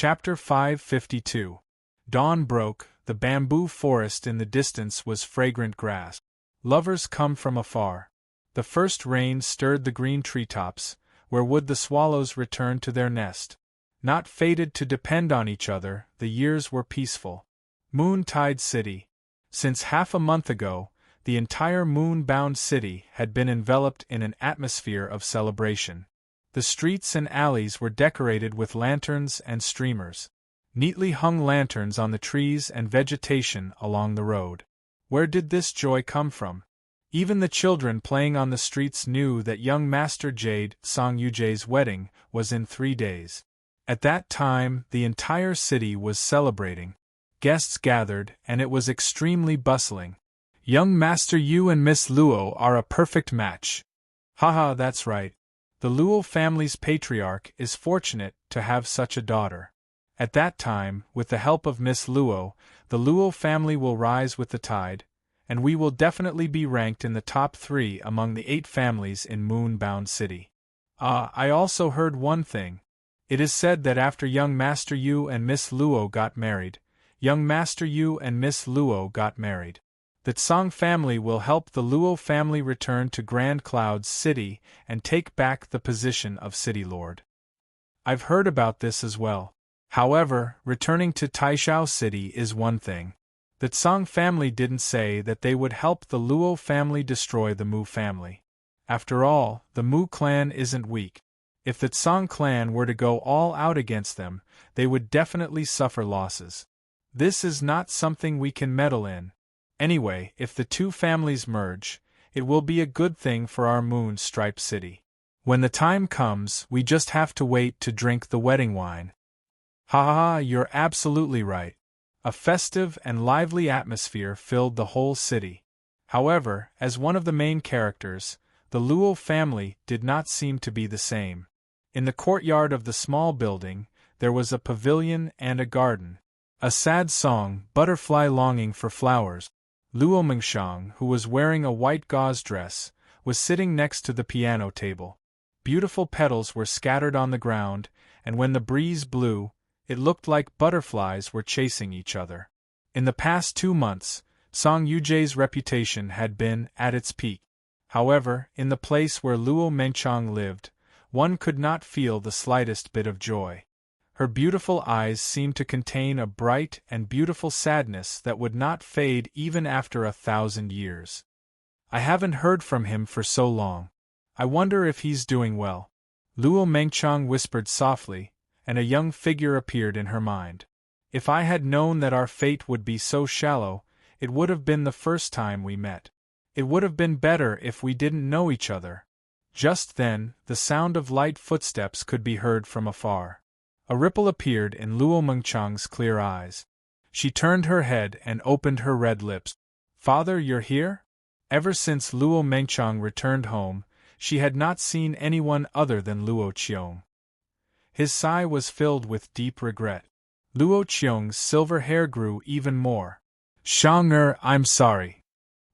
Chapter 552. Dawn broke, the bamboo forest in the distance was fragrant grass. Lovers come from afar. The first rain stirred the green treetops, where would the swallows return to their nest. Not fated to depend on each other, the years were peaceful. Moon-tide City. Since half a month ago, the entire moon-bound city had been enveloped in an atmosphere of celebration. The streets and alleys were decorated with lanterns and streamers. Neatly hung lanterns on the trees and vegetation along the road. Where did this joy come from? Even the children playing on the streets knew that young Master Jade Song Yujae's wedding was in 3 days. At that time, the entire city was celebrating. Guests gathered, and it was extremely bustling. Young Master Yu and Miss Luo are a perfect match. Haha, that's right. The Luo family's patriarch is fortunate to have such a daughter. At that time, with the help of Miss Luo, the Luo family will rise with the tide, and we will definitely be ranked in the top 3 among the 8 families in Moon-bound City. I also heard one thing. It is said that after young Master Yu and Miss Luo got married, the Song family will help the Luo family return to Grand Clouds City and take back the position of City Lord. I've heard about this as well. However, returning to Taishao City is one thing. The Song family didn't say that they would help the Luo family destroy the Mu family. After all, the Mu clan isn't weak. If the Song clan were to go all out against them, they would definitely suffer losses. This is not something we can meddle in. Anyway, if the 2 families merge, it will be a good thing for our moon-striped city. When the time comes, we just have to wait to drink the wedding wine. Ha ha ha, you're absolutely right. A festive and lively atmosphere filled the whole city. However, as one of the main characters, the Luo family did not seem to be the same. In the courtyard of the small building, there was a pavilion and a garden. A sad song, Butterfly Longing for Flowers. Luo Mengshang, who was wearing a white gauze dress, was sitting next to the piano table. Beautiful petals were scattered on the ground, and when the breeze blew, it looked like butterflies were chasing each other. In the past 2 months, Song Yujae's reputation had been at its peak. However, in the place where Luo Mengchang lived, one could not feel the slightest bit of joy. Her beautiful eyes seemed to contain a bright and beautiful sadness that would not fade even after 1,000 years. I haven't heard from him for so long. I wonder if he's doing well. Luo Mengchang whispered softly, and a young figure appeared in her mind. If I had known that our fate would be so shallow, it would have been the first time we met. It would have been better if we didn't know each other. Just then, the sound of light footsteps could be heard from afar. A ripple appeared in Luo Mengchang's clear eyes. She turned her head and opened her red lips. Father, you're here? Ever since Luo Mengchang returned home, she had not seen anyone other than Luo Qiong. His sigh was filled with deep regret. Luo Qiong's silver hair grew even more. Shang-er, I'm sorry.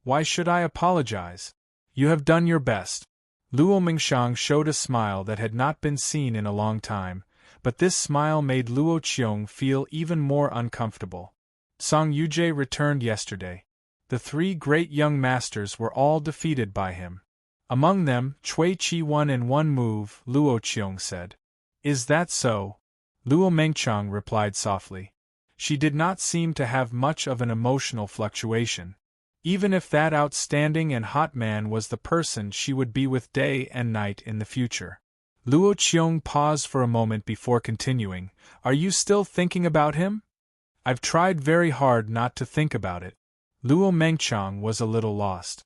Why should I apologize? You have done your best. Luo Mengchang showed a smile that had not been seen in a long time, but this smile made Luo Qiong feel even more uncomfortable. Song Yujae returned yesterday. The 3 great young masters were all defeated by him. Among them, Cui Qi won in 1 move, Luo Qiong said. Is that so? Luo Mengchang replied softly. She did not seem to have much of an emotional fluctuation. Even if that outstanding and hot man was the person she would be with day and night in the future. Luo Qiong paused for a moment before continuing. Are you still thinking about him? I've tried very hard not to think about it. Luo Mengchang was a little lost.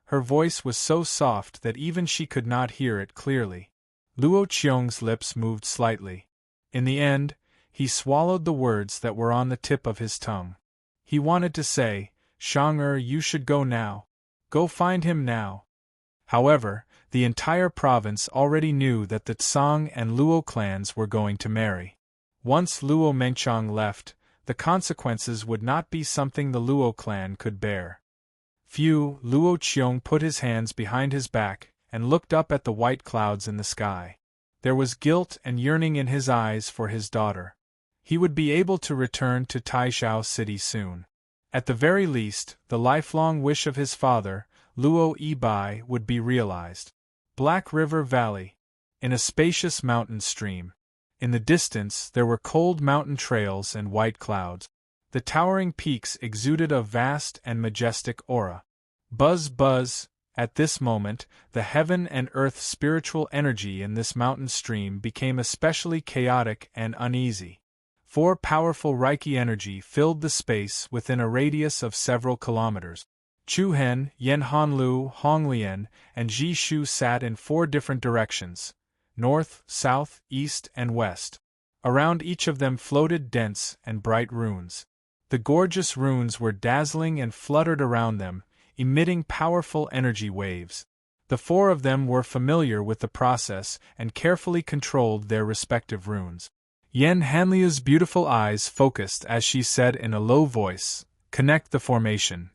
Her voice was so soft that even she could not hear it clearly. Luo Qiong's lips moved slightly. In the end, he swallowed the words that were on the tip of his tongue. He wanted to say, Shang-er, you should go now. Go find him now. However, the entire province already knew that the Tsang and Luo clans were going to marry. Once Luo Mengchang left, the consequences would not be something the Luo clan could bear. Luo Qiong put his hands behind his back and looked up at the white clouds in the sky. There was guilt and yearning in his eyes for his daughter. He would be able to return to Taishao City soon. At the very least, the lifelong wish of his father, Luo Yibai, would be realized. Black River Valley. In a spacious mountain stream. In the distance there were cold mountain trails and white clouds. The towering peaks exuded a vast and majestic aura. Buzz buzz. At this moment, the heaven and earth spiritual energy in this mountain stream became especially chaotic and uneasy. 4 powerful Reiki energy filled the space within a radius of several kilometers. Chu Hen, Yen Hanlu, Honglian, and Ji Shu sat in 4 different directions: north, south, east, and west. Around each of them floated dense and bright runes. The gorgeous runes were dazzling and fluttered around them, emitting powerful energy waves. The 4 of them were familiar with the process and carefully controlled their respective runes. Yen Hanlia's beautiful eyes focused as she said in a low voice, "Connect the formation."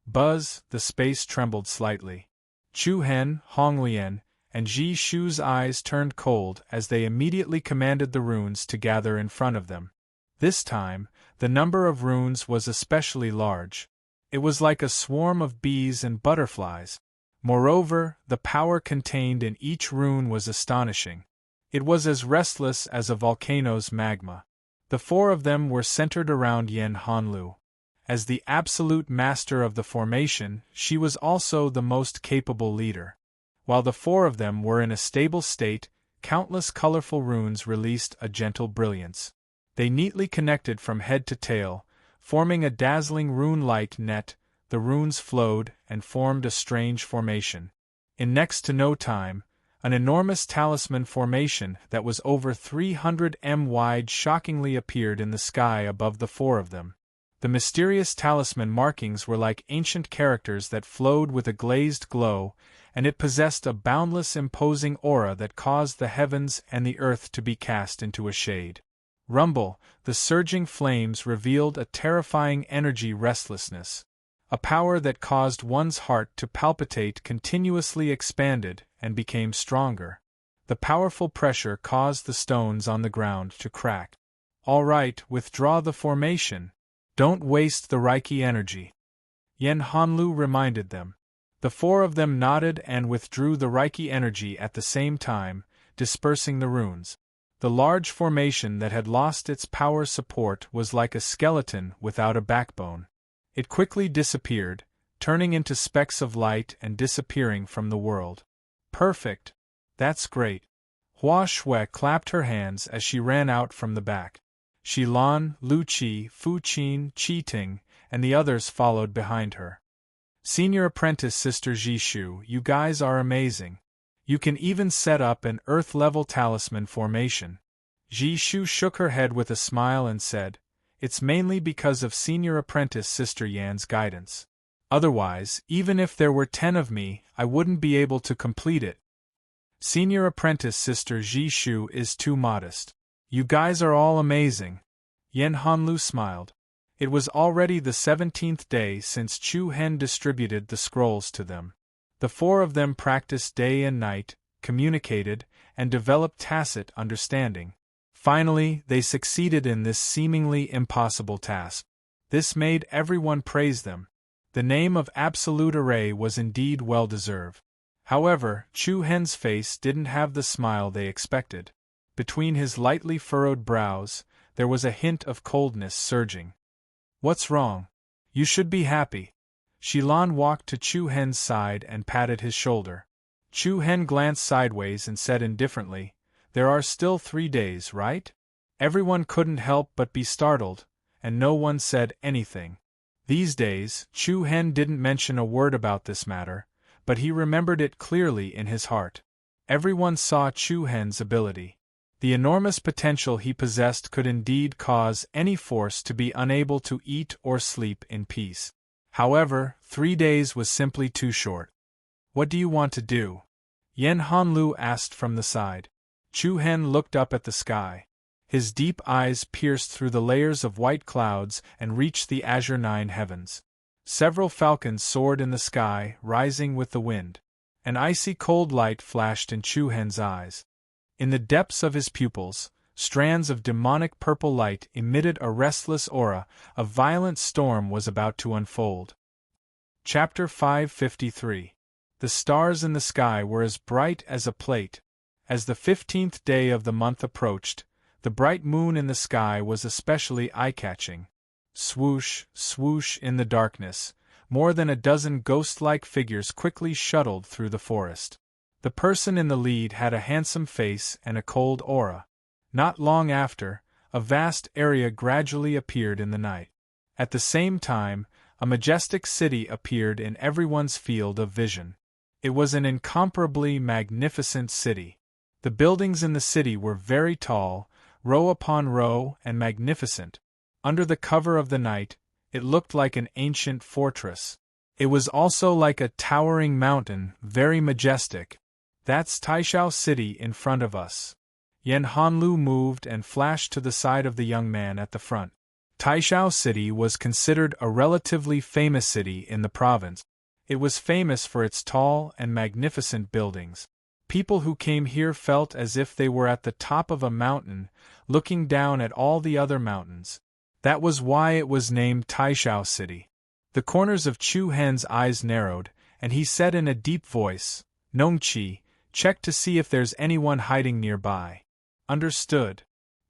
Buzz, the space trembled slightly. Chu Hen, Honglian, and Ji Shu's eyes turned cold as they immediately commanded the runes to gather in front of them. This time, the number of runes was especially large. It was like a swarm of bees and butterflies. Moreover, the power contained in each rune was astonishing. It was as restless as a volcano's magma. The 4 of them were centered around Yen Hanlu. As the absolute master of the formation, she was also the most capable leader. While the 4 of them were in a stable state, countless colorful runes released a gentle brilliance. They neatly connected from head to tail, forming a dazzling rune-light net. The runes flowed and formed a strange formation. In next to no time, an enormous talisman formation that was over 300 m wide shockingly appeared in the sky above the 4 of them. The mysterious talisman markings were like ancient characters that flowed with a glazed glow, and it possessed a boundless imposing aura that caused the heavens and the earth to be cast into a shade. Rumble, the surging flames revealed a terrifying energy restlessness. A power that caused one's heart to palpitate continuously expanded and became stronger. The powerful pressure caused the stones on the ground to crack. "All right, withdraw the formation. Don't waste the Reiki energy," Yen Hanlu reminded them. The 4 of them nodded and withdrew the Reiki energy at the same time, dispersing the runes. The large formation that had lost its power support was like a skeleton without a backbone. It quickly disappeared, turning into specks of light and disappearing from the world. "Perfect. That's great." Hua Shui clapped her hands as she ran out from the back. Shilan, Lu Qi, Fu Qin, Qi Ting, and the others followed behind her. "Senior apprentice Sister Ji Shu, you guys are amazing. You can even set up an Earth-level talisman formation." Ji Shu shook her head with a smile and said, "It's mainly because of Senior Apprentice Sister Yan's guidance. Otherwise, even if there were 10 of me, I wouldn't be able to complete it. Senior Apprentice Sister Ji Shu is too modest. You guys are all amazing." Yen Hanlu smiled. It was already the 17th day since Chu Hen distributed the scrolls to them. The 4 of them practiced day and night, communicated, and developed tacit understanding. Finally, they succeeded in this seemingly impossible task. This made everyone praise them. The name of Absolute Array was indeed well-deserved. However, Chu Hen's face didn't have the smile they expected. Between his lightly furrowed brows, there was a hint of coldness surging. "What's wrong? You should be happy." Shilan walked to Chu Hen's side and patted his shoulder. Chu Hen glanced sideways and said indifferently, "There are still 3 days, right?" Everyone couldn't help but be startled, and no one said anything. These days, Chu Hen didn't mention a word about this matter, but he remembered it clearly in his heart. Everyone saw Chu Hen's ability. The enormous potential he possessed could indeed cause any force to be unable to eat or sleep in peace. However, 3 days was simply too short. "What do you want to do?" Yen Hanlu asked from the side. Chu Hen looked up at the sky. His deep eyes pierced through the layers of white clouds and reached the azure 9 heavens. Several falcons soared in the sky, rising with the wind. An icy cold light flashed in Chu Hen's eyes. In the depths of his pupils, Strands of demonic purple light emitted a restless aura. A violent storm was about to unfold. Chapter 553. The stars in the sky were as bright as a plate. As the 15th day of the month approached, the bright moon in the sky was especially eye-catching. Swoosh, swoosh in the darkness, more than a dozen ghost-like figures quickly shuttled through the forest. The person in the lead had a handsome face and a cold aura. Not long after, a vast area gradually appeared in the night. At the same time, a majestic city appeared in everyone's field of vision. It was an incomparably magnificent city. The buildings in the city were very tall, row upon row, and magnificent. Under the cover of the night, it looked like an ancient fortress. It was also like a towering mountain, very majestic. That's Taishao City in front of us. Yan Hanlu moved and flashed to the side of the young man at the front. Taishao City was considered a relatively famous city in the province. It was famous for its tall and magnificent buildings. People who came here felt as if they were at the top of a mountain, looking down at all the other mountains. That was why it was named Taishao City. The corners of Chu Hen's eyes narrowed, and he said in a deep voice, "Nongqi, check to see if there's anyone hiding nearby." "Understood."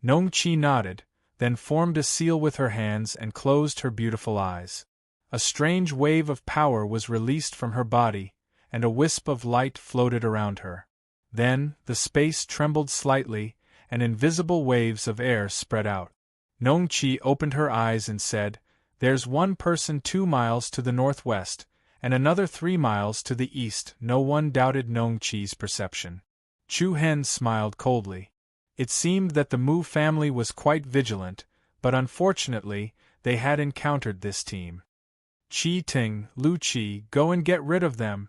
Nongqi nodded, then formed a seal with her hands and closed her beautiful eyes. A strange wave of power was released from her body, and a wisp of light floated around her. Then, the space trembled slightly, and invisible waves of air spread out. Nongqi opened her eyes and said, "There's one person 2 miles to the northwest, and another 3 miles to the east." No one doubted Nongqi's perception. Chu Hen smiled coldly. It seemed that the Mu family was quite vigilant, but unfortunately, they had encountered this team. "Qi Ting, Lu Qi, go and get rid of them."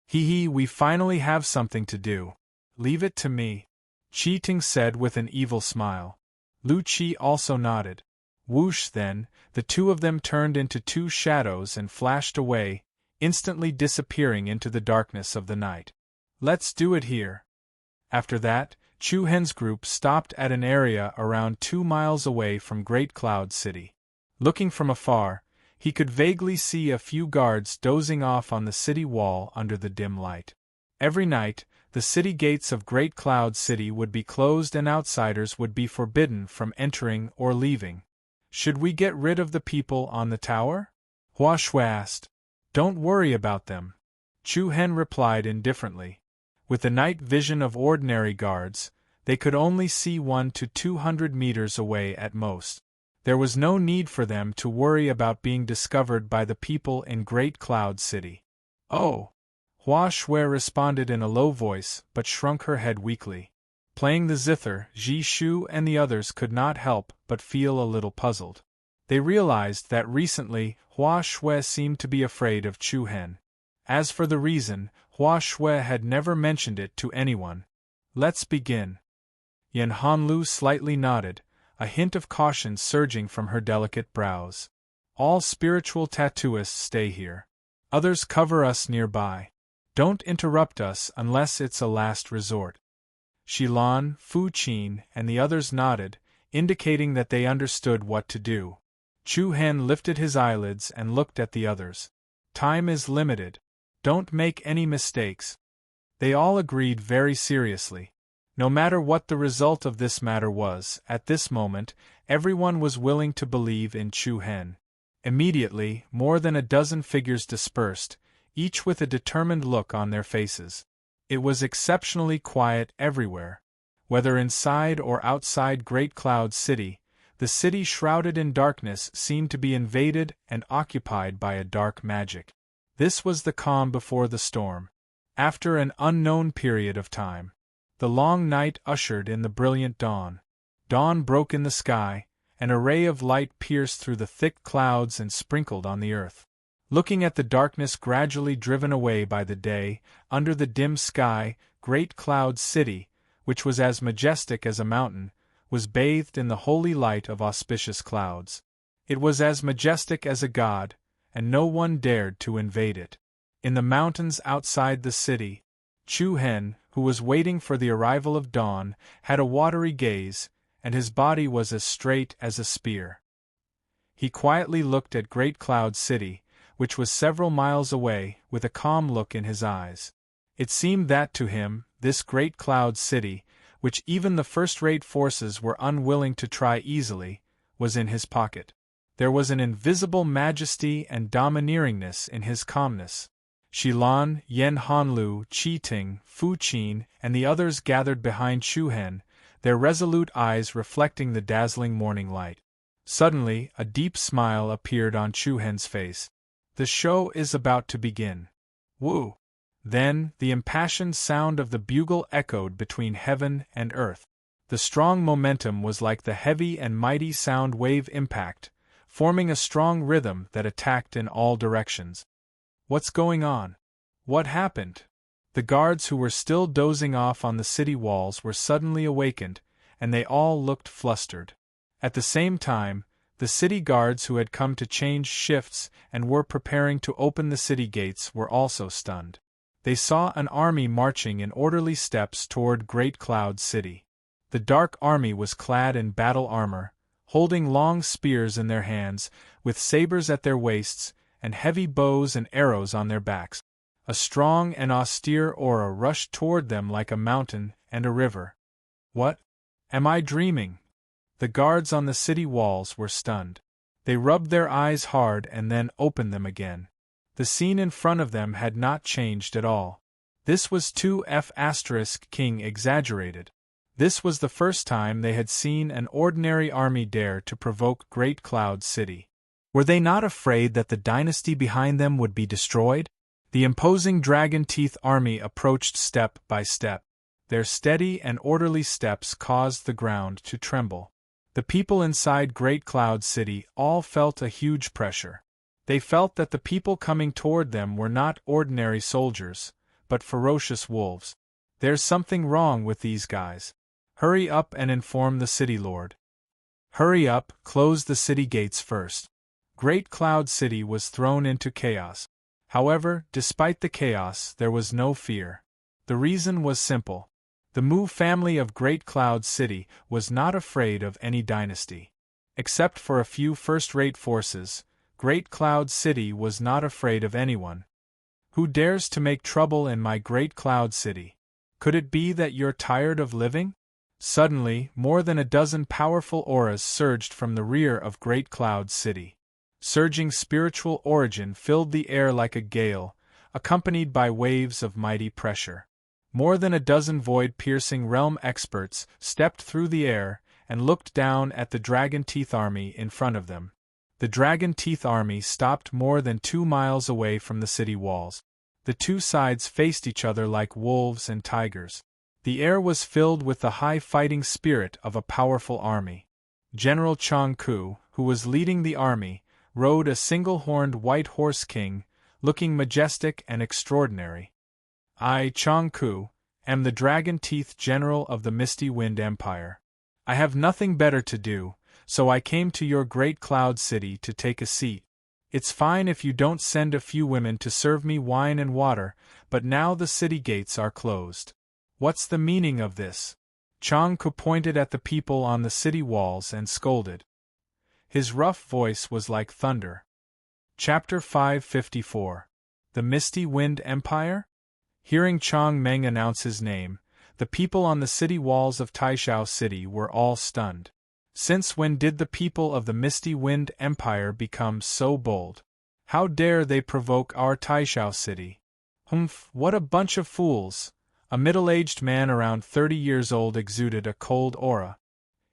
"Hee, we finally have something to do. Leave it to me," Qi Ting said with an evil smile. Lu Qi also nodded. Whoosh then, the two of them turned into 2 shadows and flashed away, instantly disappearing into the darkness of the night. "Let's do it here." After that, Chu Hen's group stopped at an area around 2 miles away from Great Cloud City. Looking from afar, he could vaguely see a few guards dozing off on the city wall under the dim light. Every night, the city gates of Great Cloud City would be closed and outsiders would be forbidden from entering or leaving. "Should we get rid of the people on the tower?" Hua Shui asked. "Don't worry about them," Chu Hen replied indifferently. With the night vision of ordinary guards, they could only see 1 to 200 meters away at most. There was no need for them to worry about being discovered by the people in Great Cloud City. "Oh," Hua Shui responded in a low voice, but shrunk her head weakly. Playing the zither, Ji Shu and the others could not help but feel a little puzzled. They realized that recently Hua Shui seemed to be afraid of Chu Hen. As for the reason, Hua Shui had never mentioned it to anyone. "Let's begin." Yan Hanlu slightly nodded, a hint of caution surging from her delicate brows. "All spiritual tattooists stay here. Others cover us nearby. Don't interrupt us unless it's a last resort." Shilan, Fu Qin, and the others nodded, indicating that they understood what to do. Chu Hen lifted his eyelids and looked at the others. "Time is limited. Don't make any mistakes." They all agreed very seriously. No matter what the result of this matter was, at this moment, everyone was willing to believe in Chu Hen. Immediately, more than a dozen figures dispersed, each with a determined look on their faces. It was exceptionally quiet everywhere. Whether inside or outside Great Cloud City, the city shrouded in darkness seemed to be invaded and occupied by a dark magic. This was the calm before the storm. After an unknown period of time, the long night ushered in the brilliant dawn. Dawn broke in the sky, an array of light pierced through the thick clouds and sprinkled on the earth. Looking at the darkness gradually driven away by the day, under the dim sky, Great Cloud City, which was as majestic as a mountain, was bathed in the holy light of auspicious clouds. It was as majestic as a god, and no one dared to invade it. In the mountains outside the city, Chu Hen, who was waiting for the arrival of dawn, had a watery gaze, and his body was as straight as a spear. He quietly looked at Great Cloud City, which was several miles away, with a calm look in his eyes. It seemed that to him, this Great Cloud City, which even the first-rate forces were unwilling to try easily, was in his pocket. There was an invisible majesty and domineeringness in his calmness. Shilan, Yen Hanlu, Qi Ting, Fu Qin, and the others gathered behind Chu Hen, their resolute eyes reflecting the dazzling morning light. Suddenly, a deep smile appeared on Chu Hen's face. The show is about to begin. Woo! Then, the impassioned sound of the bugle echoed between heaven and earth. The strong momentum was like the heavy and mighty sound wave impact, forming a strong rhythm that attacked in all directions. What's going on? What happened? The guards who were still dozing off on the city walls were suddenly awakened, and they all looked flustered. At the same time, the city guards who had come to change shifts and were preparing to open the city gates were also stunned. They saw an army marching in orderly steps toward Great Cloud City. The dark army was clad in battle armor, holding long spears in their hands, with sabers at their waists, and heavy bows and arrows on their backs. A strong and austere aura rushed toward them like a mountain and a river. What? Am I dreaming? The guards on the city walls were stunned. They rubbed their eyes hard and then opened them again. The scene in front of them had not changed at all. This was 2F** King exaggerated. This was the first time they had seen an ordinary army dare to provoke Great Cloud City. Were they not afraid that the dynasty behind them would be destroyed? The imposing Dragon Teeth army approached step by step. Their steady and orderly steps caused the ground to tremble. The people inside Great Cloud City all felt a huge pressure. They felt that the people coming toward them were not ordinary soldiers, but ferocious wolves. There's something wrong with these guys. Hurry up and inform the city lord. Hurry up, close the city gates first. Great Cloud City was thrown into chaos. However, despite the chaos, there was no fear. The reason was simple. The Mu family of Great Cloud City was not afraid of any dynasty. Except for a few first-rate forces, Great Cloud City was not afraid of anyone. Who dares to make trouble in my Great Cloud City? Could it be that you're tired of living? Suddenly, more than a dozen powerful auras surged from the rear of Great Cloud City. Surging spiritual origin filled the air like a gale, accompanied by waves of mighty pressure. More than a dozen void-piercing realm experts stepped through the air and looked down at the Dragon Teeth army in front of them. The Dragon Teeth army stopped more than 2 miles away from the city walls. The two sides faced each other like wolves and tigers. The air was filled with the high fighting spirit of a powerful army. General Chang Ku, who was leading the army, rode a single-horned white horse king, looking majestic and extraordinary. I, Chang Ku, am the Dragon Teeth General of the Misty Wind Empire. I have nothing better to do, so I came to your Great Cloud City to take a seat. It's fine if you don't send a few women to serve me wine and water, but now the city gates are closed. What's the meaning of this? Chang Ku pointed at the people on the city walls and scolded. His rough voice was like thunder. Chapter 554. The Misty Wind Empire? Hearing Chang Meng announce his name, the people on the city walls of Taishao City were all stunned. Since when did the people of the Misty Wind Empire become so bold? How dare they provoke our Taishao City? Humph, what a bunch of fools! A middle-aged man around 30 years old exuded a cold aura.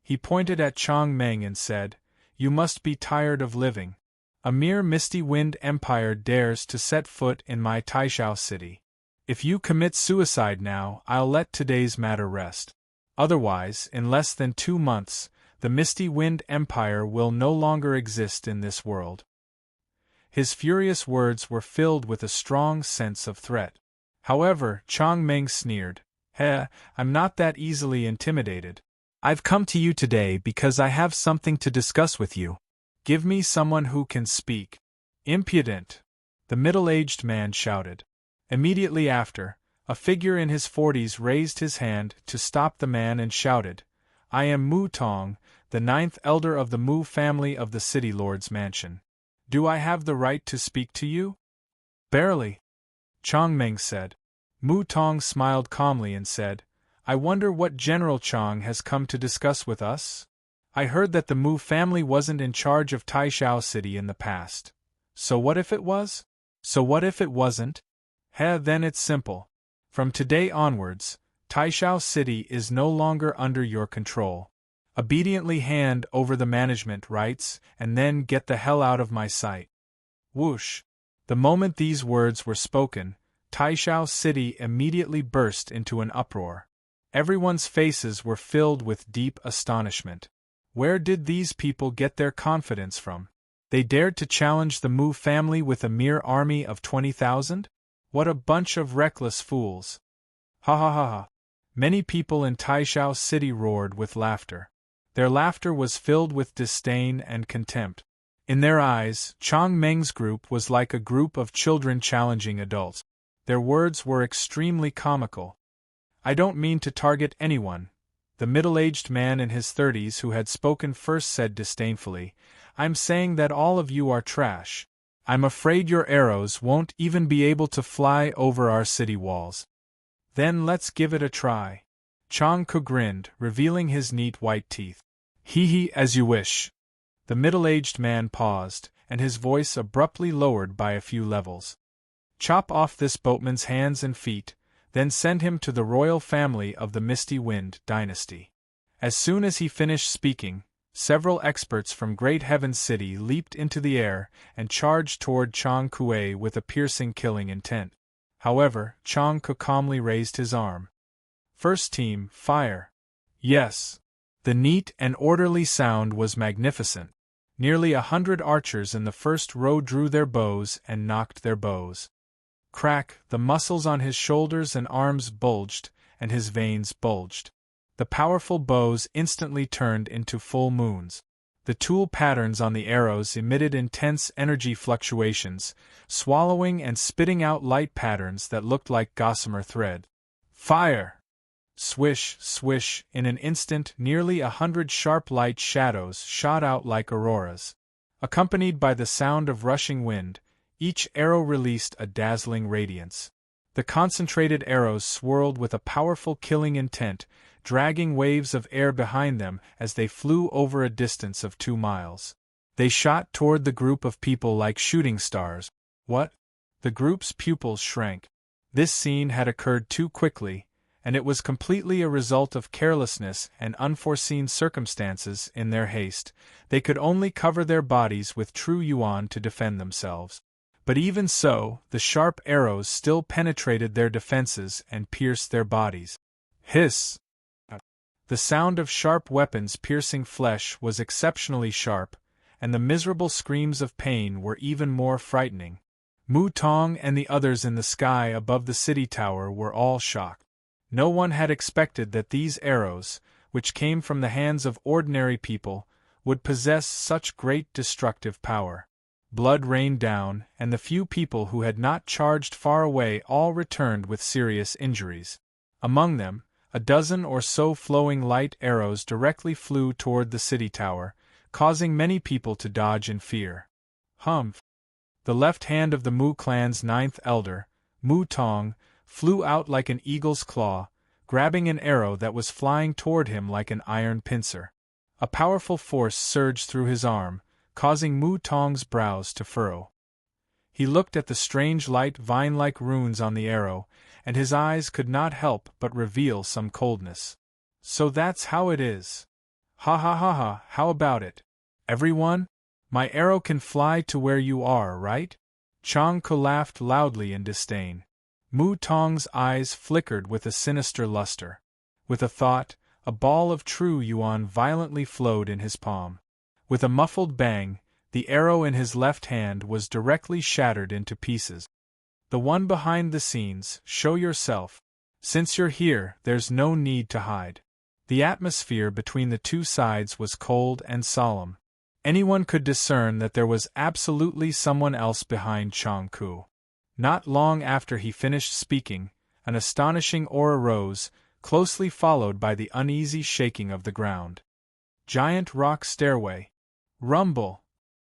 He pointed at Chang Meng and said, "You must be tired of living. A mere Misty Wind Empire dares to set foot in my Taishao City. If you commit suicide now, I'll let today's matter rest. Otherwise, in less than 2 months, the Misty Wind Empire will no longer exist in this world." His furious words were filled with a strong sense of threat. However, Chang Meng sneered, I'm not that easily intimidated. I've come to you today because I have something to discuss with you. Give me someone who can speak." "Impudent!" the middle-aged man shouted. Immediately after, a figure in his 40s raised his hand to stop the man and shouted, I am Mu Tong, the 9th elder of the Mu family of the City Lord's mansion. Do I have the right to speak to you? Barely, Chong Meng said. Mu Tong smiled calmly and said, I wonder what General Chong has come to discuss with us? I heard that the Mu family wasn't in charge of Taishao City in the past. So what if it was? So what if it wasn't? Then it's simple. From today onwards, Taishao City is no longer under your control. Obediently hand over the management rights and then get the hell out of my sight. Whoosh! The moment these words were spoken, Taishao City immediately burst into an uproar. Everyone's faces were filled with deep astonishment. Where did these people get their confidence from? They dared to challenge the Mu family with a mere army of 20,000? What a bunch of reckless fools! Ha ha ha ha! Many people in Taishao City roared with laughter. Their laughter was filled with disdain and contempt. In their eyes, Chong Meng's group was like a group of children challenging adults. Their words were extremely comical. I don't mean to target anyone, the middle-aged man in his 30s who had spoken first said disdainfully. I'm saying that all of you are trash. I'm afraid your arrows won't even be able to fly over our city walls. Then let's give it a try. Chong Ku grinned, revealing his neat white teeth. Hee hee, as you wish. The middle-aged man paused, and his voice abruptly lowered by a few levels. Chop off this boatman's hands and feet, then send him to the royal family of the Misty Wind dynasty. As soon as he finished speaking, several experts from Great Heaven City leaped into the air and charged toward Chong Kue with a piercing killing intent. However, Chong Ku calmly raised his arm. First team, fire! Yes! The neat and orderly sound was magnificent. Nearly 100 archers in the first row drew their bows and knocked their bows. Crack, the muscles on his shoulders and arms bulged, and his veins bulged. The powerful bows instantly turned into full moons. The tool patterns on the arrows emitted intense energy fluctuations, swallowing and spitting out light patterns that looked like gossamer thread. Fire! Swish, swish, in an instant nearly 100 sharp light shadows shot out like auroras. Accompanied by the sound of rushing wind, each arrow released a dazzling radiance. The concentrated arrows swirled with a powerful killing intent, dragging waves of air behind them as they flew over a distance of 2 miles. They shot toward the group of people like shooting stars. What? The group's pupils shrank. This scene had occurred too quickly, and it was completely a result of carelessness and unforeseen circumstances. In their haste, they could only cover their bodies with true yuan to defend themselves. But even so, the sharp arrows still penetrated their defenses and pierced their bodies. Hiss! The sound of sharp weapons piercing flesh was exceptionally sharp, and the miserable screams of pain were even more frightening. Mu Tong and the others in the sky above the city tower were all shocked. No one had expected that these arrows, which came from the hands of ordinary people, would possess such great destructive power. Blood rained down, and the few people who had not charged far away all returned with serious injuries. Among them, a dozen or so flowing light arrows directly flew toward the city tower, causing many people to dodge in fear. Humph! The left hand of the Mu clan's 9th elder, Mu Tong, flew out like an eagle's claw, grabbing an arrow that was flying toward him like an iron pincer. A powerful force surged through his arm, causing Mu Tong's brows to furrow. He looked at the strange light vine-like runes on the arrow, and his eyes could not help but reveal some coldness. So that's how it is. Ha ha ha ha, how about it? Everyone? My arrow can fly to where you are, right? Chong Ku laughed loudly in disdain. Mu Tong's eyes flickered with a sinister luster. With a thought, a ball of true yuan violently flowed in his palm. With a muffled bang, the arrow in his left hand was directly shattered into pieces. The one behind the scenes, show yourself. Since you're here, there's no need to hide. The atmosphere between the two sides was cold and solemn. Anyone could discern that there was absolutely someone else behind Chong Ku. Not long after he finished speaking, an astonishing aura rose, closely followed by the uneasy shaking of the ground. Giant rock stairway. Rumble.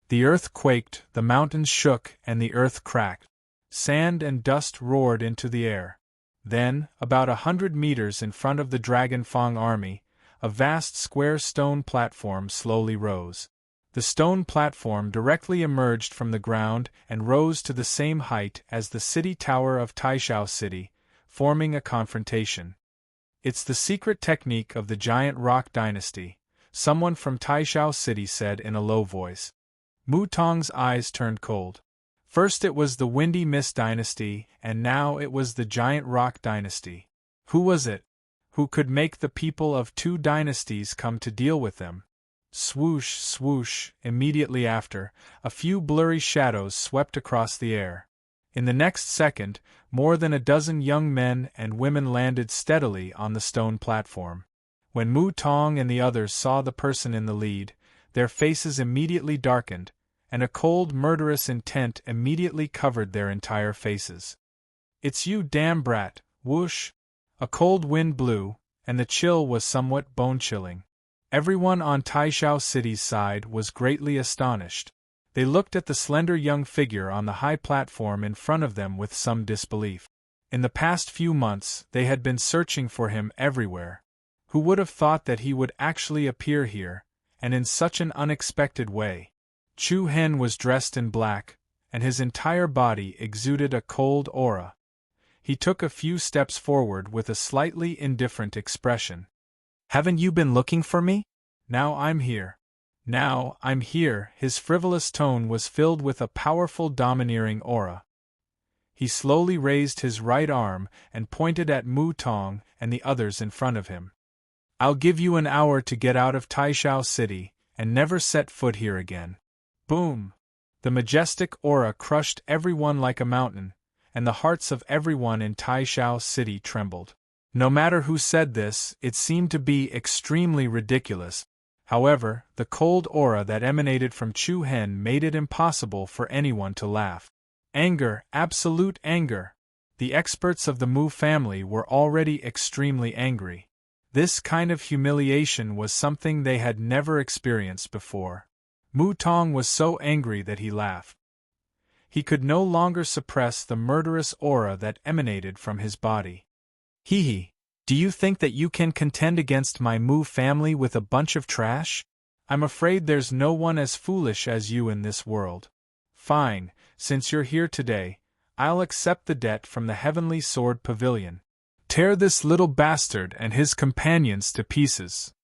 The earth quaked, the mountains shook, and the earth cracked. Sand and dust roared into the air. Then, about 100 meters in front of the Dragon Fang army, a vast square stone platform slowly rose. The stone platform directly emerged from the ground and rose to the same height as the city tower of Taishao City, forming a confrontation. "It's the secret technique of the giant rock dynasty," someone from Taishao City said in a low voice. Mu Tong's eyes turned cold. First it was the Windy Mist dynasty, and now it was the giant rock dynasty. Who was it? Who could make the people of two dynasties come to deal with them? Swoosh, swoosh, immediately after, a few blurry shadows swept across the air. In the next second, more than a dozen young men and women landed steadily on the stone platform. When Mu Tong and the others saw the person in the lead, their faces immediately darkened, and a cold, murderous intent immediately covered their entire faces. "It's you, damn brat!" Whoosh! A cold wind blew, and the chill was somewhat bone-chilling. Everyone on Taishao City's side was greatly astonished. They looked at the slender young figure on the high platform in front of them with some disbelief. In the past few months, they had been searching for him everywhere. Who would have thought that he would actually appear here, and in such an unexpected way? Chu Hen was dressed in black, and his entire body exuded a cold aura. He took a few steps forward with a slightly indifferent expression. "Haven't you been looking for me? Now I'm here. Now I'm here." His frivolous tone was filled with a powerful domineering aura. He slowly raised his right arm and pointed at Mu Tong and the others in front of him. "I'll give you an hour to get out of Taishao City and never set foot here again." Boom! The majestic aura crushed everyone like a mountain, and the hearts of everyone in Taishao City trembled. No matter who said this, it seemed to be extremely ridiculous. However, the cold aura that emanated from Chu Hen made it impossible for anyone to laugh. Anger, absolute anger. The experts of the Mu family were already extremely angry. This kind of humiliation was something they had never experienced before. Mu Tong was so angry that he laughed. He could no longer suppress the murderous aura that emanated from his body. "Hee, do you think that you can contend against my Mu family with a bunch of trash? I'm afraid there's no one as foolish as you in this world. Fine, since you're here today, I'll accept the debt from the Heavenly Sword Pavilion. Tear this little bastard and his companions to pieces."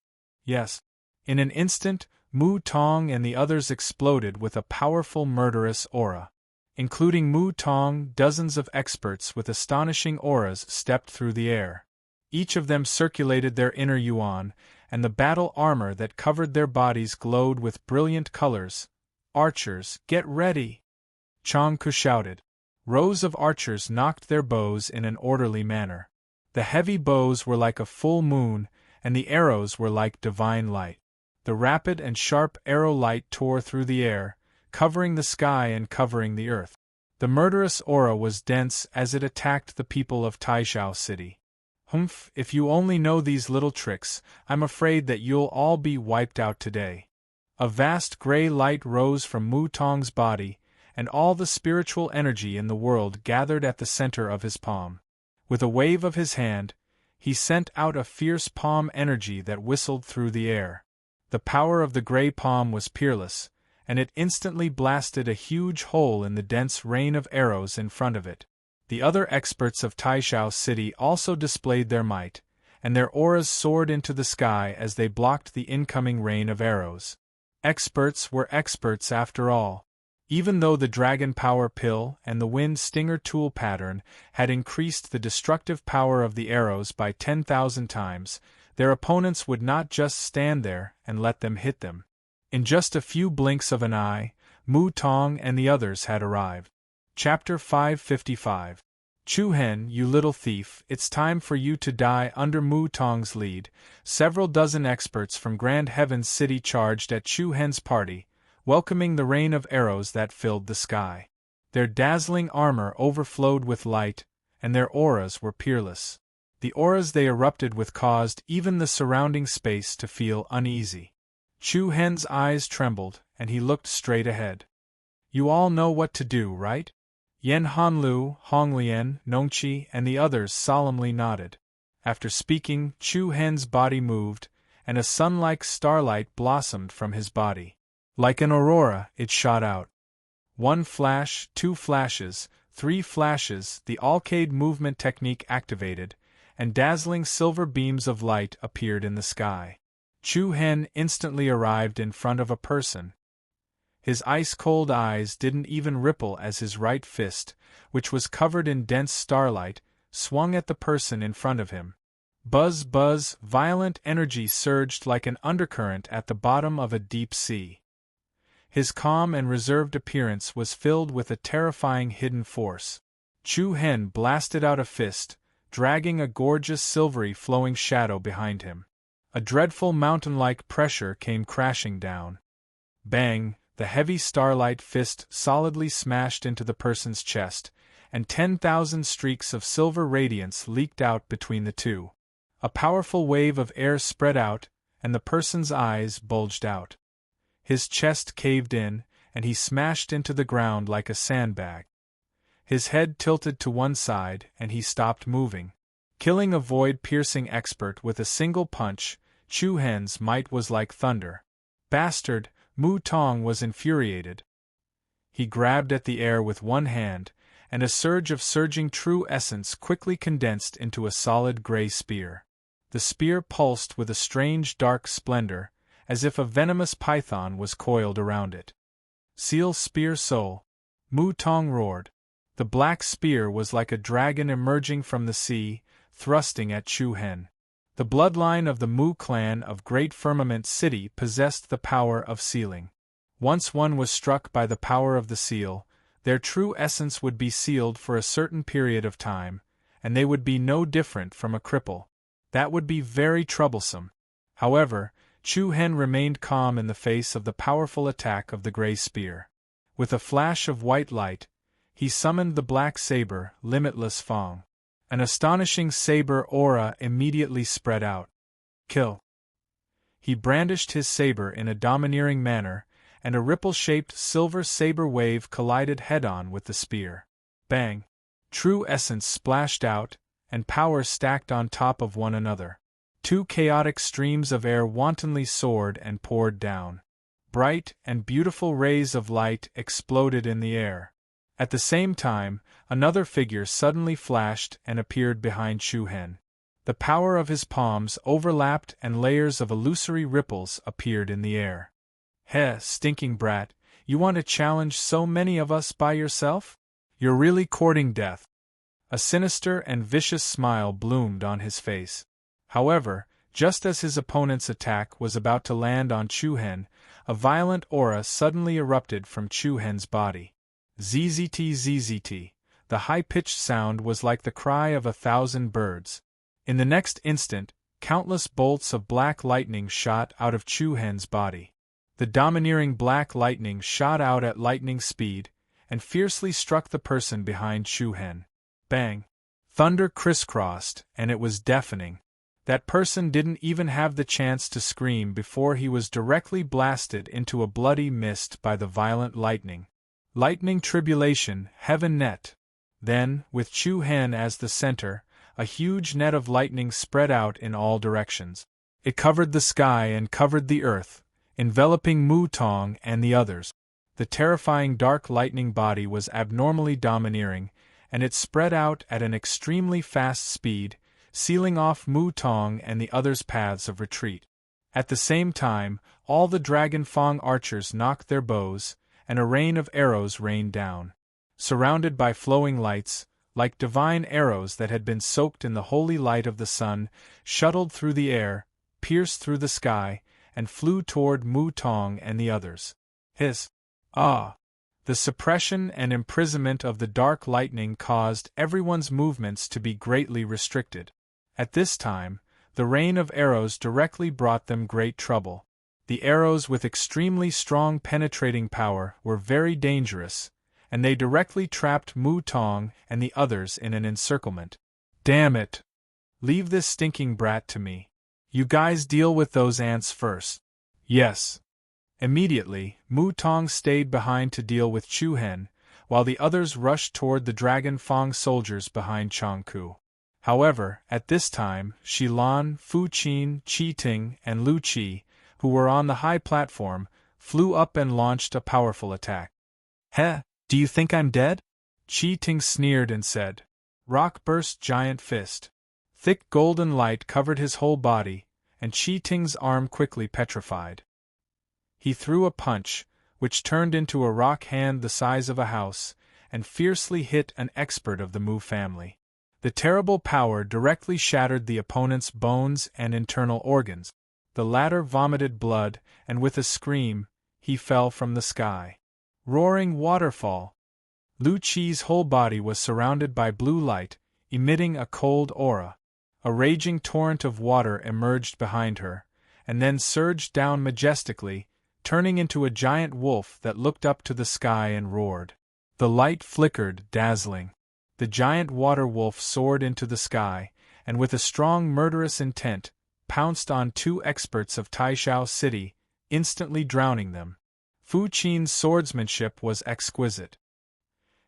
Yes. In an instant, Mu Tong and the others exploded with a powerful murderous aura. Including Mu Tong, dozens of experts with astonishing auras stepped through the air. Each of them circulated their inner yuan, and the battle armor that covered their bodies glowed with brilliant colors. "Archers, get ready!" Chang Ku shouted. Rows of archers knocked their bows in an orderly manner. The heavy bows were like a full moon, and the arrows were like divine light. The rapid and sharp arrow light tore through the air, covering the sky and covering the earth. The murderous aura was dense as it attacked the people of Taishao City. Humph, if you only know these little tricks, I'm afraid that you'll all be wiped out today. A vast gray light rose from Mu Tong's body, and all the spiritual energy in the world gathered at the center of his palm. With a wave of his hand, he sent out a fierce palm energy that whistled through the air. The power of the gray palm was peerless, and it instantly blasted a huge hole in the dense rain of arrows in front of it. The other experts of Taishao City also displayed their might, and their auras soared into the sky as they blocked the incoming rain of arrows. Experts were experts after all. Even though the Dragon Power Pill and the Wind Stinger Tool pattern had increased the destructive power of the arrows by 10,000 times, their opponents would not just stand there and let them hit them. In just a few blinks of an eye, Mu Tong and the others had arrived. Chapter 555. Chu Hen, you little thief, it's time for you to die. Under Mu Tong's lead, several dozen experts from Grand Heaven's city charged at Chu Hen's party, welcoming the rain of arrows that filled the sky. Their dazzling armor overflowed with light, and their auras were peerless. The auras they erupted with caused even the surrounding space to feel uneasy. Chu Hen's eyes trembled, and he looked straight ahead. You all know what to do, right? Yen Hanlu, Honglian, Nongqi, and the others solemnly nodded. After speaking, Chu Hen's body moved, and a sun-like starlight blossomed from his body. Like an aurora, it shot out. 1 flash, 2 flashes, 3 flashes, the Alcade movement technique activated, and dazzling silver beams of light appeared in the sky. Chu Hen instantly arrived in front of a person. His ice-cold eyes didn't even ripple as his right fist, which was covered in dense starlight, swung at the person in front of him. Buzz, buzz, violent energy surged like an undercurrent at the bottom of a deep sea. His calm and reserved appearance was filled with a terrifying hidden force. Chu Hen blasted out a fist, dragging a gorgeous silvery flowing shadow behind him. A dreadful mountain-like pressure came crashing down. Bang! The heavy starlight fist solidly smashed into the person's chest, and 10,000 streaks of silver radiance leaked out between the two. A powerful wave of air spread out, and the person's eyes bulged out. His chest caved in, and he smashed into the ground like a sandbag. His head tilted to one side, and he stopped moving. Killing a void-piercing expert with a single punch, Chu Hen's might was like thunder. Bastard! Mu Tong was infuriated. He grabbed at the air with one hand, and a surge of surging true essence quickly condensed into a solid gray spear. The spear pulsed with a strange dark splendor, as if a venomous python was coiled around it. Seal spear soul! Mu Tong roared. The black spear was like a dragon emerging from the sea, thrusting at Chu Hen. The bloodline of the Mu clan of Great Firmament City possessed the power of sealing. Once one was struck by the power of the seal, their true essence would be sealed for a certain period of time, and they would be no different from a cripple. That would be very troublesome. However, Chu Hen remained calm in the face of the powerful attack of the gray spear. With a flash of white light, he summoned the black saber, Limitless Fong. An astonishing saber aura immediately spread out. Kill! He brandished his saber in a domineering manner, and a ripple-shaped silver saber wave collided head-on with the spear. Bang! True essence splashed out, and power stacked on top of one another. 2 chaotic streams of air wantonly soared and poured down. Bright and beautiful rays of light exploded in the air. At the same time, another figure suddenly flashed and appeared behind Chu Hen. The power of his palms overlapped and layers of illusory ripples appeared in the air. Heh, stinking brat, you want to challenge so many of us by yourself? You're really courting death. A sinister and vicious smile bloomed on his face. However, just as his opponent's attack was about to land on Chu Hen, a violent aura suddenly erupted from Chu Hen's body. ZZT ZZT. The high-pitched sound was like the cry of 1,000 birds. In the next instant, countless bolts of black lightning shot out of Chu Hen's body. The domineering black lightning shot out at lightning speed, and fiercely struck the person behind Chu Hen. Bang! Thunder crisscrossed, and it was deafening. That person didn't even have the chance to scream before he was directly blasted into a bloody mist by the violent lightning. Lightning tribulation, heaven net. Then, with Chu Hen as the center, a huge net of lightning spread out in all directions. It covered the sky and covered the earth, enveloping Mu Tong and the others. The terrifying dark lightning body was abnormally domineering, and it spread out at an extremely fast speed, sealing off Mu Tong and the others' paths of retreat. At the same time, all the Dragon Fong archers knocked their bows, and a rain of arrows rained down. Surrounded by flowing lights, like divine arrows that had been soaked in the holy light of the sun, shuttled through the air, pierced through the sky, and flew toward Mu Tong and the others. The suppression and imprisonment of the dark lightning caused everyone's movements to be greatly restricted. At this time, the rain of arrows directly brought them great trouble. The arrows with extremely strong penetrating power were very dangerous, and they directly trapped Mu Tong and the others in an encirclement. Damn it! Leave this stinking brat to me. You guys deal with those ants first. Yes. Immediately, Mu Tong stayed behind to deal with Chu Hen, while the others rushed toward the Dragon Fang soldiers behind Chong Ku. However, at this time, Shi Lan, Fu Qin, Qi Ting, and Lu Qi, who were on the high platform, flew up and launched a powerful attack. Heh, do you think I'm dead? Qi Ting sneered and said. Rock burst giant fist. Thick golden light covered his whole body, and Qi Ting's arm quickly petrified. He threw a punch, which turned into a rock hand the size of a house, and fiercely hit an expert of the Mu family. The terrible power directly shattered the opponent's bones and internal organs. The latter vomited blood, and with a scream, he fell from the sky. Roaring waterfall! Lu Qi's whole body was surrounded by blue light, emitting a cold aura. A raging torrent of water emerged behind her, and then surged down majestically, turning into a giant wolf that looked up to the sky and roared. The light flickered, dazzling. The giant water wolf soared into the sky, and with a strong murderous intent, pounced on 2 experts of Taishao City, instantly drowning them. Fu Qin's swordsmanship was exquisite.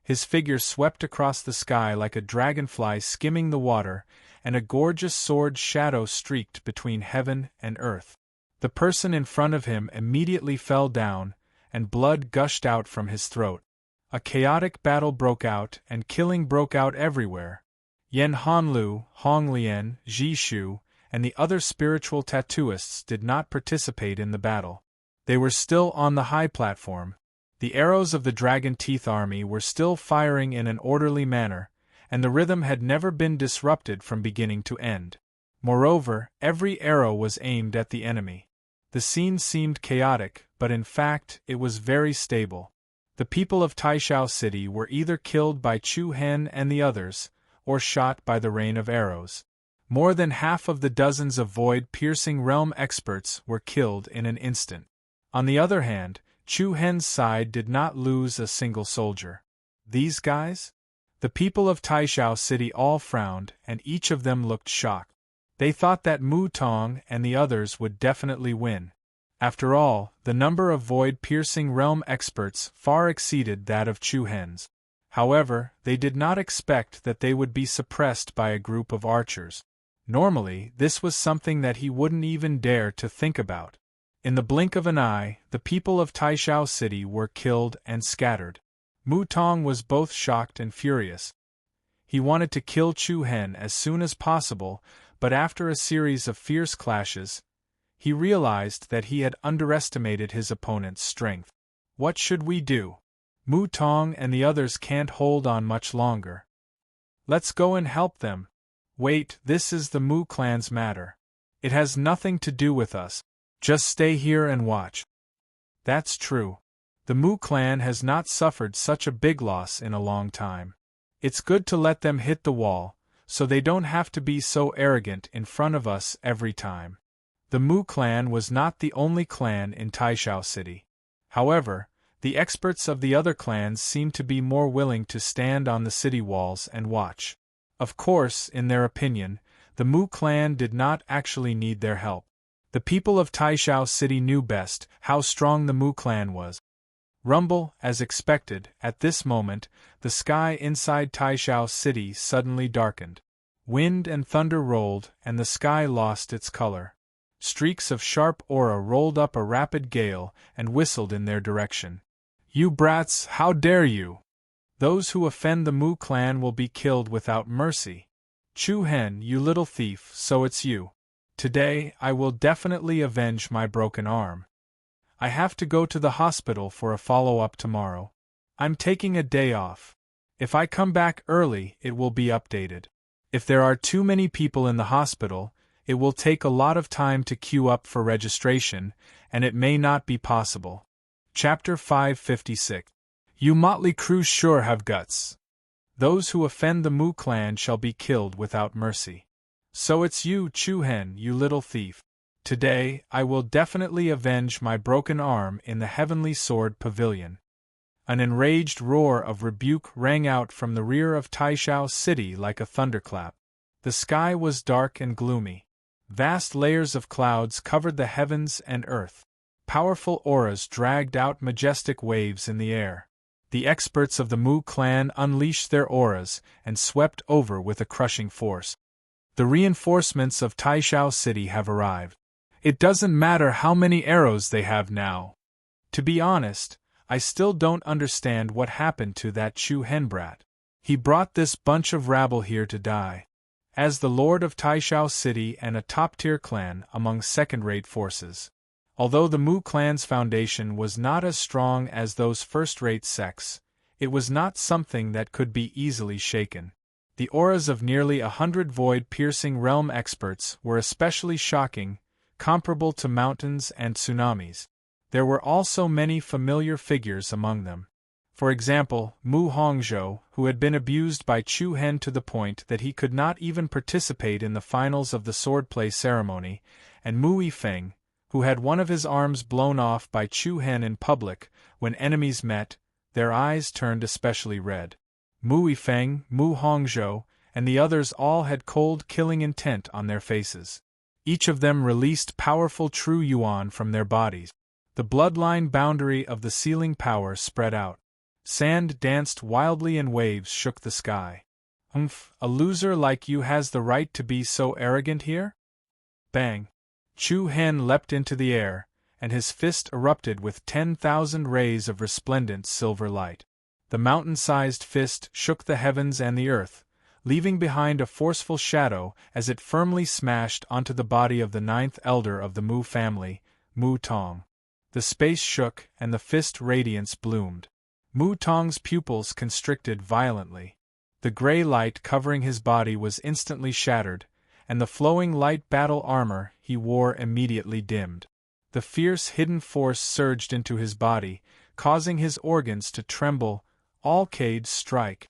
His figure swept across the sky like a dragonfly skimming the water, and a gorgeous sword shadow streaked between heaven and earth. The person in front of him immediately fell down, and blood gushed out from his throat. A chaotic battle broke out, and killing broke out everywhere. Yan Hanlu, Hong Lian, Ji Shu, and the other spiritual tattooists did not participate in the battle. They were still on the high platform. The arrows of the Dragon Teeth army were still firing in an orderly manner, and the rhythm had never been disrupted from beginning to end. Moreover, every arrow was aimed at the enemy. The scene seemed chaotic, but in fact, it was very stable. The people of Taishao City were either killed by Chu Hen and the others, or shot by the rain of arrows. More than half of the dozens of void-piercing realm experts were killed in an instant. On the other hand, Chu Hen's side did not lose a single soldier. These guys? The people of Taishao City all frowned, and each of them looked shocked. They thought that Mu Tong and the others would definitely win. After all, the number of void-piercing realm experts far exceeded that of Chu Hen's. However, they did not expect that they would be suppressed by a group of archers. Normally, this was something that he wouldn't even dare to think about. In the blink of an eye, the people of Taishao City were killed and scattered. Mu Tong was both shocked and furious. He wanted to kill Chu Hen as soon as possible, but after a series of fierce clashes, he realized that he had underestimated his opponent's strength. What should we do? Mu Tong and the others can't hold on much longer. Let's go and help them. Wait, this is the Mu clan's matter. It has nothing to do with us. Just stay here and watch. That's true. The Mu clan has not suffered such a big loss in a long time. It's good to let them hit the wall, so they don't have to be so arrogant in front of us every time. The Mu clan was not the only clan in Taishao City. However, the experts of the other clans seemed to be more willing to stand on the city walls and watch. Of course, in their opinion, the Mu clan did not actually need their help. The people of Taishao City knew best how strong the Mu clan was. Rumble, as expected, at this moment, the sky inside Taishao City suddenly darkened. Wind and thunder rolled, and the sky lost its color. Streaks of sharp aura rolled up a rapid gale and whistled in their direction. You brats, how dare you! Those who offend the Mu clan will be killed without mercy. Chu Hen, you little thief, so it's you. Today, I will definitely avenge my broken arm. I have to go to the hospital for a follow-up tomorrow. I'm taking a day off. If I come back early, it will be updated. If there are too many people in the hospital, it will take a lot of time to queue up for registration, and it may not be possible. Chapter 556. You motley crew sure have guts. Those who offend the Mu clan shall be killed without mercy. So it's you, Chu Hen, you little thief. Today, I will definitely avenge my broken arm in the Heavenly Sword Pavilion. An enraged roar of rebuke rang out from the rear of Taishao City like a thunderclap. The sky was dark and gloomy. Vast layers of clouds covered the heavens and earth. Powerful auras dragged out majestic waves in the air. The experts of the Mu clan unleashed their auras and swept over with a crushing force. The reinforcements of Taishao City have arrived. It doesn't matter how many arrows they have now. To be honest, I still don't understand what happened to that Chu Hen brat. He brought this bunch of rabble here to die. As the lord of Taishao City and a top-tier clan among second-rate forces. Although the Mu clan's foundation was not as strong as those first-rate sects, it was not something that could be easily shaken. The auras of nearly 100 void-piercing realm experts were especially shocking, comparable to mountains and tsunamis. There were also many familiar figures among them. For example, Mu Hongzhou, who had been abused by Chu Hen to the point that he could not even participate in the finals of the swordplay ceremony, and Mu Yifeng, who had one of his arms blown off by Chu Hen in public. When enemies met, their eyes turned especially red. Mu Yifeng, Mu Hongzhou, and the others all had cold killing intent on their faces. Each of them released powerful true yuan from their bodies. The bloodline boundary of the sealing power spread out. Sand danced wildly and waves shook the sky. A loser like you has the right to be so arrogant here? Bang! Chu Hen leapt into the air, and his fist erupted with 10,000 rays of resplendent silver light. The mountain-sized fist shook the heavens and the earth, leaving behind a forceful shadow as it firmly smashed onto the body of the 9th elder of the Mu family, Mu Tong. The space shook and the fist radiance bloomed. Mu Tong's pupils constricted violently. The gray light covering his body was instantly shattered, and the flowing light battle armor he wore immediately dimmed. The fierce hidden force surged into his body, causing his organs to tremble. All Cade strike.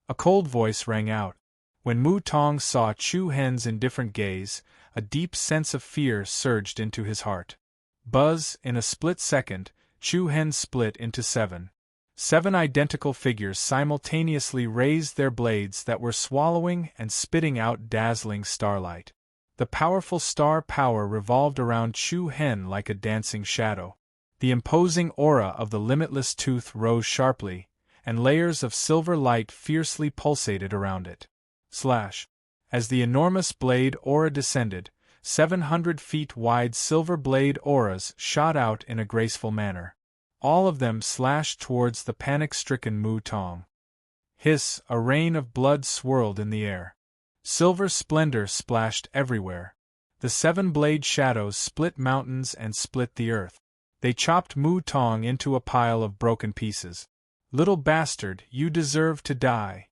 A cold voice rang out. When Mu Tong saw Chu Hen's indifferent gaze, a deep sense of fear surged into his heart. Buzz, in a split second, Chu Hen split into 7. 7 identical figures simultaneously raised their blades that were swallowing and spitting out dazzling starlight. The powerful star power revolved around Chu Hen like a dancing shadow. The imposing aura of the limitless tooth rose sharply, and layers of silver light fiercely pulsated around it. Slash! As the enormous blade aura descended, 700 feet wide silver blade auras shot out in a graceful manner. All of them slashed towards the panic-stricken Mu Tong. Hiss! A rain of blood swirled in the air. Silver splendor splashed everywhere. The 7-blade shadows split mountains and split the earth. They chopped Mu Tong into a pile of broken pieces. Little bastard, you deserve to die.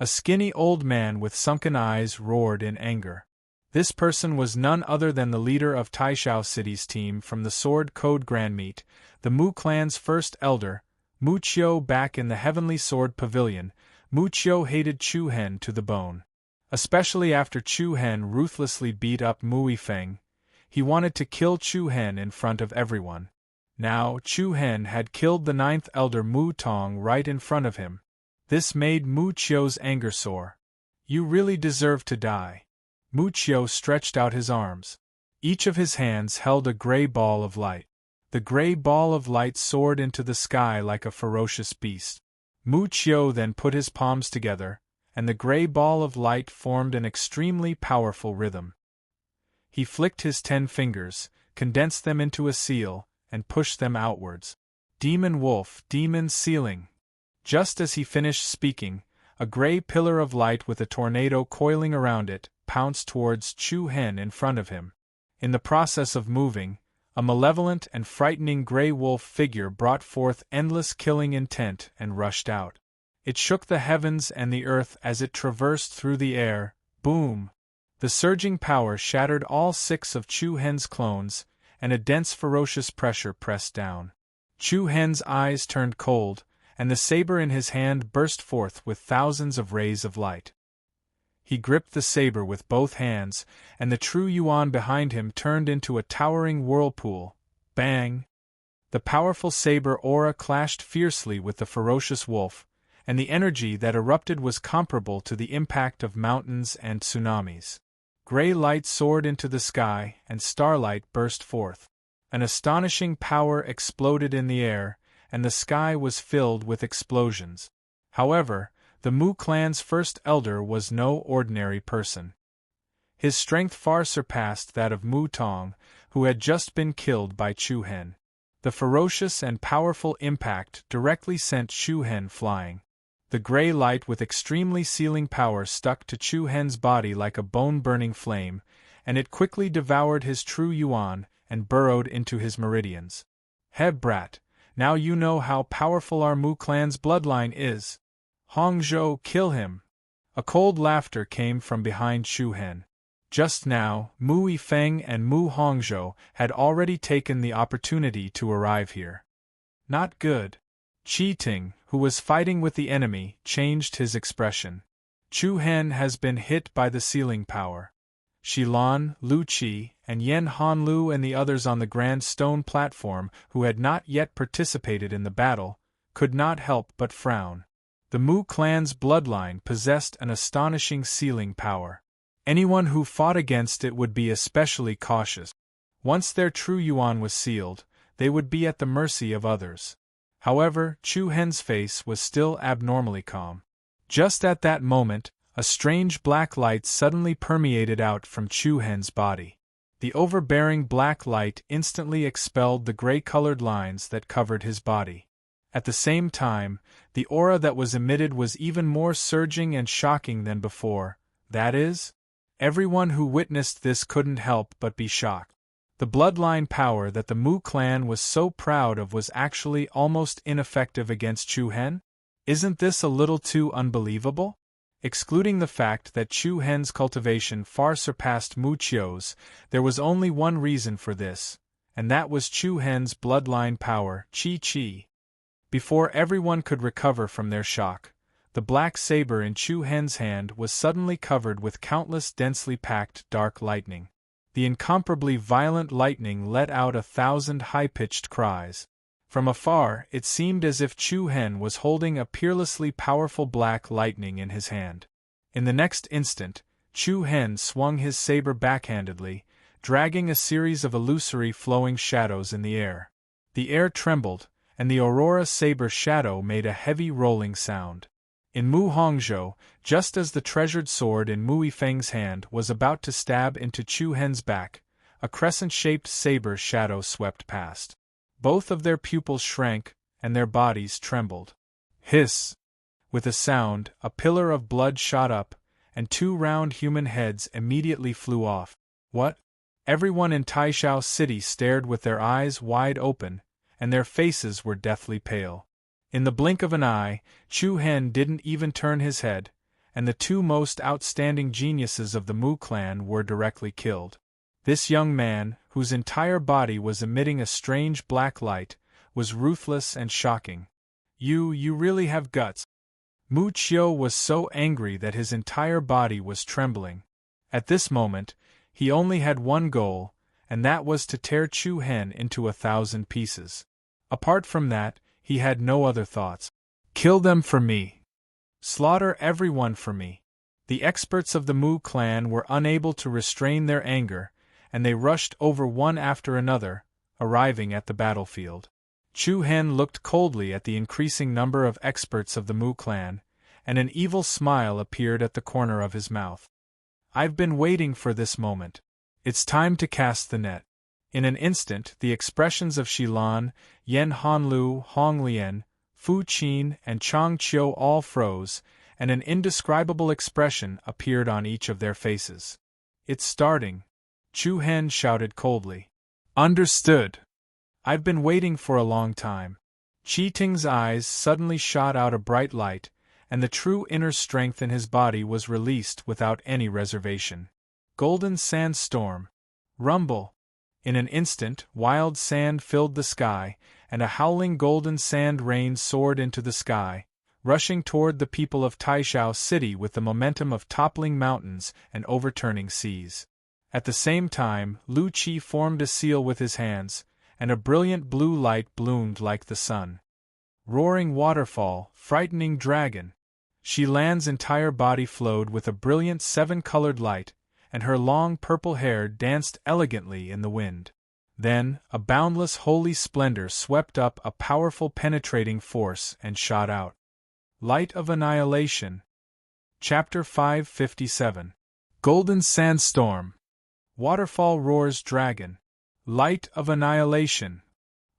A skinny old man with sunken eyes roared in anger. This person was none other than the leader of Taishao City's team from the Sword Code Grandmeet, the Mu clan's first elder, Mu Qiu. Back in the Heavenly Sword Pavilion, Mu Qiu hated Chu Hen to the bone. Especially after Chu Hen ruthlessly beat up Mu Yifeng, he wanted to kill Chu Hen in front of everyone. Now, Chu Hen had killed the 9th elder Mu Tong right in front of him. This made Mu Qiu's anger soar. You really deserve to die. Mu Qiu stretched out his arms. Each of his hands held a gray ball of light. The gray ball of light soared into the sky like a ferocious beast. Mu Qiu then put his palms together, and the gray ball of light formed an extremely powerful rhythm. He flicked his 10 fingers, condensed them into a seal, and pushed them outwards. Demon wolf, demon sealing. Just as he finished speaking, a gray pillar of light with a tornado coiling around it pounced towards Chu Hen in front of him. In the process of moving, a malevolent and frightening gray wolf figure brought forth endless killing intent and rushed out. It shook the heavens and the earth as it traversed through the air. Boom! The surging power shattered all 6 of Chu Hen's clones, and a dense ferocious pressure pressed down. Chu Hen's eyes turned cold, and the saber in his hand burst forth with thousands of rays of light. He gripped the saber with both hands, and the true yuan behind him turned into a towering whirlpool. Bang! The powerful saber aura clashed fiercely with the ferocious wolf, and the energy that erupted was comparable to the impact of mountains and tsunamis. Gray light soared into the sky, and starlight burst forth. An astonishing power exploded in the air, and the sky was filled with explosions. However, the Mu clan's first elder was no ordinary person. His strength far surpassed that of Mu Tong, who had just been killed by Chu Hen. The ferocious and powerful impact directly sent Chu Hen flying. The gray light with extremely sealing power stuck to Chu Hen's body like a bone-burning flame, and it quickly devoured his true yuan and burrowed into his meridians. "He brat, now you know how powerful our Mu clan's bloodline is. Hongzhou, kill him!" A cold laughter came from behind Chu Hen. Just now, Mu Yifeng and Mu Hongzhou had already taken the opportunity to arrive here. Not good. Qi Ting, who was fighting with the enemy, changed his expression. Chu Hen has been hit by the sealing power. Shilan, Lu Qi, and Yen Hanlu and the others on the grand stone platform, who had not yet participated in the battle, could not help but frown. The Mu clan's bloodline possessed an astonishing sealing power. Anyone who fought against it would be especially cautious. Once their true yuan was sealed, they would be at the mercy of others. However, Chu Hen's face was still abnormally calm. Just at that moment, a strange black light suddenly permeated out from Chu Hen's body. The overbearing black light instantly expelled the gray-colored lines that covered his body. At the same time, the aura that was emitted was even more surging and shocking than before. That is, everyone who witnessed this couldn't help but be shocked. The bloodline power that the Mu clan was so proud of was actually almost ineffective against Chu Hen? Isn't this a little too unbelievable? Excluding the fact that Chu Hen's cultivation far surpassed Mu Qiu's, there was only one reason for this, and that was Chu Hen's bloodline power, Qi Qi. Before everyone could recover from their shock, the black saber in Chu Hen's hand was suddenly covered with countless densely packed dark lightning. The incomparably violent lightning let out 1,000 high-pitched cries. From afar, it seemed as if Chu Hen was holding a peerlessly powerful black lightning in his hand. In the next instant, Chu Hen swung his saber backhandedly, dragging a series of illusory flowing shadows in the air. The air trembled, and the aurora saber shadow made a heavy rolling sound. In Mu Hongzhou, just as the treasured sword in Mu Yifeng's hand was about to stab into Chu Hen's back, a crescent-shaped saber shadow swept past. Both of their pupils shrank, and their bodies trembled. Hiss! With a sound, a pillar of blood shot up, and 2 round human heads immediately flew off. What? Everyone in Taishao City stared with their eyes wide open, and their faces were deathly pale. In the blink of an eye, Chu Hen didn't even turn his head, and the 2 most outstanding geniuses of the Mu clan were directly killed. This young man, whose entire body was emitting a strange black light, was ruthless and shocking. You really have guts." Mu Qiu was so angry that his entire body was trembling. At this moment, he only had one goal, and that was to tear Chu Hen into 1,000 pieces. Apart from that, he had no other thoughts. "Kill them for me. Slaughter everyone for me." The experts of the Mu clan were unable to restrain their anger, and they rushed over one after another, arriving at the battlefield. Chu Hen looked coldly at the increasing number of experts of the Mu clan, and an evil smile appeared at the corner of his mouth. "I've been waiting for this moment. It's time to cast the net." In an instant, the expressions of Shilan, Yen Hanlu, Hong Lian, Fu Qin, and Chang Qiu all froze, and an indescribable expression appeared on each of their faces. "It's starting," Chu Hen shouted coldly. "Understood. I've been waiting for a long time." Qi Ting's eyes suddenly shot out a bright light, and the true inner strength in his body was released without any reservation. Golden sandstorm. Rumble. In an instant, wild sand filled the sky, and a howling golden sand rain soared into the sky, rushing toward the people of Taishao City with the momentum of toppling mountains and overturning seas. At the same time, Lu Qi formed a seal with his hands, and a brilliant blue light bloomed like the sun. roaring waterfall, frightening dragon. She lands entire body flowed with a brilliant 7-colored light, and her long purple hair danced elegantly in the wind. Then, a boundless holy splendor swept up a powerful penetrating force and shot out. Light of Annihilation. Chapter 557. Golden Sandstorm. Waterfall roars dragon. Light of Annihilation.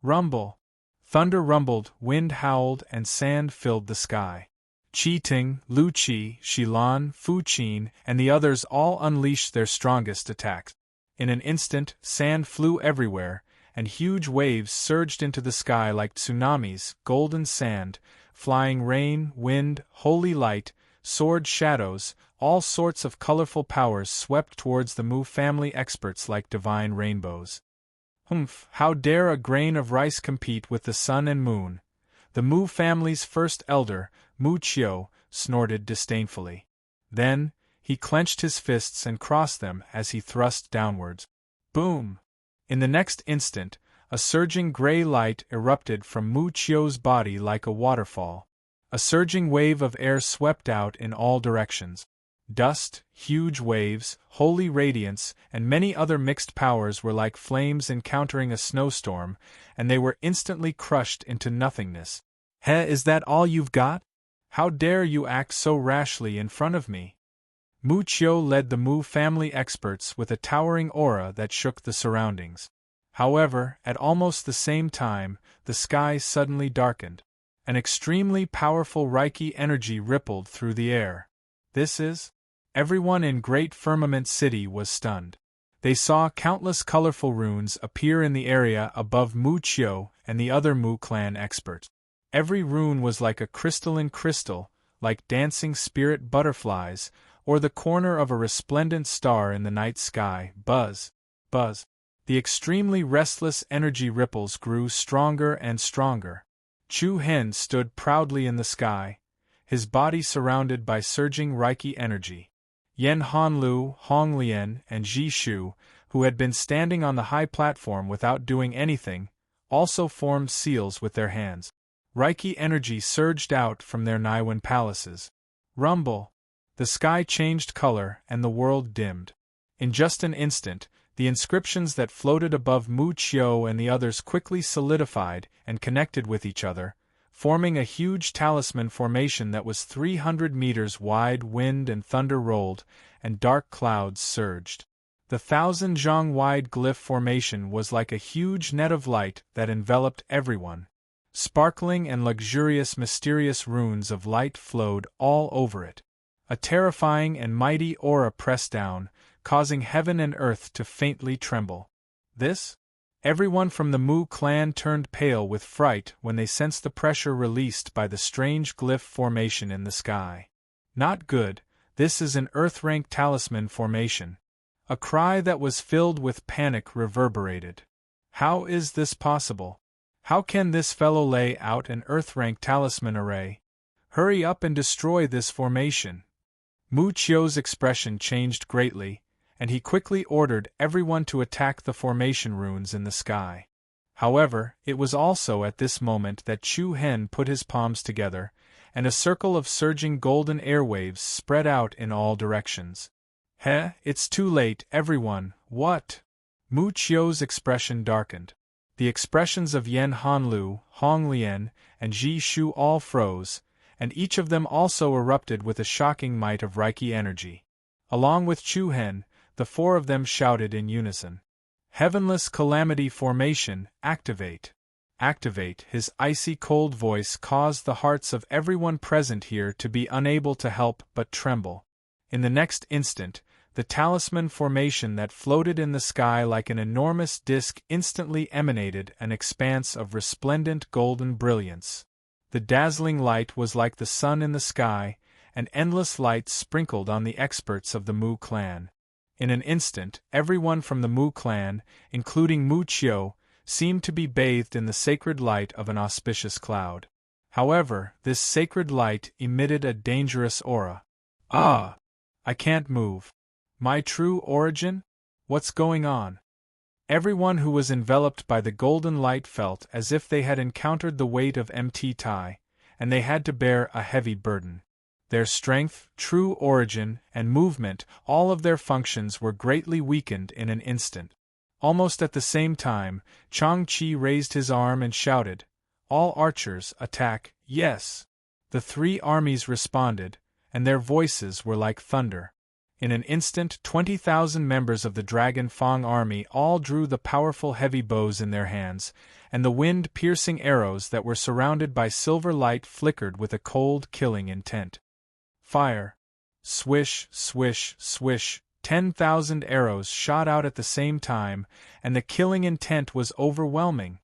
Rumble. Thunder rumbled, wind howled, and sand filled the sky. Qi-Ting, Lu-Qi, Xilan, Fu-Qin, and the others all unleashed their strongest attacks. In an instant, sand flew everywhere, and huge waves surged into the sky like tsunamis, golden sand, flying rain, wind, holy light, sword shadows, all sorts of colorful powers swept towards the Mu family experts like divine rainbows. Humph, how dare a grain of rice compete with the sun and moon? The Mu family's first elder, Mu Qiu, snorted disdainfully. Then, he clenched his fists and crossed them as he thrust downwards. Boom! In the next instant, a surging gray light erupted from Mu Qiu's body like a waterfall. A surging wave of air swept out in all directions. Dust, huge waves, holy radiance, and many other mixed powers were like flames encountering a snowstorm, and they were instantly crushed into nothingness. Is that all you've got? How dare you act so rashly in front of me? Mu Qiu led the Mu family experts with a towering aura that shook the surroundings. However, at almost the same time, the sky suddenly darkened. An extremely powerful Reiki energy rippled through the air. This is? Everyone in Great Firmament City was stunned. They saw countless colorful runes appear in the area above Mu Qiu and the other Mu clan experts. Every rune was like a crystalline crystal, like dancing spirit butterflies, or the corner of a resplendent star in the night sky. Buzz, buzz. The extremely restless energy ripples grew stronger and stronger. Chu Hen stood proudly in the sky, his body surrounded by surging Reiki energy. Yan Hanlu, Hong Lian, and Ji Shu, who had been standing on the high platform without doing anything, also formed seals with their hands. Reiki energy surged out from their Niwen palaces. Rumble! The sky changed color and the world dimmed. In just an instant, the inscriptions that floated above Mu Qiu and the others quickly solidified and connected with each other, forming a huge talisman formation that was 300 meters wide. Wind and thunder rolled, and dark clouds surged. The 1,000-zhang-wide glyph formation was like a huge net of light that enveloped everyone. Sparkling and luxurious mysterious runes of light flowed all over it. A terrifying and mighty aura pressed down, causing heaven and earth to faintly tremble. This? Everyone from the Mu clan turned pale with fright when they sensed the pressure released by the strange glyph formation in the sky. Not good, this is an earth-rank talisman formation. A cry that was filled with panic reverberated. How is this possible? How can this fellow lay out an earth-rank talisman array? Hurry up and destroy this formation. Mu Qiu's expression changed greatly, and he quickly ordered everyone to attack the formation runes in the sky. However, it was also at this moment that Chu Hen put his palms together, and a circle of surging golden airwaves spread out in all directions. It's too late, everyone, what? Mu Qiu's expression darkened. The expressions of Yan Hanlu, Hong Lian, and Ji Shu all froze, and each of them also erupted with a shocking might of Reiki energy. Along with Chu Hen, the four of them shouted in unison. Heavenless Calamity Formation, activate! Activate! His icy cold voice caused the hearts of everyone present here to be unable to help but tremble. In the next instant, the talisman formation that floated in the sky like an enormous disk instantly emanated an expanse of resplendent golden brilliance. The dazzling light was like the sun in the sky, and endless light sprinkled on the experts of the Mu clan. In an instant, everyone from the Mu clan, including Mu Qiu, seemed to be bathed in the sacred light of an auspicious cloud. However, this sacred light emitted a dangerous aura. I can't move. My true origin? What's going on? Everyone who was enveloped by the golden light felt as if they had encountered the weight of Mt, and they had to bear a heavy burden. Their strength, true origin, and movement, all of their functions were greatly weakened in an instant. Almost at the same time, Chang-Chi raised his arm and shouted, "All archers, attack, yes!" The three armies responded, and their voices were like thunder. In an instant 20,000 members of the Dragon Fang army all drew the powerful heavy bows in their hands, and the wind-piercing arrows that were surrounded by silver light flickered with a cold, killing intent. Fire! Swish, swish, swish! 10,000 arrows shot out at the same time, and the killing intent was overwhelming.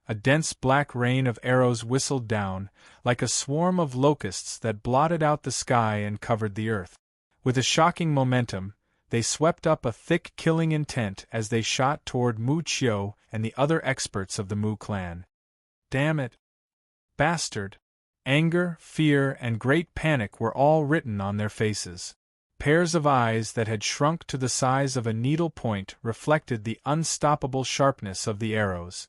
A dense black rain of arrows whistled down, like a swarm of locusts that blotted out the sky and covered the earth. With a shocking momentum, they swept up a thick killing intent as they shot toward Mu Qiu and the other experts of the Mu clan. Damn it! Bastard! Anger, fear, and great panic were all written on their faces. Pairs of eyes that had shrunk to the size of a needle point reflected the unstoppable sharpness of the arrows.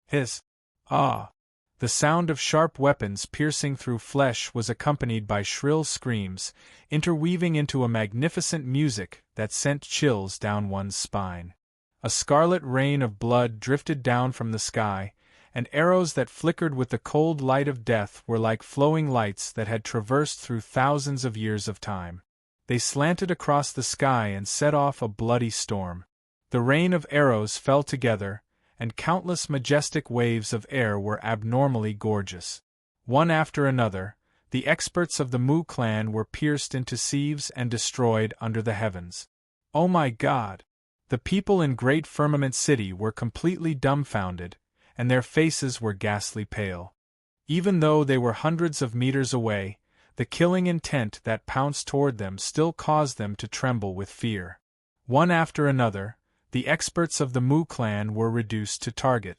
Hiss! Ah! The sound of sharp weapons piercing through flesh was accompanied by shrill screams, interweaving into a magnificent music that sent chills down one's spine. A scarlet rain of blood drifted down from the sky, and arrows that flickered with the cold light of death were like flowing lights that had traversed through thousands of years of time. They slanted across the sky and set off a bloody storm. The rain of arrows fell together, and countless majestic waves of air were abnormally gorgeous. One after another, the experts of the Mu clan were pierced into sieves and destroyed under the heavens. Oh my God! The people in Great Firmament City were completely dumbfounded, and their faces were ghastly pale. Even though they were hundreds of meters away, the killing intent that pounced toward them still caused them to tremble with fear. One after another, the experts of the Mu clan were reduced to target.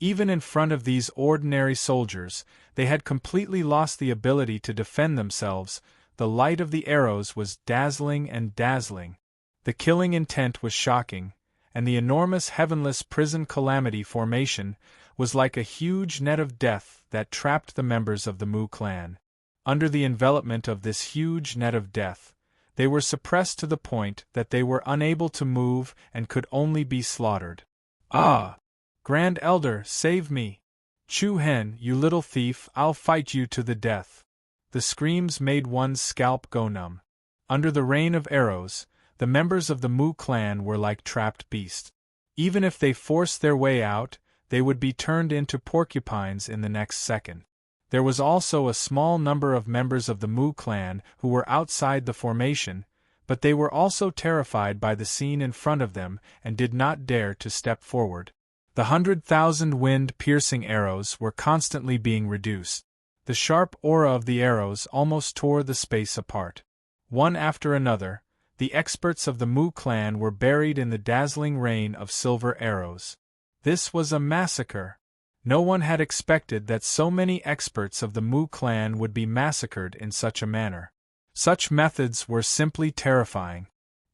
Even in front of these ordinary soldiers, they had completely lost the ability to defend themselves. The light of the arrows was dazzling and dazzling. The killing intent was shocking, and the enormous heavenless prison calamity formation was like a huge net of death that trapped the members of the Mu clan. Under the envelopment of this huge net of death, they were suppressed to the point that they were unable to move and could only be slaughtered. Ah! Grand Elder, save me! Chu Hen, you little thief, I'll fight you to the death. The screams made one's scalp go numb. Under the rain of arrows, the members of the Mu clan were like trapped beasts. Even if they forced their way out, they would be turned into porcupines in the next second. There was also a small number of members of the Mu clan who were outside the formation, but they were also terrified by the scene in front of them and did not dare to step forward. The 100,000 wind-piercing arrows were constantly being reduced. The sharp aura of the arrows almost tore the space apart. One after another, the experts of the Mu clan were buried in the dazzling rain of silver arrows. This was a massacre. No one had expected that so many experts of the Mu clan would be massacred in such a manner. Such methods were simply terrifying.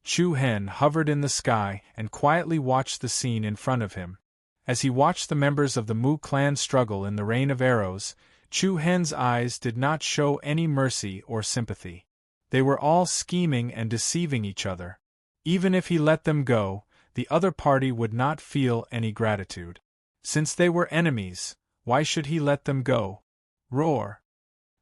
Chu Hen hovered in the sky and quietly watched the scene in front of him. As he watched the members of the Mu clan struggle in the rain of arrows, Chu Hen's eyes did not show any mercy or sympathy. They were all scheming and deceiving each other. Even if he let them go, the other party would not feel any gratitude. Since they were enemies, why should he let them go? Roar!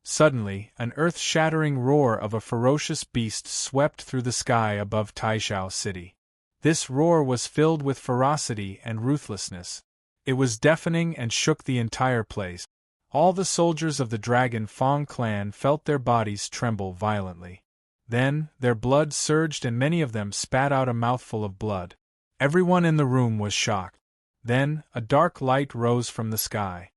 Suddenly, an earth-shattering roar of a ferocious beast swept through the sky above Taishao City. This roar was filled with ferocity and ruthlessness. It was deafening and shook the entire place. All the soldiers of the Dragon Fang clan felt their bodies tremble violently. Then, their blood surged and many of them spat out a mouthful of blood. Everyone in the room was shocked. Then, a dark light rose from the sky.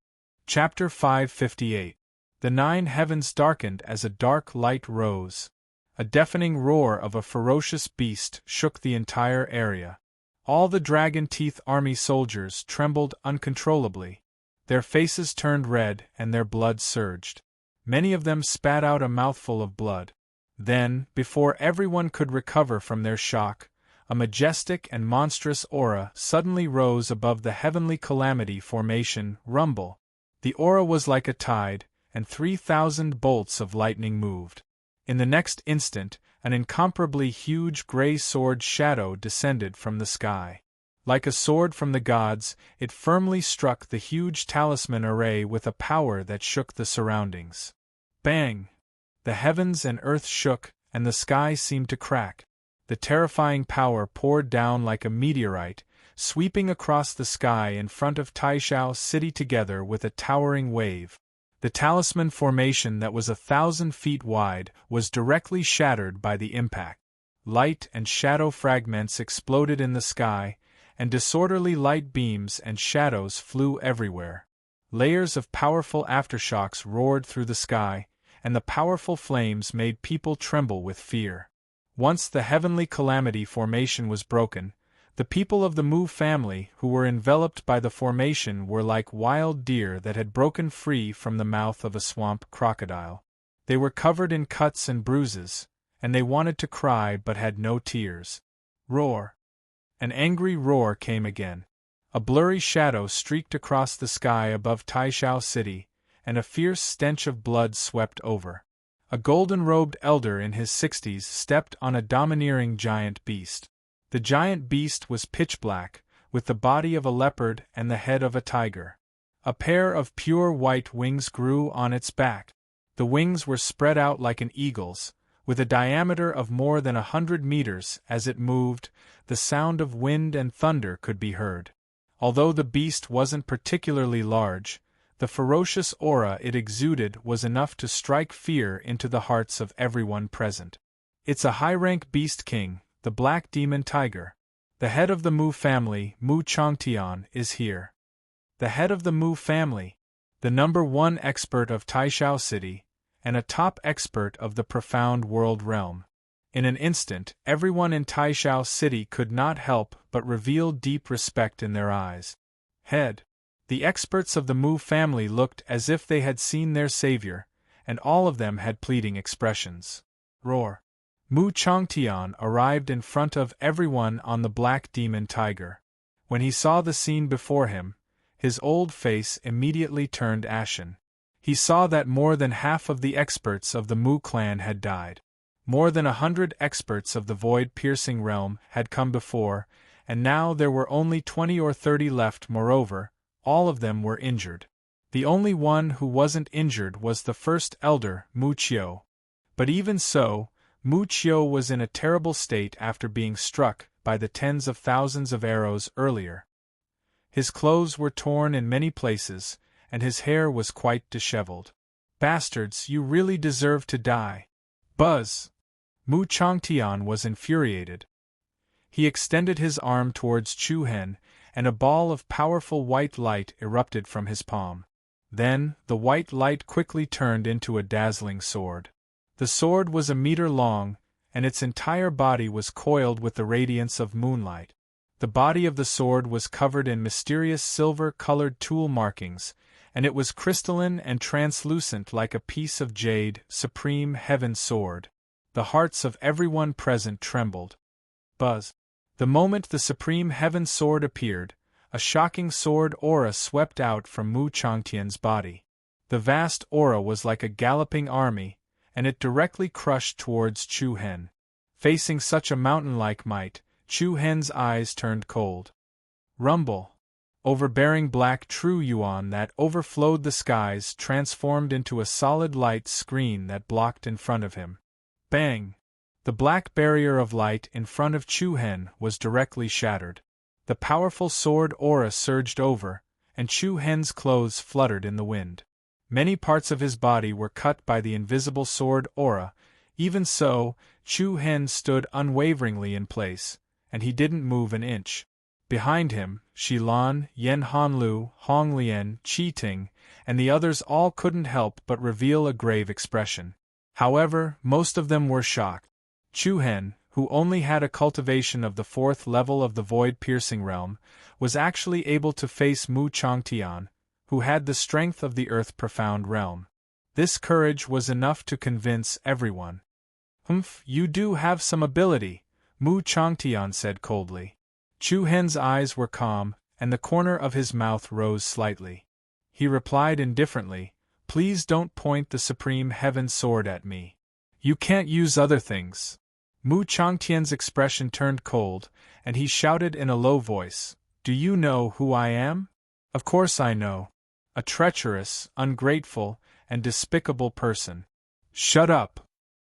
Chapter 558. The 9 heavens darkened as a dark light rose. A deafening roar of a ferocious beast shook the entire area. All the Dragon Teeth Army soldiers trembled uncontrollably. Their faces turned red and their blood surged. Many of them spat out a mouthful of blood. Then, before everyone could recover from their shock, a majestic and monstrous aura suddenly rose above the heavenly calamity formation, rumble. The aura was like a tide, and 3,000 bolts of lightning moved. In the next instant, an incomparably huge gray sword shadow descended from the sky. Like a sword from the gods, it firmly struck the huge talisman array with a power that shook the surroundings. Bang! The heavens and earth shook, and the sky seemed to crack. The terrifying power poured down like a meteorite, sweeping across the sky in front of Taishao City together with a towering wave. The talisman formation that was 1,000 feet wide was directly shattered by the impact. Light and shadow fragments exploded in the sky, and disorderly light beams and shadows flew everywhere. Layers of powerful aftershocks roared through the sky, and the powerful flames made people tremble with fear. Once the heavenly calamity formation was broken, the people of the Mu family who were enveloped by the formation were like wild deer that had broken free from the mouth of a swamp crocodile. They were covered in cuts and bruises, and they wanted to cry but had no tears. Roar! An angry roar came again. A blurry shadow streaked across the sky above Taishao City, and a fierce stench of blood swept over. A golden-robed elder in his 60s stepped on a domineering giant beast. The giant beast was pitch black, with the body of a leopard and the head of a tiger. A pair of pure white wings grew on its back. The wings were spread out like an eagle's, with a diameter of more than 100 meters. As it moved, the sound of wind and thunder could be heard. Although the beast wasn't particularly large, the ferocious aura it exuded was enough to strike fear into the hearts of everyone present. It's a high-rank beast king, the black demon tiger. The head of the Mu family, Mu Changtian, is here. The head of the Mu family, the #1 expert of Taishao City, and a top expert of the profound world realm. In an instant, everyone in Taishao City could not help but reveal deep respect in their eyes. Head. The experts of the Mu family looked as if they had seen their savior, and all of them had pleading expressions. Roar. Mu Changtian arrived in front of everyone on the black demon tiger. When he saw the scene before him, his old face immediately turned ashen. He saw that more than half of the experts of the Mu clan had died. More than 100 experts of the void-piercing realm had come before, and now there were only 20 or 30 left. Moreover, all of them were injured. The only one who wasn't injured was the first elder, Mu Qiu. But even so, Mu Qiu was in a terrible state after being struck by the tens of thousands of arrows earlier. His clothes were torn in many places, and his hair was quite disheveled. Bastards, you really deserve to die. Buzz! Mu Changtian was infuriated. He extended his arm towards Chu Hen, and a ball of powerful white light erupted from his palm. Then, the white light quickly turned into a dazzling sword. The sword was a meter long, and its entire body was coiled with the radiance of moonlight. The body of the sword was covered in mysterious silver-colored tool markings, and it was crystalline and translucent like a piece of jade, supreme heaven sword. The hearts of everyone present trembled. Buzz. The moment the supreme heaven sword appeared, a shocking sword aura swept out from Mu Changtian's body. The vast aura was like a galloping army, and it directly crushed towards Chu Hen. Facing such a mountain-like might, Chu Hen's eyes turned cold. Rumble. Overbearing black true yuan that overflowed the skies transformed into a solid light screen that blocked in front of him. Bang! The black barrier of light in front of Chu Hen was directly shattered. The powerful sword aura surged over, and Chu Hen's clothes fluttered in the wind. Many parts of his body were cut by the invisible sword aura. Even so, Chu Hen stood unwaveringly in place, and he didn't move an inch. Behind him, Shilan, Yen Hanlu, Hong Lian, Qi Ting, and the others all couldn't help but reveal a grave expression. However, most of them were shocked. Chu Hen, who only had a cultivation of the 4th level of the void-piercing realm, was actually able to face Mu Changtian, who had the strength of the earth-profound realm. This courage was enough to convince everyone. You do have some ability, Mu Changtian said coldly. Chu Hen's eyes were calm, and the corner of his mouth rose slightly. He replied indifferently, "Please don't point the supreme heaven sword at me. You can't use other things." Mu Changtian's expression turned cold, and he shouted in a low voice, "Do you know who I am?" "Of course I know. A treacherous, ungrateful, and despicable person." "Shut up!"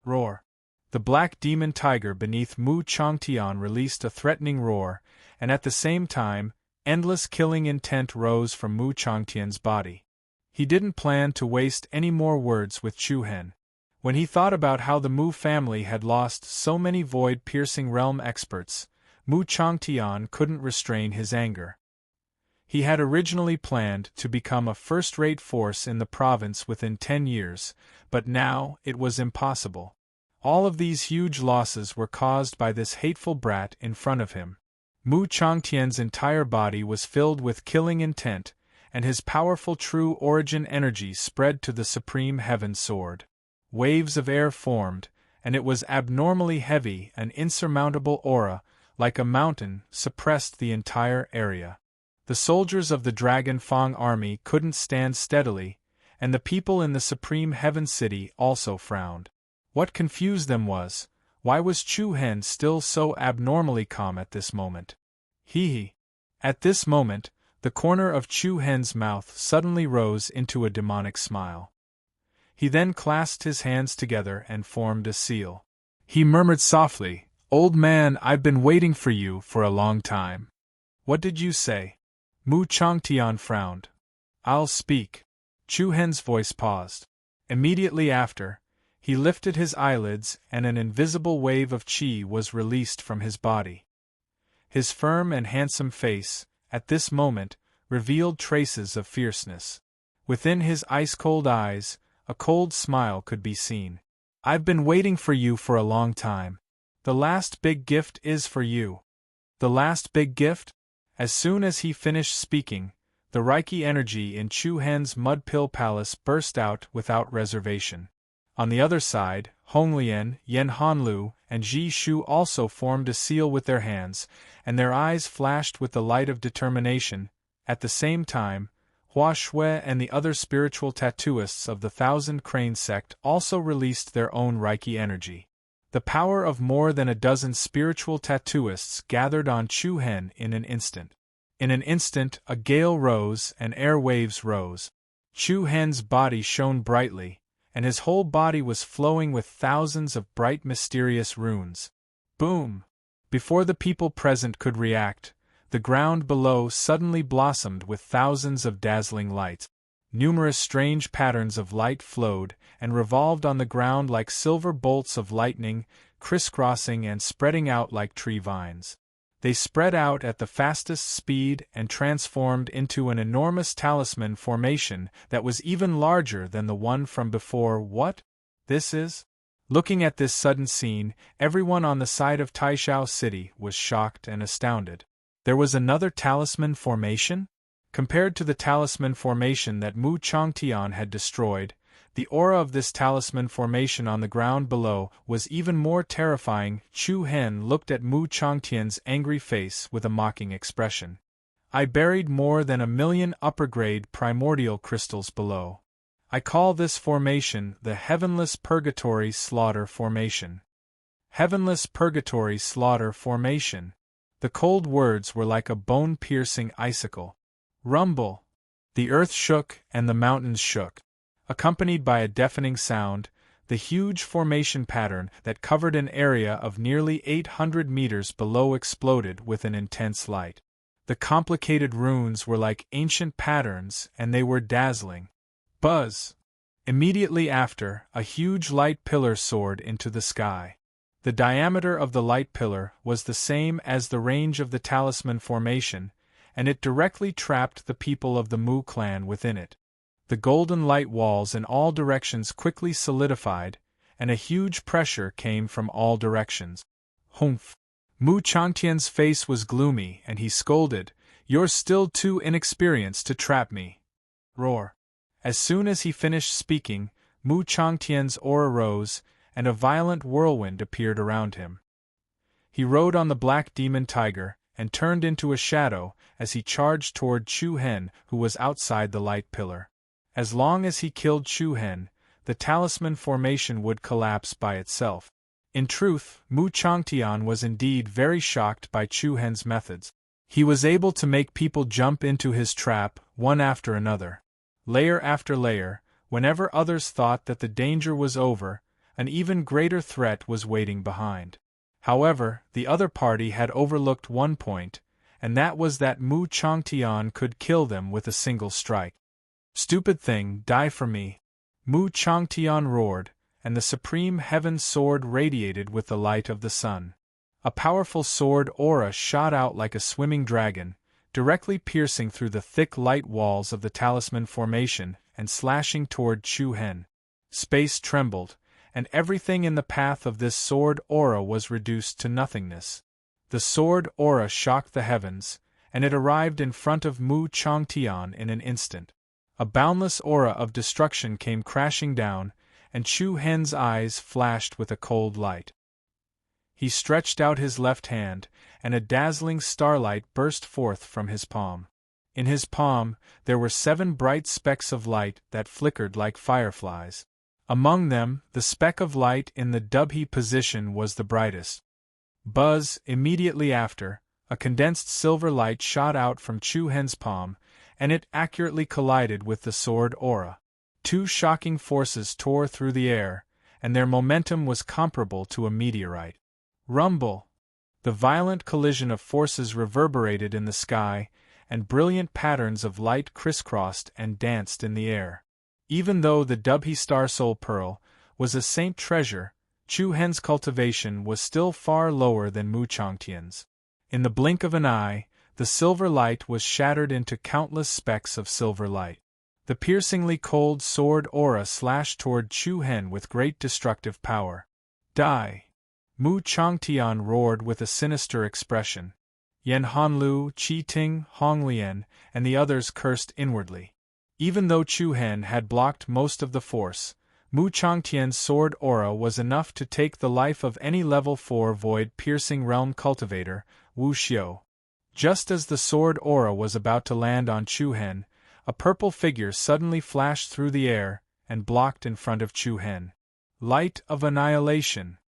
Roar. The black demon tiger beneath Mu Changtian released a threatening roar, and at the same time, endless killing intent rose from Mu Changtian's body. He didn't plan to waste any more words with Chu Hen. When he thought about how the Mu family had lost so many void-piercing realm experts, Mu Changtian couldn't restrain his anger. He had originally planned to become a first-rate force in the province within 10 years, but now it was impossible. All of these huge losses were caused by this hateful brat in front of him. Mu Changtian's entire body was filled with killing intent, and his powerful true origin energy spread to the supreme heaven sword. Waves of air formed, and it was abnormally heavy. An insurmountable aura, like a mountain, suppressed the entire area. The soldiers of the Dragon Fang army couldn't stand steadily, and the people in the Supreme Heaven City also frowned. What confused them was, why was Chu Hen still so abnormally calm at this moment? He. At this moment, the corner of Chu Hen's mouth suddenly rose into a demonic smile. He then clasped his hands together and formed a seal. He murmured softly, "Old man, I've been waiting for you for a long time." "What did you say?" Mu Changtian frowned. "I'll speak." Chu Hen's voice paused. Immediately after, he lifted his eyelids and an invisible wave of qi was released from his body. His firm and handsome face, at this moment, revealed traces of fierceness. Within his ice-cold eyes, a cold smile could be seen. "I've been waiting for you for a long time. The last big gift is for you." "The last big gift?" As soon as he finished speaking, the Reiki energy in Chu Hen's Mud Pill Palace burst out without reservation. On the other side, Honglian, Yen Hanlu, and Ji Shu also formed a seal with their hands, and their eyes flashed with the light of determination. At the same time, Hua Shui and the other spiritual tattooists of the Thousand Crane sect also released their own Reiki energy. The power of more than a dozen spiritual tattooists gathered on Chu Hen in an instant. In an instant, a gale rose and air waves rose. Chu Hen's body shone brightly, and his whole body was flowing with thousands of bright mysterious runes. Boom! Before the people present could react, the ground below suddenly blossomed with thousands of dazzling lights. Numerous strange patterns of light flowed and revolved on the ground like silver bolts of lightning, crisscrossing and spreading out like tree vines. They spread out at the fastest speed and transformed into an enormous talisman formation that was even larger than the one from before. "What? This is?" Looking at this sudden scene, everyone on the side of Taishao City was shocked and astounded. There was another talisman formation? Compared to the talisman formation that Mu Changtian had destroyed, the aura of this talisman formation on the ground below was even more terrifying. Chu Hen looked at Mu Changtian's angry face with a mocking expression. "I buried more than 1,000,000 upper-grade primordial crystals below. I call this formation the Heavenless Purgatory Slaughter Formation." Heavenless Purgatory Slaughter Formation. The cold words were like a bone-piercing icicle. Rumble! The earth shook and the mountains shook. Accompanied by a deafening sound, the huge formation pattern that covered an area of nearly 800 meters below exploded with an intense light. The complicated runes were like ancient patterns and they were dazzling. Buzz! Immediately after, a huge light pillar soared into the sky. The diameter of the light pillar was the same as the range of the talisman formation, and it directly trapped the people of the Mu clan within it. The golden light walls in all directions quickly solidified, and a huge pressure came from all directions. Humph! Mu Changtian's face was gloomy and he scolded, "You're still too inexperienced to trap me." Roar! As soon as he finished speaking, Mu Changtian's aura rose, and a violent whirlwind appeared around him. He rode on the black demon tiger, and turned into a shadow as he charged toward Chu Hen, who was outside the light pillar. As long as he killed Chu Hen, the talisman formation would collapse by itself. In truth, Mu Changtian was indeed very shocked by Chu Hen's methods. He was able to make people jump into his trap, one after another. Layer after layer, whenever others thought that the danger was over, an even greater threat was waiting behind. However, the other party had overlooked one point, and that was that Mu Changtian could kill them with a single strike. "Stupid thing, die for me!" Mu Changtian roared, and the supreme heaven sword radiated with the light of the sun. A powerful sword aura shot out like a swimming dragon, directly piercing through the thick light walls of the talisman formation and slashing toward Chu Hen. Space trembled, and everything in the path of this sword aura was reduced to nothingness. The sword aura shocked the heavens, and it arrived in front of Mu Changtian in an instant. A boundless aura of destruction came crashing down, and Chu Hen's eyes flashed with a cold light. He stretched out his left hand, and a dazzling starlight burst forth from his palm. In his palm, there were 7 bright specks of light that flickered like fireflies. Among them, the speck of light in the Dubhe position was the brightest. Buzz, immediately after, a condensed silver light shot out from Chu Hen's palm, and it accurately collided with the sword aura. 2 shocking forces tore through the air, and their momentum was comparable to a meteorite. Rumble! The violent collision of forces reverberated in the sky, and brilliant patterns of light crisscrossed and danced in the air. Even though the Dubhe Star Soul Pearl was a saint treasure, Chu Hen's cultivation was still far lower than Mu Changtian's. In the blink of an eye, the silver light was shattered into countless specks of silver light. The piercingly cold sword aura slashed toward Chu Hen with great destructive power. "Die!" Mu Changtian roared with a sinister expression. Yan Hanlu, Qi Ting, Honglian, and the others cursed inwardly. Even though Chu Hen had blocked most of the force, Mu Changtian's sword aura was enough to take the life of any level 4 void-piercing realm cultivator, Wu Xiu. Just as the sword aura was about to land on Chu Hen, a purple figure suddenly flashed through the air and blocked in front of Chu Hen. Light of annihilation!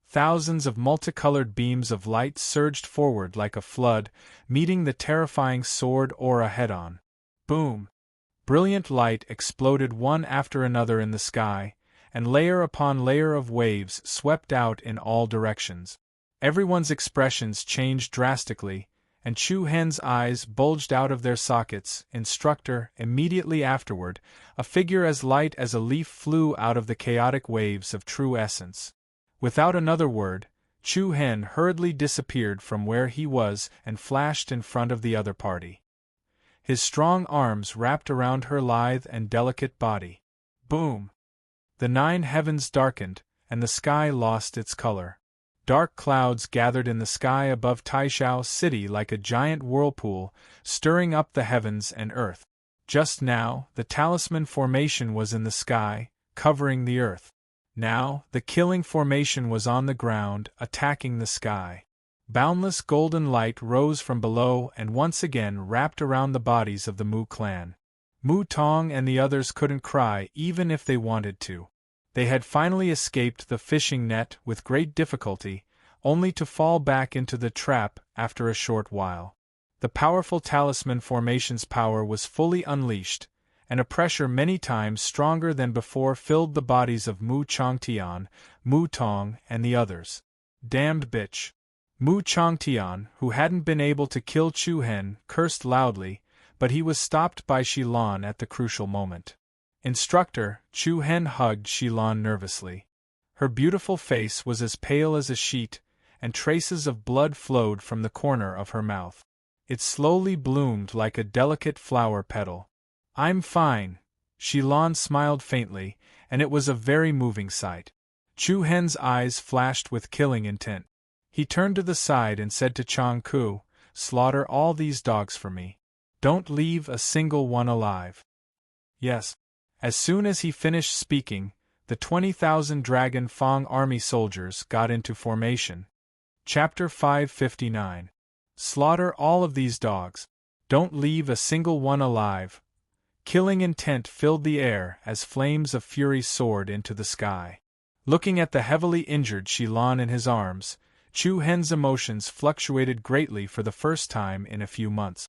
Thousands of multicolored beams of light surged forward like a flood, meeting the terrifying sword aura head-on. Boom! Brilliant light exploded one after another in the sky, and layer upon layer of waves swept out in all directions. Everyone's expressions changed drastically, and Chu Hen's eyes bulged out of their sockets. Instructor, immediately afterward, a figure as light as a leaf flew out of the chaotic waves of true essence. Without another word, Chu Hen hurriedly disappeared from where he was and flashed in front of the other party. His strong arms wrapped around her lithe and delicate body. Boom! The 9 heavens darkened, and the sky lost its color. Dark clouds gathered in the sky above Taishao City like a giant whirlpool, stirring up the heavens and earth. Just now, the talisman formation was in the sky, covering the earth. Now, the killing formation was on the ground, attacking the sky. Boundless golden light rose from below and once again wrapped around the bodies of the Mu clan. Mu Tong and the others couldn't cry even if they wanted to. They had finally escaped the fishing net with great difficulty, only to fall back into the trap after a short while. The powerful talisman formation's power was fully unleashed, and a pressure many times stronger than before filled the bodies of Mu Changtian, Mu Tong, and the others. Damned bitch! Mu Changtian, who hadn't been able to kill Chu Hen, cursed loudly, but he was stopped by Shilan at the crucial moment. Instructor, Chu Hen hugged Shilan nervously. Her beautiful face was as pale as a sheet, and traces of blood flowed from the corner of her mouth. It slowly bloomed like a delicate flower petal. "I'm fine." Shilan smiled faintly, and it was a very moving sight. Chu Hen's eyes flashed with killing intent. He turned to the side and said to Chang Ku, "Slaughter all these dogs for me. Don't leave a single one alive." Yes. As soon as he finished speaking, the 20,000 Dragon Fang army soldiers got into formation. Chapter 559. Slaughter all of these dogs. Don't leave a single one alive. Killing intent filled the air as flames of fury soared into the sky. Looking at the heavily injured Shilon in his arms, Chu Hen's emotions fluctuated greatly for the first time in a few months.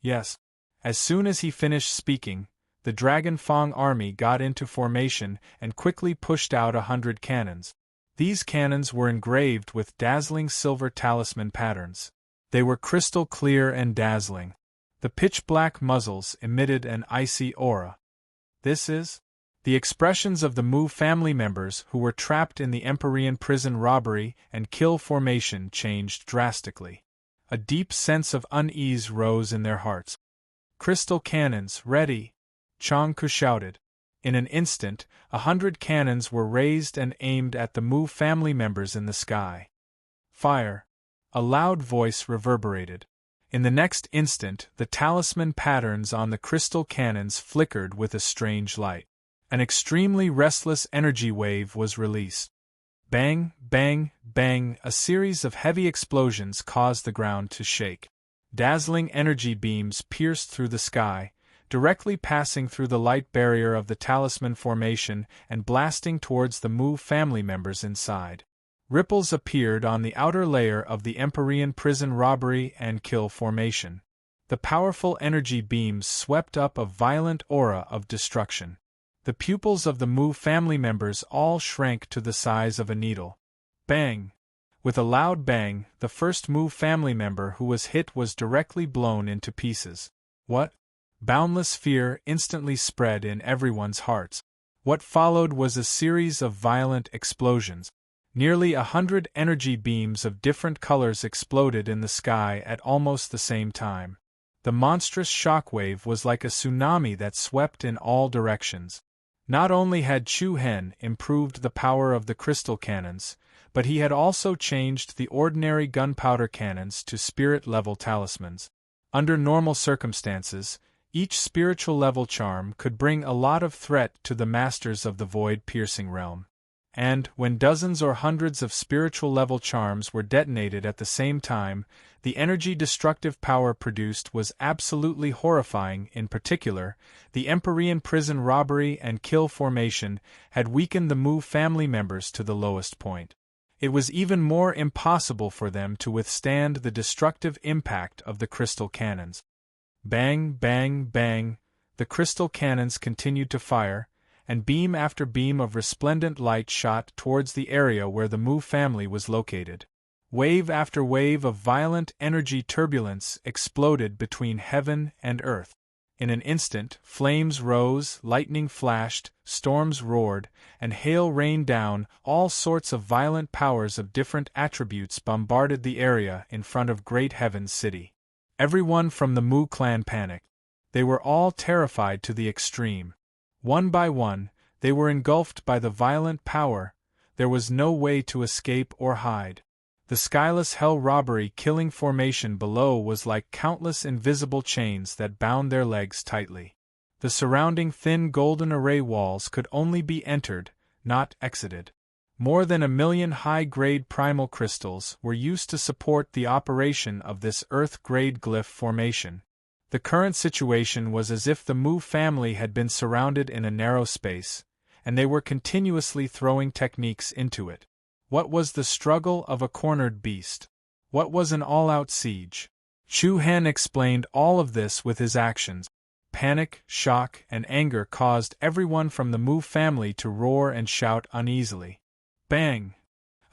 Yes. As soon as he finished speaking, the Dragon Fang army got into formation and quickly pushed out 100 cannons. These cannons were engraved with dazzling silver talisman patterns. They were crystal clear and dazzling. The pitch-black muzzles emitted an icy aura. This is? The expressions of the Mu family members who were trapped in the Empyrean prison robbery and kill formation changed drastically. A deep sense of unease rose in their hearts. Crystal cannons, ready! Chang Ku shouted. In an instant, 100 cannons were raised and aimed at the Mu family members in the sky. Fire! A loud voice reverberated. In the next instant, the talisman patterns on the crystal cannons flickered with a strange light. An extremely restless energy wave was released. Bang, bang, bang, a series of heavy explosions caused the ground to shake. Dazzling energy beams pierced through the sky, directly passing through the light barrier of the talisman formation and blasting towards the Mu family members inside. Ripples appeared on the outer layer of the Empyrean prison robbery and kill formation. The powerful energy beams swept up a violent aura of destruction. The pupils of the Mu family members all shrank to the size of a needle. Bang! With a loud bang, the first Mu family member who was hit was directly blown into pieces. What? Boundless fear instantly spread in everyone's hearts. What followed was a series of violent explosions. Nearly 100 energy beams of different colors exploded in the sky at almost the same time. The monstrous shockwave was like a tsunami that swept in all directions. Not only had Chu Hen improved the power of the crystal cannons, but he had also changed the ordinary gunpowder cannons to spirit-level talismans. Under normal circumstances, each spiritual-level charm could bring a lot of threat to the masters of the void-piercing realm. And, when dozens or hundreds of spiritual-level charms were detonated at the same time, the energy-destructive power produced was absolutely horrifying. In particular, the Empyrean prison robbery and kill formation had weakened the Mu family members to the lowest point. It was even more impossible for them to withstand the destructive impact of the crystal cannons. Bang, bang, bang, the crystal cannons continued to fire, and beam after beam of resplendent light shot towards the area where the Mu family was located. Wave after wave of violent energy turbulence exploded between heaven and earth. In an instant, flames rose, lightning flashed, storms roared, and hail rained down. All sorts of violent powers of different attributes bombarded the area in front of Great Heaven's city. Everyone from the Mu clan panicked. They were all terrified to the extreme. One by one, they were engulfed by the violent power. There was no way to escape or hide. The skyless hell robbery killing formation below was like countless invisible chains that bound their legs tightly. The surrounding thin golden array walls could only be entered, not exited. More than 1 million high-grade primal crystals were used to support the operation of this earth-grade glyph formation. The current situation was as if the Mu family had been surrounded in a narrow space, and they were continuously throwing techniques into it. What was the struggle of a cornered beast? What was an all-out siege? Chu Hen explained all of this with his actions. Panic, shock, and anger caused everyone from the Mu family to roar and shout uneasily. Bang!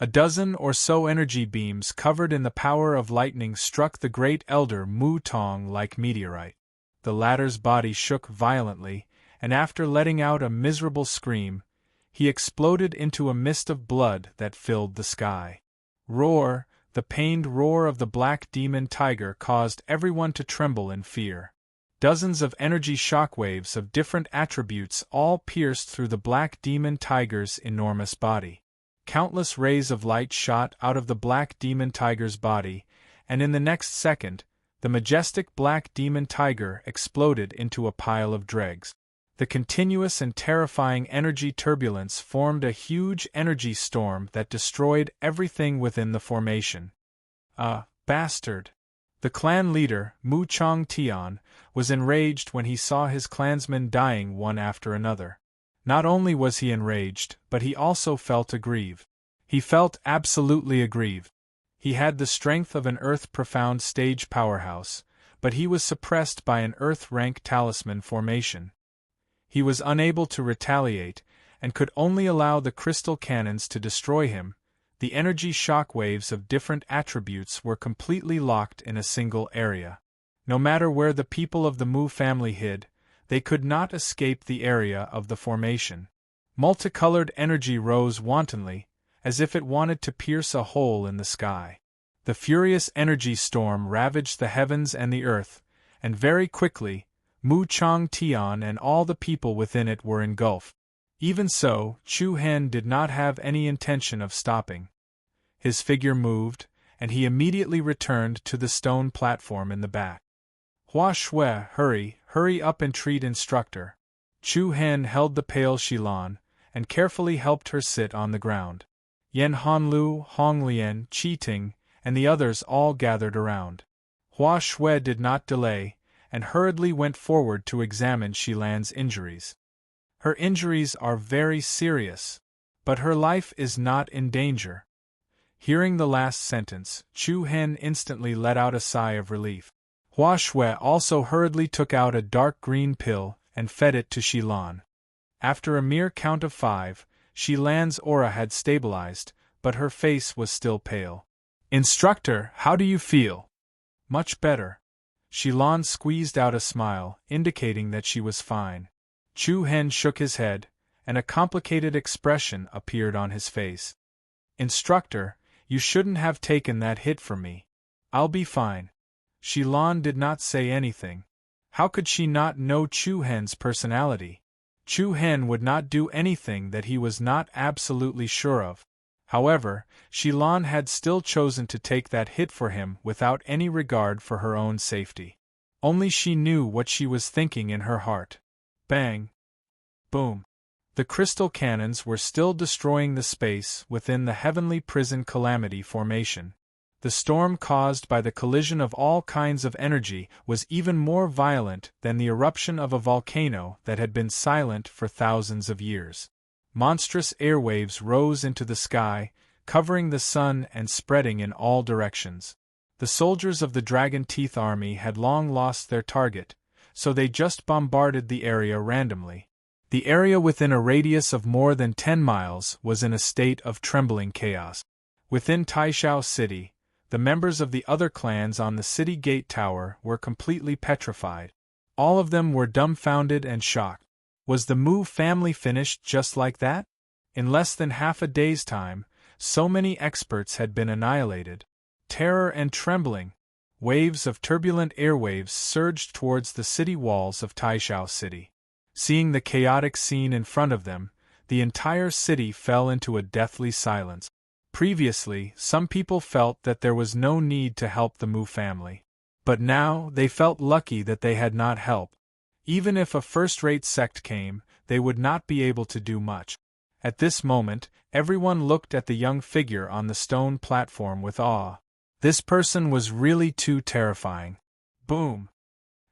A dozen or so energy beams covered in the power of lightning struck the great elder Mu Tong like meteorite. The latter's body shook violently, and after letting out a miserable scream, he exploded into a mist of blood that filled the sky. Roar! The pained roar of the black demon tiger caused everyone to tremble in fear. Dozens of energy shockwaves of different attributes all pierced through the black demon tiger's enormous body. Countless rays of light shot out of the black demon tiger's body, and in the next second, the majestic black demon tiger exploded into a pile of dregs. The continuous and terrifying energy turbulence formed a huge energy storm that destroyed everything within the formation. Bastard! The clan leader, Mu Chong Tian, was enraged when he saw his clansmen dying one after another. Not only was he enraged, but he also felt aggrieved. He felt absolutely aggrieved. He had the strength of an Earth-profound stage powerhouse, but he was suppressed by an Earth-rank talisman formation. He was unable to retaliate, and could only allow the crystal cannons to destroy him. The energy shock waves of different attributes were completely locked in a single area. No matter where the people of the Mu family hid, they could not escape the area of the formation. Multicolored energy rose wantonly, as if it wanted to pierce a hole in the sky. The furious energy storm ravaged the heavens and the earth, and very quickly, Mu Chong Tian and all the people within it were engulfed. Even so, Chu Hen did not have any intention of stopping. His figure moved, and he immediately returned to the stone platform in the back. Hua Shui, hurry up and treat instructor. Chu Hen held the pale Shilan, and carefully helped her sit on the ground. Yen Hanlu, Hong Lian, Qi Ting, and the others all gathered around. Hua Shui did not delay, and hurriedly went forward to examine Shilan's injuries. Her injuries are very serious, but her life is not in danger. Hearing the last sentence, Chu Hen instantly let out a sigh of relief. Hua Shui also hurriedly took out a dark green pill and fed it to Shilan. After a mere count of 5, Shilan's aura had stabilized, but her face was still pale. Instructor, how do you feel? Much better. Shilan squeezed out a smile, indicating that she was fine. Chu Hen shook his head, and a complicated expression appeared on his face. Instructor, you shouldn't have taken that hit from me. I'll be fine. Shilan did not say anything. How could she not know Chu Hen's personality? Chu Hen would not do anything that he was not absolutely sure of. However, Shilan had still chosen to take that hit for him without any regard for her own safety. Only she knew what she was thinking in her heart. Bang! Boom! The crystal cannons were still destroying the space within the heavenly prison calamity formation. The storm caused by the collision of all kinds of energy was even more violent than the eruption of a volcano that had been silent for thousands of years. Monstrous airwaves rose into the sky, covering the sun and spreading in all directions. The soldiers of the Dragon Teeth Army had long lost their target, so they just bombarded the area randomly. The area within a radius of more than 10 miles was in a state of trembling chaos. Within Taishao City, the members of the other clans on the city gate tower were completely petrified. All of them were dumbfounded and shocked. Was the Mu family finished just like that? In less than half a day's time, so many experts had been annihilated. Terror and trembling. Waves of turbulent airwaves surged towards the city walls of Taishao City. Seeing the chaotic scene in front of them, the entire city fell into a deathly silence. Previously, some people felt that there was no need to help the Mu family. But now, they felt lucky that they had not helped. Even if a first-rate sect came, they would not be able to do much. At this moment, everyone looked at the young figure on the stone platform with awe. This person was really too terrifying. Boom!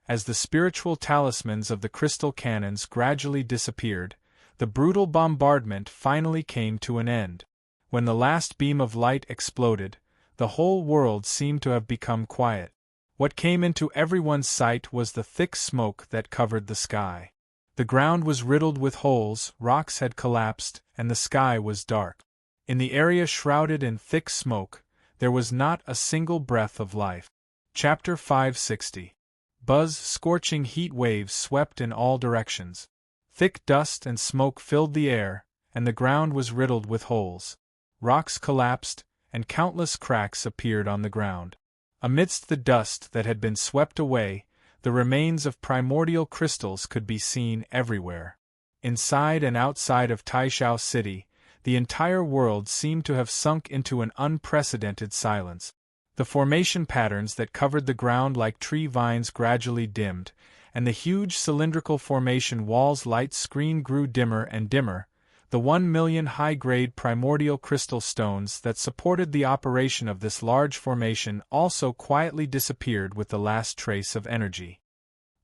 As the spiritual talismans of the crystal cannons gradually disappeared, the brutal bombardment finally came to an end. When the last beam of light exploded, the whole world seemed to have become quiet. What came into everyone's sight was the thick smoke that covered the sky. The ground was riddled with holes, rocks had collapsed, and the sky was dark. In the area shrouded in thick smoke, there was not a single breath of life. Chapter 560. Buzz, scorching heat waves swept in all directions. Thick dust and smoke filled the air, and the ground was riddled with holes. Rocks collapsed, and countless cracks appeared on the ground. Amidst the dust that had been swept away, the remains of primordial crystals could be seen everywhere. Inside and outside of Taishao City, the entire world seemed to have sunk into an unprecedented silence. The formation patterns that covered the ground like tree vines gradually dimmed, and the huge cylindrical formation wall's light screen grew dimmer and dimmer, the 1,000,000 high-grade primordial crystal stones that supported the operation of this large formation also quietly disappeared with the last trace of energy.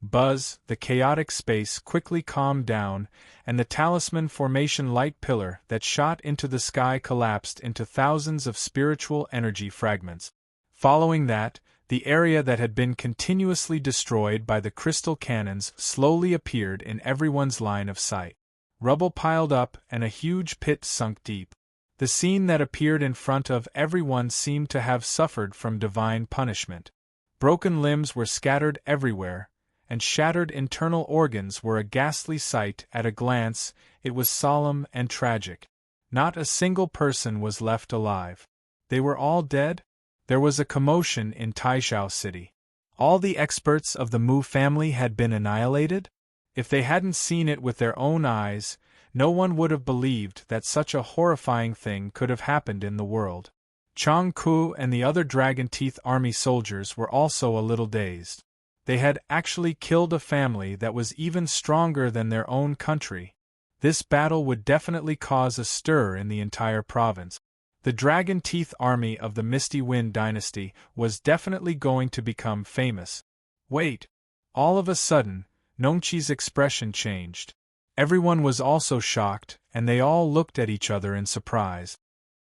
Buzz, the chaotic space quickly calmed down, and the talisman formation light pillar that shot into the sky collapsed into thousands of spiritual energy fragments. Following that, the area that had been continuously destroyed by the crystal cannons slowly appeared in everyone's line of sight. Rubble piled up and a huge pit sunk deep. The scene that appeared in front of everyone seemed to have suffered from divine punishment. Broken limbs were scattered everywhere, and shattered internal organs were a ghastly sight. At a glance, it was solemn and tragic. Not a single person was left alive. They were all dead? There was a commotion in Taishao City. All the experts of the Mu family had been annihilated? If they hadn't seen it with their own eyes, no one would have believed that such a horrifying thing could have happened in the world. Chang Ku and the other Dragon Teeth Army soldiers were also a little dazed. They had actually killed a family that was even stronger than their own country. This battle would definitely cause a stir in the entire province. The Dragon Teeth Army of the Misty Wind Dynasty was definitely going to become famous. Wait! All of a sudden, Nongqi's expression changed. Everyone was also shocked, and they all looked at each other in surprise.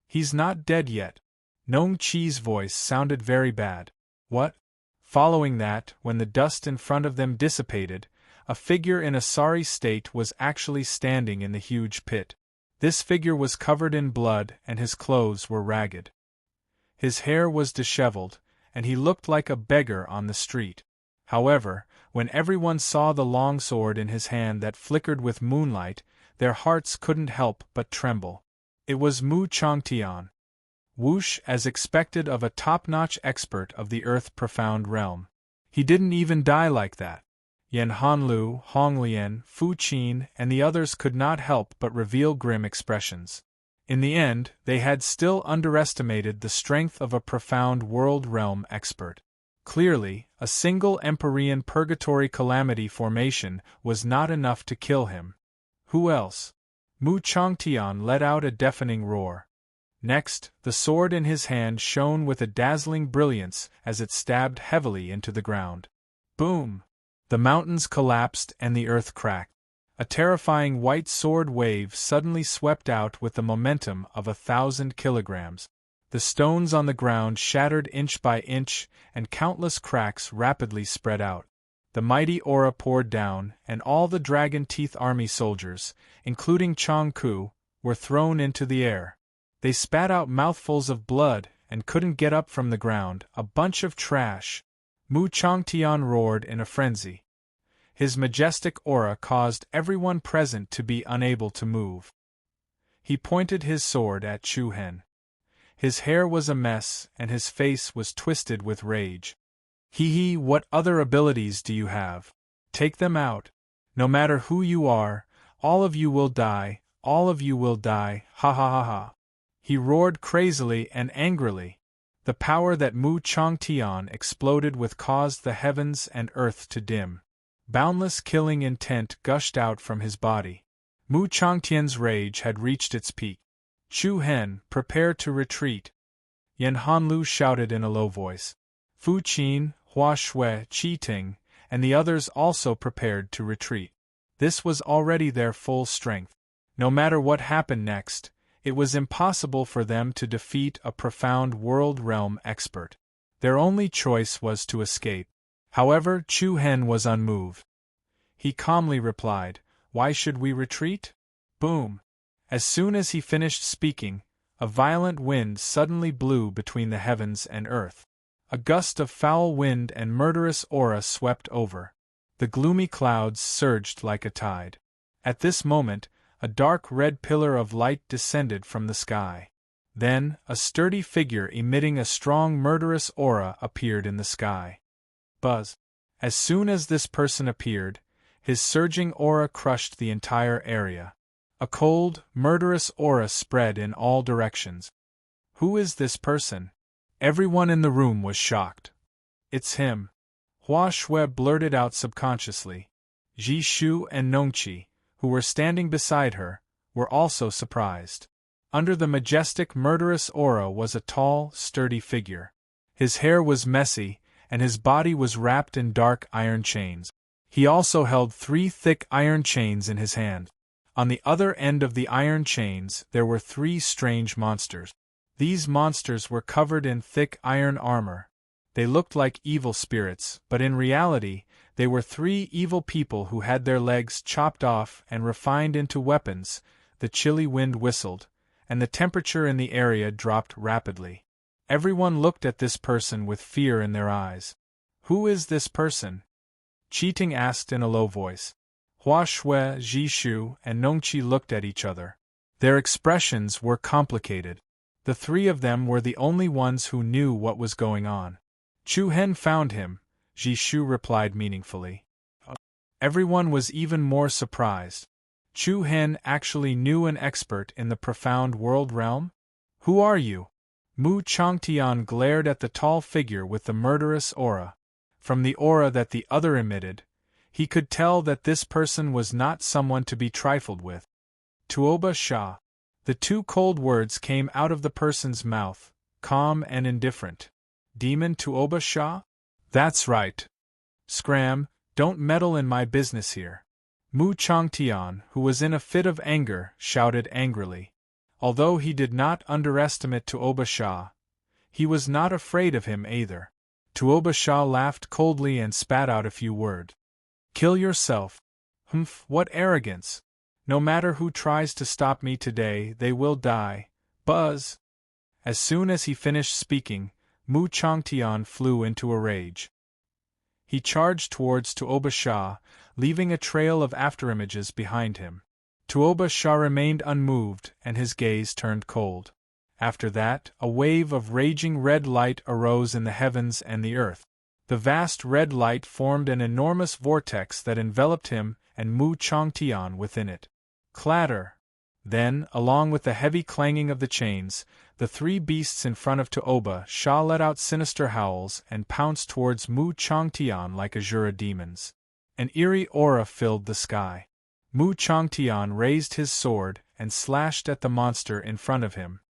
He's not dead yet. Nongqi's voice sounded very bad. What? Following that, when the dust in front of them dissipated, a figure in a sorry state was actually standing in the huge pit. This figure was covered in blood and his clothes were ragged. His hair was disheveled, and he looked like a beggar on the street. However, when everyone saw the long sword in his hand that flickered with moonlight, their hearts couldn't help but tremble. It was Mu Changtian. Whoosh, as expected of a top-notch expert of the earth-profound realm. He didn't even die like that. Yan Hanlu, Honglian, Fu Qin, and the others could not help but reveal grim expressions. In the end, they had still underestimated the strength of a profound world realm expert. Clearly, a single Empyrean purgatory calamity formation was not enough to kill him. Who else? Mu Changtian let out a deafening roar. Next, the sword in his hand shone with a dazzling brilliance as it stabbed heavily into the ground. Boom! The mountains collapsed and the earth cracked. A terrifying white sword wave suddenly swept out with the momentum of 1,000 kilograms. The stones on the ground shattered inch by inch, and countless cracks rapidly spread out. The mighty aura poured down, and all the Dragon Teeth Army soldiers, including Chang Ku, were thrown into the air. They spat out mouthfuls of blood and couldn't get up from the ground. A bunch of trash! Mu Changtian roared in a frenzy. His majestic aura caused everyone present to be unable to move. He pointed his sword at Chu Hen. His hair was a mess and his face was twisted with rage. Hee, what other abilities do you have? Take them out. No matter who you are, all of you will die, all of you will die, ha ha ha ha. He roared crazily and angrily. The power that Mu Changtian exploded with caused the heavens and earth to dim. Boundless killing intent gushed out from his body. Mu Changtian's rage had reached its peak. Chu Hen, prepare to retreat. Yan Hanlu shouted in a low voice. Fu Qin, Hua Shui, Qi Ting, and the others also prepared to retreat. This was already their full strength. No matter what happened next, it was impossible for them to defeat a profound world realm expert. Their only choice was to escape. However, Chu Hen was unmoved. He calmly replied, "Why should we retreat?" Boom! As soon as he finished speaking, a violent wind suddenly blew between the heavens and earth. A gust of foul wind and murderous aura swept over. The gloomy clouds surged like a tide. At this moment, a dark red pillar of light descended from the sky. Then, a sturdy figure emitting a strong murderous aura appeared in the sky. Buzz! As soon as this person appeared, his surging aura crushed the entire area. A cold, murderous aura spread in all directions. Who is this person? Everyone in the room was shocked. It's him. Hua Shui blurted out subconsciously. Ji Shu and Nongqi, who were standing beside her, were also surprised. Under the majestic murderous aura was a tall, sturdy figure. His hair was messy, and his body was wrapped in dark iron chains. He also held 3 thick iron chains in his hand. On the other end of the iron chains there were 3 strange monsters. These monsters were covered in thick iron armor. They looked like evil spirits, but in reality, they were 3 evil people who had their legs chopped off and refined into weapons. The chilly wind whistled, and the temperature in the area dropped rapidly. Everyone looked at this person with fear in their eyes. "Who is this person?" Cheating asked in a low voice. Hua Shui, Ji Shu, and Nongqi looked at each other. Their expressions were complicated. The 3 of them were the only ones who knew what was going on. "Chu Hen found him," Ji Shu replied meaningfully. Everyone was even more surprised. Chu Hen actually knew an expert in the profound world realm? "Who are you?" Mu Changtian glared at the tall figure with the murderous aura. From the aura that the other emitted, he could tell that this person was not someone to be trifled with. Tuoba Sha. The 2 cold words came out of the person's mouth, calm and indifferent. "Demon Tuoba Sha?" "That's right. Scram, don't meddle in my business here." Mu Changtian, who was in a fit of anger, shouted angrily. Although he did not underestimate Tuoba Sha, he was not afraid of him either. Tuoba Sha laughed coldly and spat out a few words. "Kill yourself." "Humph, what arrogance! No matter who tries to stop me today, they will die. Buzz!" As soon as he finished speaking, Mu Changtian flew into a rage. He charged towards Tuoba Sha, leaving a trail of afterimages behind him. Tuoba Sha remained unmoved, and his gaze turned cold. After that, a wave of raging red light arose in the heavens and the earth. The vast red light formed an enormous vortex that enveloped him and Mu Changtian within it. Clatter! Then, along with the heavy clanging of the chains, the 3 beasts in front of Tuoba Sha let out sinister howls and pounced towards Mu Changtian like Azura demons. An eerie aura filled the sky. Mu Changtian raised his sword and slashed at the monster in front of him.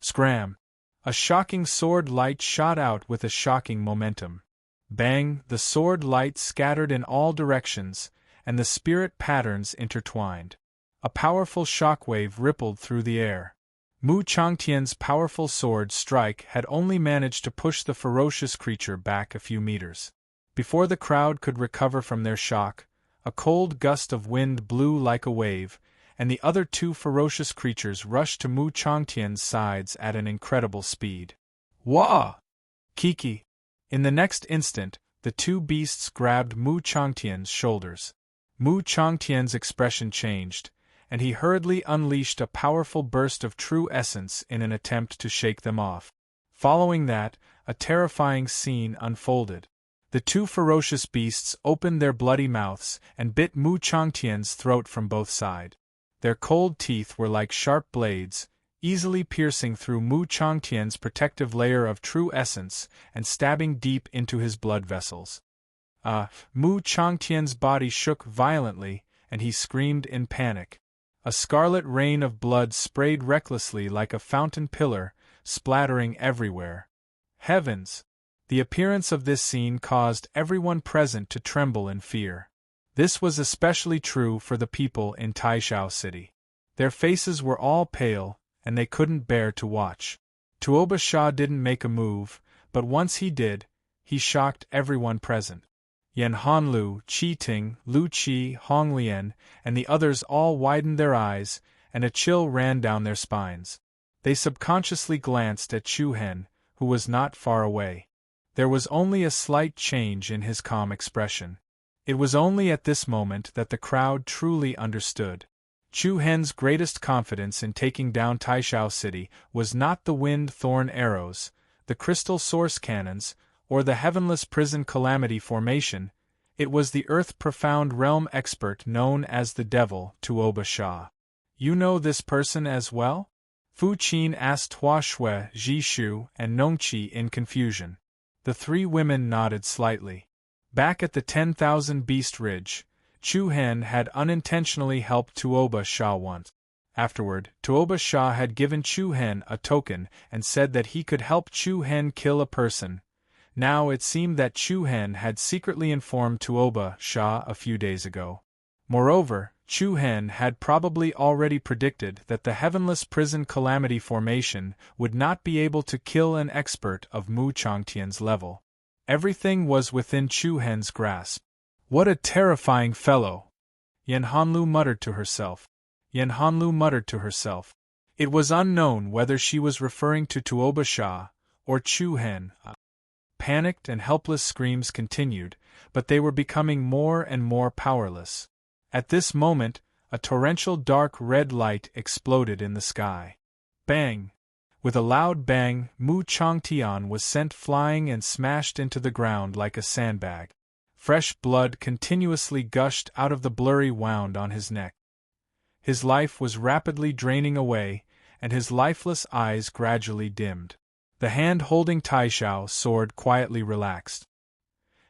Scram! A shocking sword light shot out with a shocking momentum. Bang! The sword light scattered in all directions, and the spirit patterns intertwined. A powerful shockwave rippled through the air. Mu Changtian's powerful sword strike had only managed to push the ferocious creature back a few meters. Before the crowd could recover from their shock, a cold gust of wind blew like a wave, and the other 2 ferocious creatures rushed to Mu Changtian's sides at an incredible speed. Wah! Kiki! In the next instant, the 2 beasts grabbed Mu Changtian's shoulders. Mu Changtian's expression changed, and he hurriedly unleashed a powerful burst of true essence in an attempt to shake them off. Following that, a terrifying scene unfolded. The 2 ferocious beasts opened their bloody mouths and bit Mu Changtian's throat from both sides. Their cold teeth were like sharp blades, easily piercing through Mu Changtian's protective layer of true essence and stabbing deep into his blood vessels. Mu Changtian's body shook violently, and he screamed in panic. A scarlet rain of blood sprayed recklessly like a fountain pillar, splattering everywhere. Heavens! The appearance of this scene caused everyone present to tremble in fear. This was especially true for the people in Taishao City. Their faces were all pale, and they couldn't bear to watch. Tuoba Sha didn't make a move, but once he did, he shocked everyone present. Yan Hanlu, Qi Ting, Lu Qi, Hong Lian, and the others all widened their eyes, and a chill ran down their spines. They subconsciously glanced at Chu Hen, who was not far away. There was only a slight change in his calm expression. It was only at this moment that the crowd truly understood. Chu Hen's greatest confidence in taking down Taishao City was not the wind-thorn arrows, the crystal source cannons, or the heavenless prison calamity formation. It was the earth-profound realm expert known as the Devil, Tuoba Sha. You know this person as well? Fu Qin asked Hua Shui, Ji Shu, and Nongqi in confusion. The 3 women nodded slightly. Back at the 10,000 Beast Ridge, Chu Hen had unintentionally helped Tuoba Sha once. Afterward, Tuoba Shah had given Chu Hen a token and said that he could help Chu Hen kill a person. Now it seemed that Chu Hen had secretly informed Tuoba Shah a few days ago. Moreover, Chu Hen had probably already predicted that the heavenless prison calamity formation would not be able to kill an expert of Mu Changtian's level. Everything was within Chu Hen's grasp. What a terrifying fellow! Yen Hanlu muttered to herself. It was unknown whether she was referring to Tuoba Shah or Chu Hen. Panicked and helpless screams continued, but they were becoming more and more powerless. At this moment, a torrential dark red light exploded in the sky. Bang! With a loud bang, Mu Changtian was sent flying and smashed into the ground like a sandbag. Fresh blood continuously gushed out of the blurry wound on his neck. His life was rapidly draining away, and his lifeless eyes gradually dimmed. The hand holding Taishao's sword quietly relaxed.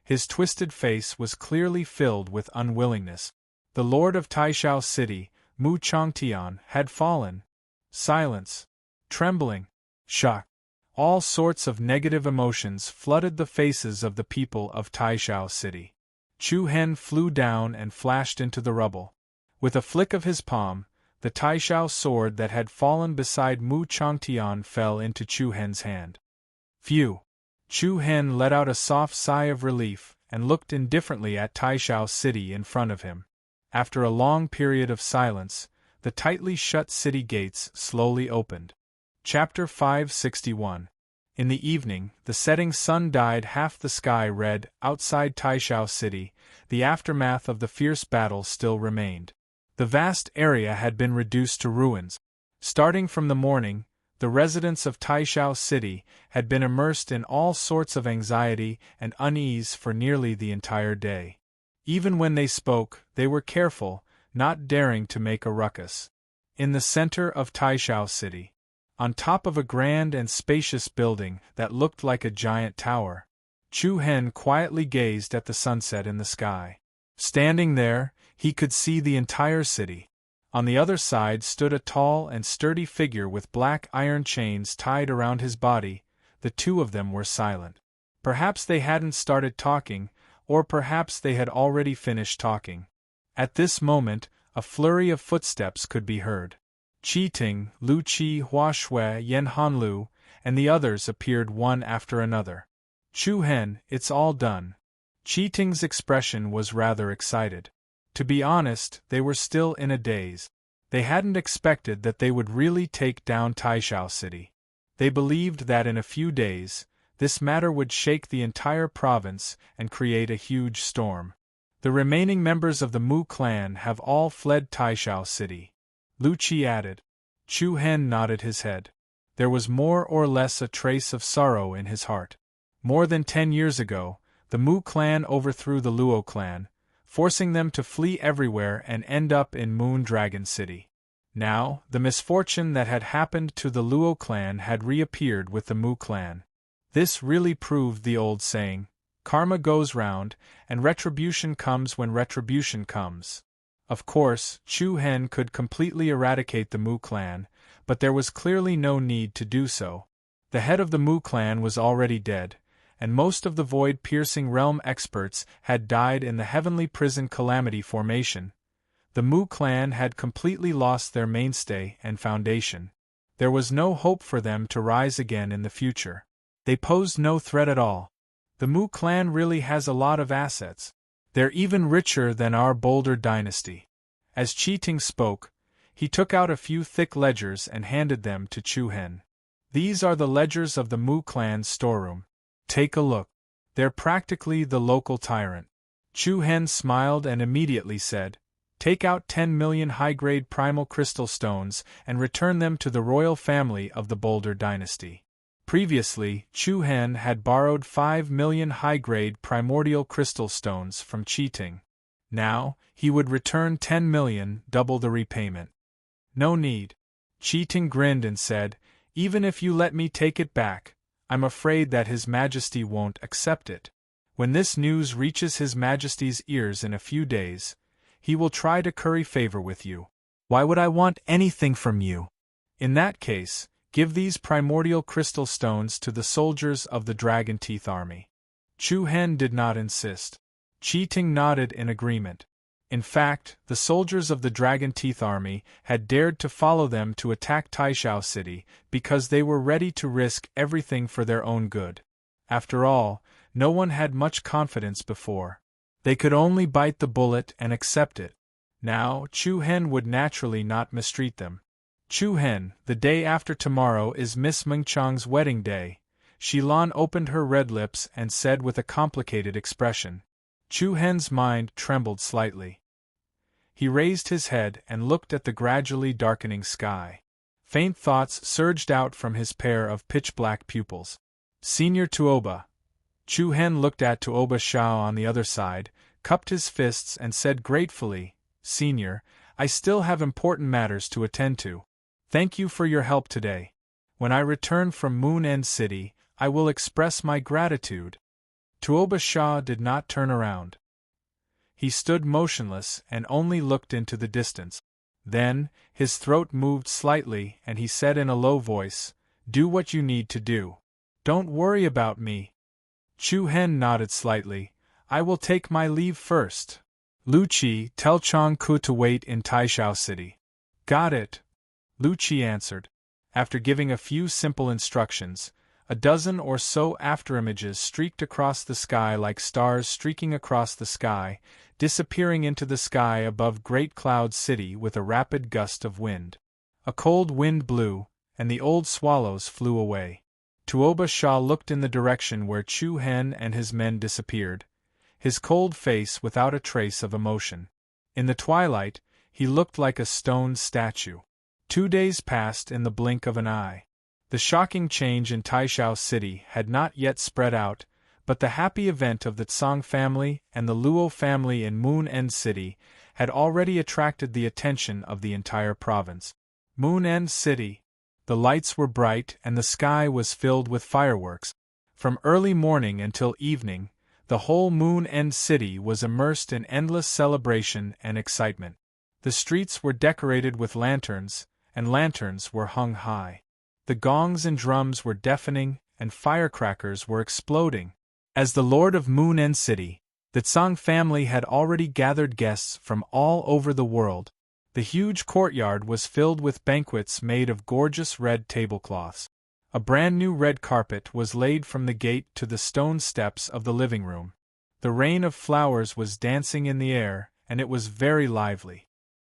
His twisted face was clearly filled with unwillingness. The lord of Taishao's city, Mu Changtian, had fallen. Silence, trembling, shock, all sorts of negative emotions flooded the faces of the people of Taishao's city. Chu Hen flew down and flashed into the rubble. With a flick of his palm, the Taishao sword that had fallen beside Mu Changtian fell into Chu Hen's hand. Phew! Chu Hen let out a soft sigh of relief and looked indifferently at Taishao's city in front of him. After a long period of silence, the tightly shut city gates slowly opened. Chapter 561. In the evening, the setting sun dyed half the sky red. Outside Taishao city, the aftermath of the fierce battle still remained. The vast area had been reduced to ruins. Starting from the morning, the residents of Taishao city had been immersed in all sorts of anxiety and unease for nearly the entire day. Even when they spoke, they were careful, not daring to make a ruckus. In the center of Taishao city, on top of a grand and spacious building that looked like a giant tower, Chu Hen quietly gazed at the sunset in the sky. Standing there, he could see the entire city. On the other side stood a tall and sturdy figure with black iron chains tied around his body. The two of them were silent. Perhaps they hadn't started talking, or perhaps they had already finished talking. At this moment, a flurry of footsteps could be heard. Qi Ting, Lu Qi, Hua Shui, Yen Hanlu, and the others appeared one after another. Chu Hen, it's all done. Qi Ting's expression was rather excited. To be honest, they were still in a daze. They hadn't expected that they would really take down Taishao city. They believed that in a few days, this matter would shake the entire province and create a huge storm. The remaining members of the Mu clan have all fled Taishao city. Lu Qi added. Chu Hen nodded his head. There was more or less a trace of sorrow in his heart. More than 10 years ago, the Mu clan overthrew the Luo clan, forcing them to flee everywhere and end up in Moon Dragon City. Now, the misfortune that had happened to the Luo clan had reappeared with the Mu clan. This really proved the old saying, karma goes round, and retribution comes when retribution comes. Of course, Chu Hen could completely eradicate the Mu clan, but there was clearly no need to do so. The head of the Mu clan was already dead, and most of the void-piercing realm experts had died in the heavenly prison calamity formation. The Mu clan had completely lost their mainstay and foundation. There was no hope for them to rise again in the future. They posed no threat at all. The Mu clan really has a lot of assets. They're even richer than our Boulder dynasty. As Qi Ting spoke, he took out a few thick ledgers and handed them to Chu Hen. These are the ledgers of the Mu clan's storeroom. Take a look. They're practically the local tyrant. Chu Hen smiled and immediately said, take out 10 million high-grade primal crystal stones and return them to the royal family of the Boulder dynasty. Previously, Chu Hen had borrowed 5 million high-grade primordial crystal stones from Qi Ting. Now, he would return 10 million, double the repayment. No need. Qi Ting grinned and said, even if you let me take it back, I'm afraid that His Majesty won't accept it. When this news reaches His Majesty's ears in a few days, he will try to curry favor with you. Why would I want anything from you? In that case, give these primordial crystal stones to the soldiers of the Dragon Teeth Army. Chu Hen did not insist. Qi Ting nodded in agreement. In fact, the soldiers of the Dragon Teeth Army had dared to follow them to attack Taishao City because they were ready to risk everything for their own good. After all, no one had much confidence before. They could only bite the bullet and accept it. Now, Chu Hen would naturally not mistreat them. Chu Hen, the day after tomorrow is Miss Mengchang's wedding day. Shilan opened her red lips and said with a complicated expression. Chu Hen's mind trembled slightly. He raised his head and looked at the gradually darkening sky. Faint thoughts surged out from his pair of pitch-black pupils. Senior Tuoba. Chu Hen looked at Tuoba Shao on the other side, cupped his fists and said gratefully, Senior, I still have important matters to attend to. Thank you for your help today. When I return from Moon End City, I will express my gratitude. Tuoba Shah did not turn around. He stood motionless and only looked into the distance. Then, his throat moved slightly and he said in a low voice, Do what you need to do. Don't worry about me. Chu Hen nodded slightly. I will take my leave first. Lu Qi, tell Chang Ku to wait in Taishao City. Got it. Lu Qi answered. After giving a few simple instructions, a dozen or so afterimages streaked across the sky like stars streaking across the sky, disappearing into the sky above Great Cloud City with a rapid gust of wind. A cold wind blew, and the old swallows flew away. Tuoba Shah looked in the direction where Chu Hen and his men disappeared, his cold face without a trace of emotion. In the twilight, he looked like a stone statue. 2 days passed in the blink of an eye. The shocking change in Taishao City had not yet spread out, but the happy event of the Tsang family and the Luo family in Moon End City had already attracted the attention of the entire province. Moon End City. The lights were bright and the sky was filled with fireworks. From early morning until evening, the whole Moon End City was immersed in endless celebration and excitement. The streets were decorated with lanterns, and lanterns were hung high. The gongs and drums were deafening, and firecrackers were exploding. As the Lord of Moon End City, the Tsang family had already gathered guests from all over the world. The huge courtyard was filled with banquets made of gorgeous red tablecloths. A brand new red carpet was laid from the gate to the stone steps of the living room. The rain of flowers was dancing in the air, and it was very lively.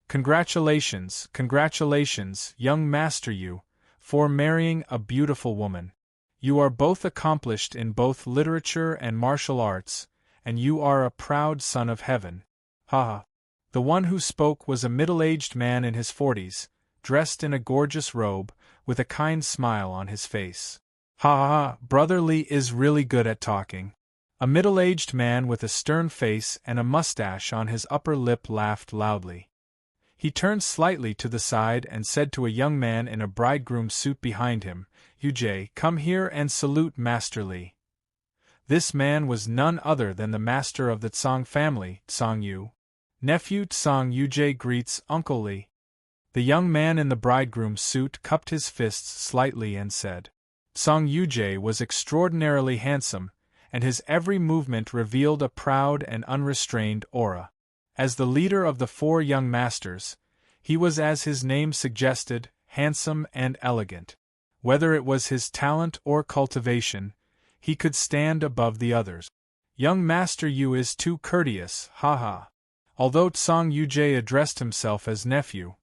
Congratulations, congratulations, young Master Yu, for marrying a beautiful woman. You are both accomplished in both literature and martial arts, and you are a proud son of heaven. Ha ha. The one who spoke was a middle-aged man in his 40s, dressed in a gorgeous robe, with a kind smile on his face. Ha ha ha, Brother Li is really good at talking. A middle-aged man with a stern face and a mustache on his upper lip laughed loudly. He turned slightly to the side and said to a young man in a bridegroom's suit behind him, Yujie, come here and salute Master Li. This man was none other than the master of the Tsang family, Tsang Yu. Nephew Tsang Yujie greets Uncle Li. The young man in the bridegroom's suit cupped his fists slightly and said. Tsang Yujie was extraordinarily handsome, and his every movement revealed a proud and unrestrained aura. As the leader of the 4 young masters, he was, as his name suggested, handsome and elegant. Whether it was his talent or cultivation, he could stand above the others. Young Master Yu is too courteous, ha ha. Although Tsang Yujie addressed himself as nephew,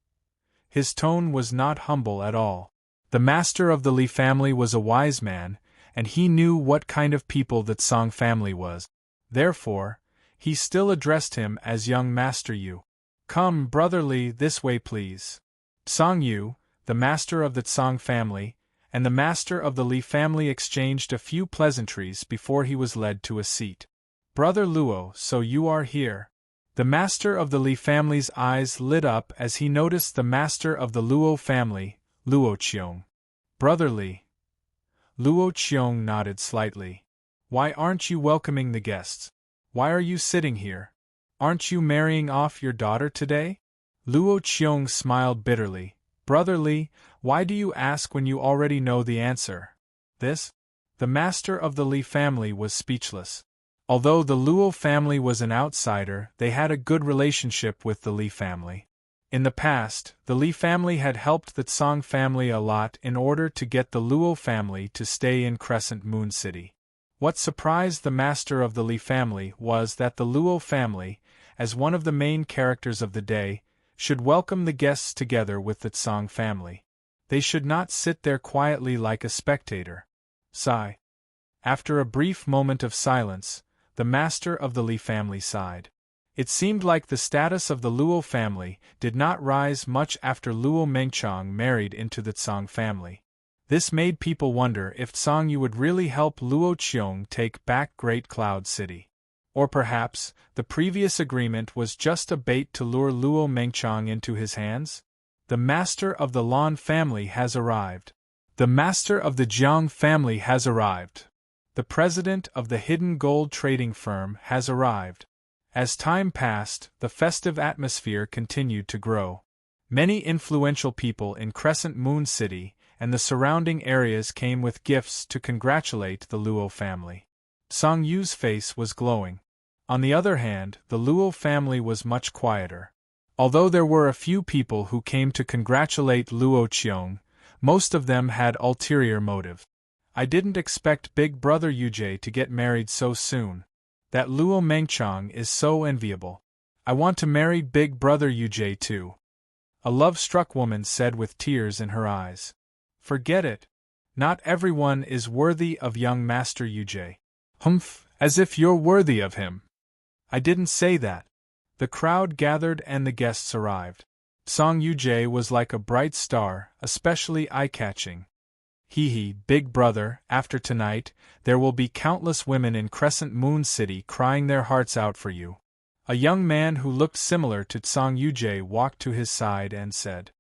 his tone was not humble at all. The master of the Li family was a wise man, and he knew what kind of people the Tsang family was. Therefore, he still addressed him as young Master Yu. Come, Brother Li, this way please. Tsang Yu, the master of the Tsang family, and the master of the Li family exchanged a few pleasantries before he was led to a seat. Brother Luo, so you are here. The master of the Li family's eyes lit up as he noticed the master of the Luo family, Luo Qiong. Brother Li. Luo Qiong nodded slightly. Why aren't you welcoming the guests? Why are you sitting here? Aren't you marrying off your daughter today? Luo Qiong smiled bitterly. Brother Li, why do you ask when you already know the answer? This? The master of the Li family was speechless. Although the Luo family was an outsider, they had a good relationship with the Li family. In the past, the Li family had helped the Tsang family a lot in order to get the Luo family to stay in Crescent Moon City. What surprised the master of the Li family was that the Luo family, as one of the main characters of the day, should welcome the guests together with the Tsang family. They should not sit there quietly like a spectator. Sigh. After a brief moment of silence, the master of the Li family sighed. It seemed like the status of the Luo family did not rise much after Luo Mengchang married into the Tsang family. This made people wonder if Tsang Yu would really help Luo Qiong take back Great Cloud City. Or perhaps, the previous agreement was just a bait to lure Luo Mengchang into his hands? The master of the Lan family has arrived. The master of the Jiang family has arrived. The president of the hidden gold trading firm has arrived. As time passed, the festive atmosphere continued to grow. Many influential people in Crescent Moon City and the surrounding areas came with gifts to congratulate the Luo family. Tsang Yu's face was glowing. On the other hand, the Luo family was much quieter. Although there were a few people who came to congratulate Luo Qiong, most of them had ulterior motive. I didn't expect Big Brother Yujie to get married so soon. That Luo Mengchang is so enviable. I want to marry Big Brother Yujie too. A love-struck woman said with tears in her eyes. Forget it. Not everyone is worthy of young Master Yujie. Humph, as if you're worthy of him. I didn't say that. The crowd gathered and the guests arrived. Song Yujie was like a bright star, especially eye-catching. Hee, Big Brother, after tonight, there will be countless women in Crescent Moon City crying their hearts out for you. A young man who looked similar to Tsang Yujie walked to his side and said.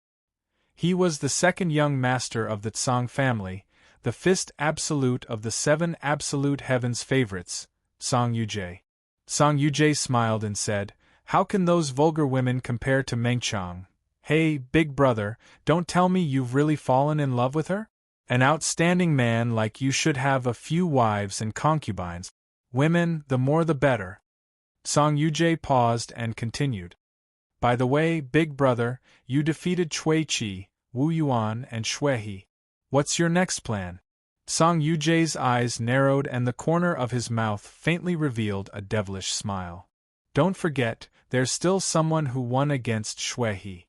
He was the second young master of the Tsang family, the fifth absolute of the 7 absolute heavens favorites, Tsang Yujie. Tsang Yujie smiled and said, How can those vulgar women compare to Mengchang? Hey, Big Brother, don't tell me you've really fallen in love with her? An outstanding man like you should have a few wives and concubines. Women, the more the better. Song Yujie paused and continued. By the way, Big Brother, you defeated Cui Qi, Wu Yuan and Shui He. What's your next plan? Song Yujie's eyes narrowed and the corner of his mouth faintly revealed a devilish smile. Don't forget, there's still someone who won against Shui He.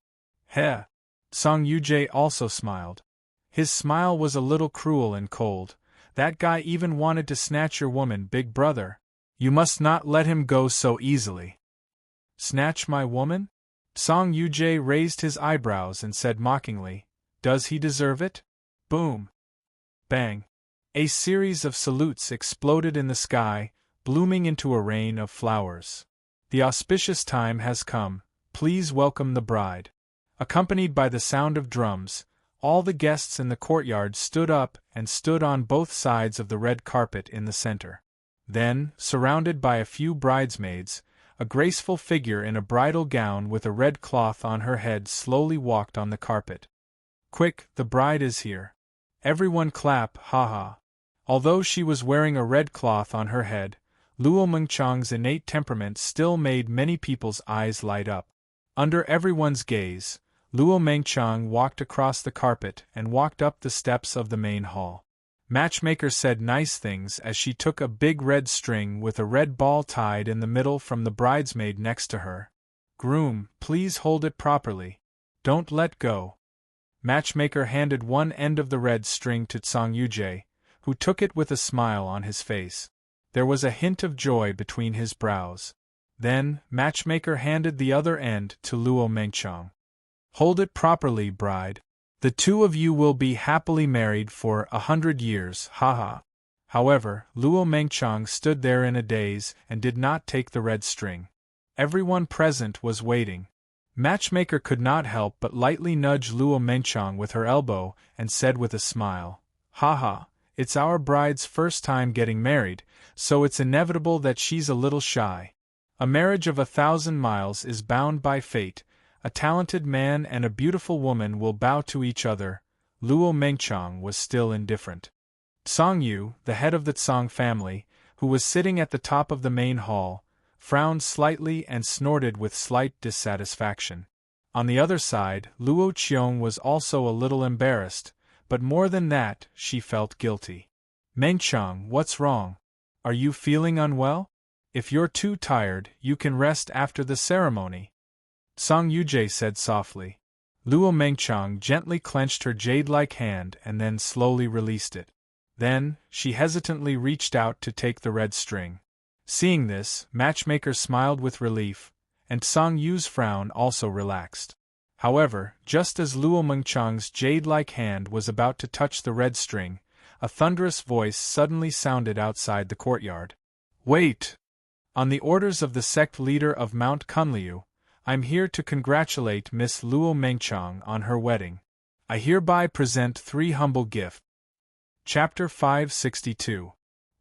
Heh. Song Yujie also smiled. His smile was a little cruel and cold. That guy even wanted to snatch your woman, Big Brother. You must not let him go so easily. Snatch my woman? Song Yujie raised his eyebrows and said mockingly, Does he deserve it? Boom. Bang. A series of salutes exploded in the sky, blooming into a rain of flowers. The auspicious time has come. Please welcome the bride. Accompanied by the sound of drums, all the guests in the courtyard stood up and stood on both sides of the red carpet in the center. Then, surrounded by a few bridesmaids, a graceful figure in a bridal gown with a red cloth on her head slowly walked on the carpet. Quick, the bride is here. Everyone clap, ha. Although she was wearing a red cloth on her head, Luo Mengchang's innate temperament still made many people's eyes light up. Under everyone's gaze, Luo Mengchang walked across the carpet and walked up the steps of the main hall. Matchmaker said nice things as she took a big red string with a red ball tied in the middle from the bridesmaid next to her. Groom, please hold it properly. Don't let go. Matchmaker handed one end of the red string to Tsang Yujie, who took it with a smile on his face. There was a hint of joy between his brows. Then, Matchmaker handed the other end to Luo Mengchang. Hold it properly, bride. The two of you will be happily married for 100 years, ha. However, Luo Mengchang stood there in a daze and did not take the red string. Everyone present was waiting. Matchmaker could not help but lightly nudge Luo Mengchang with her elbow and said with a smile, Ha, it's our bride's first time getting married, so it's inevitable that she's a little shy. A marriage of 1,000 miles is bound by fate. A talented man and a beautiful woman will bow to each other. Luo Mengchang was still indifferent. Song Yu, the head of the Tsang family, who was sitting at the top of the main hall, frowned slightly and snorted with slight dissatisfaction. On the other side, Luo Qiong was also a little embarrassed, but more than that, she felt guilty. Mengchang, what's wrong? Are you feeling unwell? If you're too tired, you can rest after the ceremony. Song Yujie said softly. Luo Mengchang gently clenched her jade-like hand and then slowly released it. Then, she hesitantly reached out to take the red string. Seeing this, Matchmaker smiled with relief, and Song Yu's frown also relaxed. However, just as Luo Mengchang's jade-like hand was about to touch the red string, a thunderous voice suddenly sounded outside the courtyard. Wait! On the orders of the sect leader of Mount Kunliu, I'm here to congratulate Miss Luo Mengchang on her wedding. I hereby present 3 humble gifts. Chapter 562.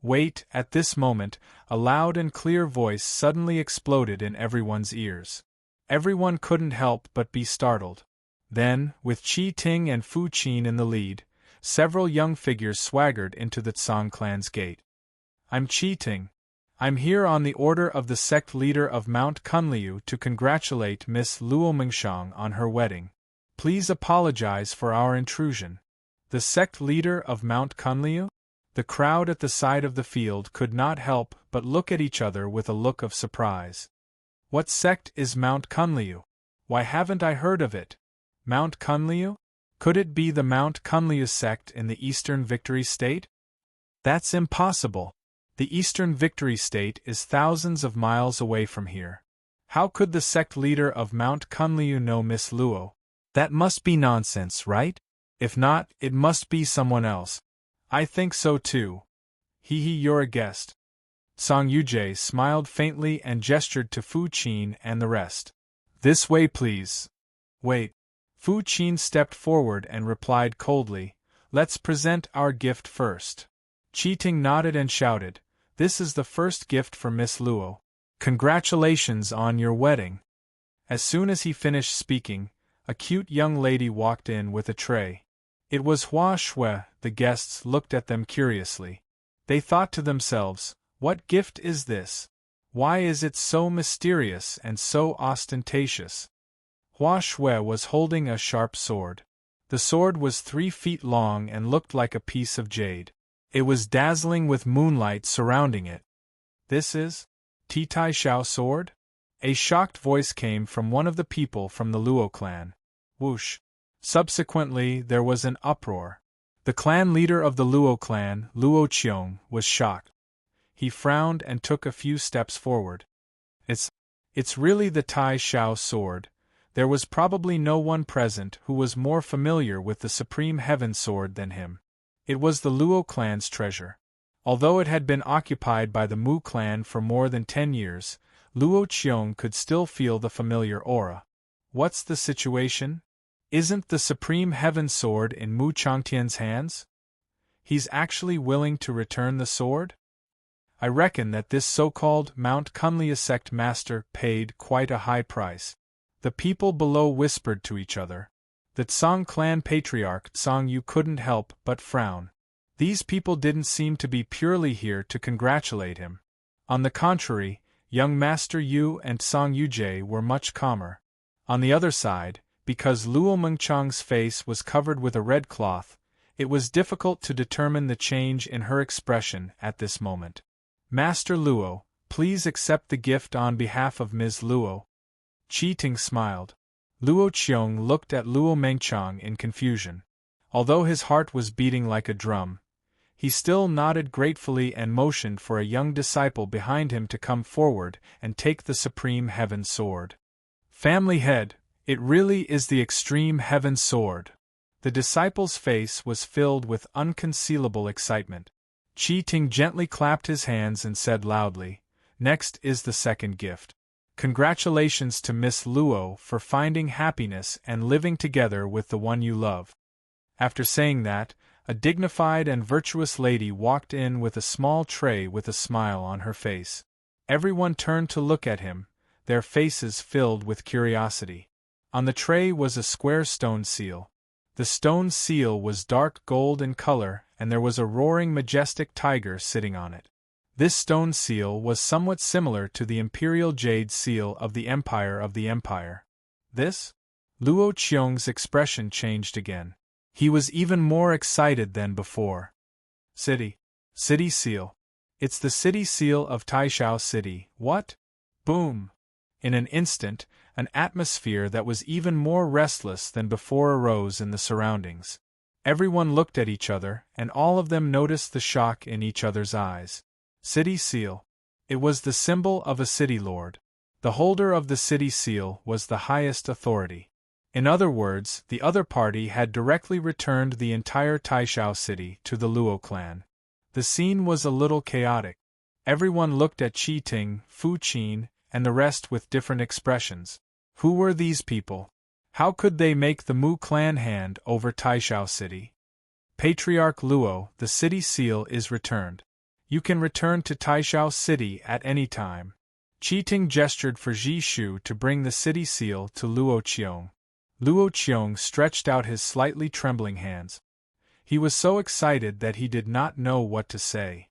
Wait, at this moment, a loud and clear voice suddenly exploded in everyone's ears. Everyone couldn't help but be startled. Then, with Qi Ting and Fu Qin in the lead, several young figures swaggered into the Tsang clan's gate. I'm Qi Ting. I'm here on the order of the sect leader of Mount Kunliu to congratulate Miss Luo Mengchang on her wedding. Please apologize for our intrusion. The sect leader of Mount Kunliu? The crowd at the side of the field could not help but look at each other with a look of surprise. What sect is Mount Kunliu? Why haven't I heard of it? Mount Kunliu? Could it be the Mount Kunliu sect in the Eastern Victory State? That's impossible. The Eastern Victory State is thousands of miles away from here. How could the sect leader of Mount Kunliu know Miss Luo? That must be nonsense, right? If not, it must be someone else. I think so too. You're a guest. Song Yujie smiled faintly and gestured to Fu Qin and the rest. This way, please. Wait. Fu Qin stepped forward and replied coldly, Let's present our gift first. Qi Ting nodded and shouted, This is the first gift for Miss Luo. Congratulations on your wedding. As soon as he finished speaking, a cute young lady walked in with a tray. It was Hua Shui. The guests looked at them curiously. They thought to themselves, What gift is this? Why is it so mysterious and so ostentatious? Hua Shui was holding a sharp sword. The sword was 3 feet long and looked like a piece of jade. It was dazzling with moonlight surrounding it. This is Tai Xiao sword? A shocked voice came from one of the people from the Luo clan. Whoosh! Subsequently, there was an uproar. The clan leader of the Luo clan, Luo Qiong, was shocked. He frowned and took a few steps forward. It's really the Tai Xiao sword. There was probably no one present who was more familiar with the Supreme Heaven Sword than him. It was the Luo clan's treasure. Although it had been occupied by the Mu clan for more than 10 years, Luo Qiong could still feel the familiar aura. What's the situation? Isn't the Supreme Heaven Sword in Mu Changtian's hands? He's actually willing to return the sword? I reckon that this so-called Mount Kunliu sect master paid quite a high price. The people below whispered to each other. The Tsang clan patriarch Tsang Yu couldn't help but frown. These people didn't seem to be purely here to congratulate him. On the contrary, young Master Yu and Tsang Yujie were much calmer. On the other side, because Luo Mengchang's face was covered with a red cloth, it was difficult to determine the change in her expression at this moment. Master Luo, please accept the gift on behalf of Ms. Luo. Qi Ting smiled. Luo Qiong looked at Luo Mengchang in confusion. Although his heart was beating like a drum, he still nodded gratefully and motioned for a young disciple behind him to come forward and take the Supreme Heaven Sword. Family head, it really is the Extreme Heaven Sword. The disciple's face was filled with unconcealable excitement. Qi Ting gently clapped his hands and said loudly, Next is the second gift. Congratulations to Miss Luo for finding happiness and living together with the one you love. After saying that, a dignified and virtuous lady walked in with a small tray with a smile on her face. Everyone turned to look at him, their faces filled with curiosity. On the tray was a square stone seal. The stone seal was dark gold in color, and there was a roaring majestic tiger sitting on it. This stone seal was somewhat similar to the imperial jade seal of the Empire of the Empire. This? Luo Qiong's expression changed again. He was even more excited than before. City seal. It's the city seal of Taishao City. What? Boom! In an instant, an atmosphere that was even more restless than before arose in the surroundings. Everyone looked at each other, and all of them noticed the shock in each other's eyes. City seal. It was the symbol of a city lord. The holder of the city seal was the highest authority. In other words, the other party had directly returned the entire Taishao city to the Luo clan. The scene was a little chaotic. Everyone looked at Qi Ting, Fu Qin, and the rest with different expressions. Who were these people? How could they make the Mu clan hand over Taishao city? Patriarch Luo, the city seal is returned. You can return to Taishao city at any time. Qi Ting gestured for Ji Shu to bring the city seal to Luo Qiong. Luo Qiong stretched out his slightly trembling hands. He was so excited that he did not know what to say.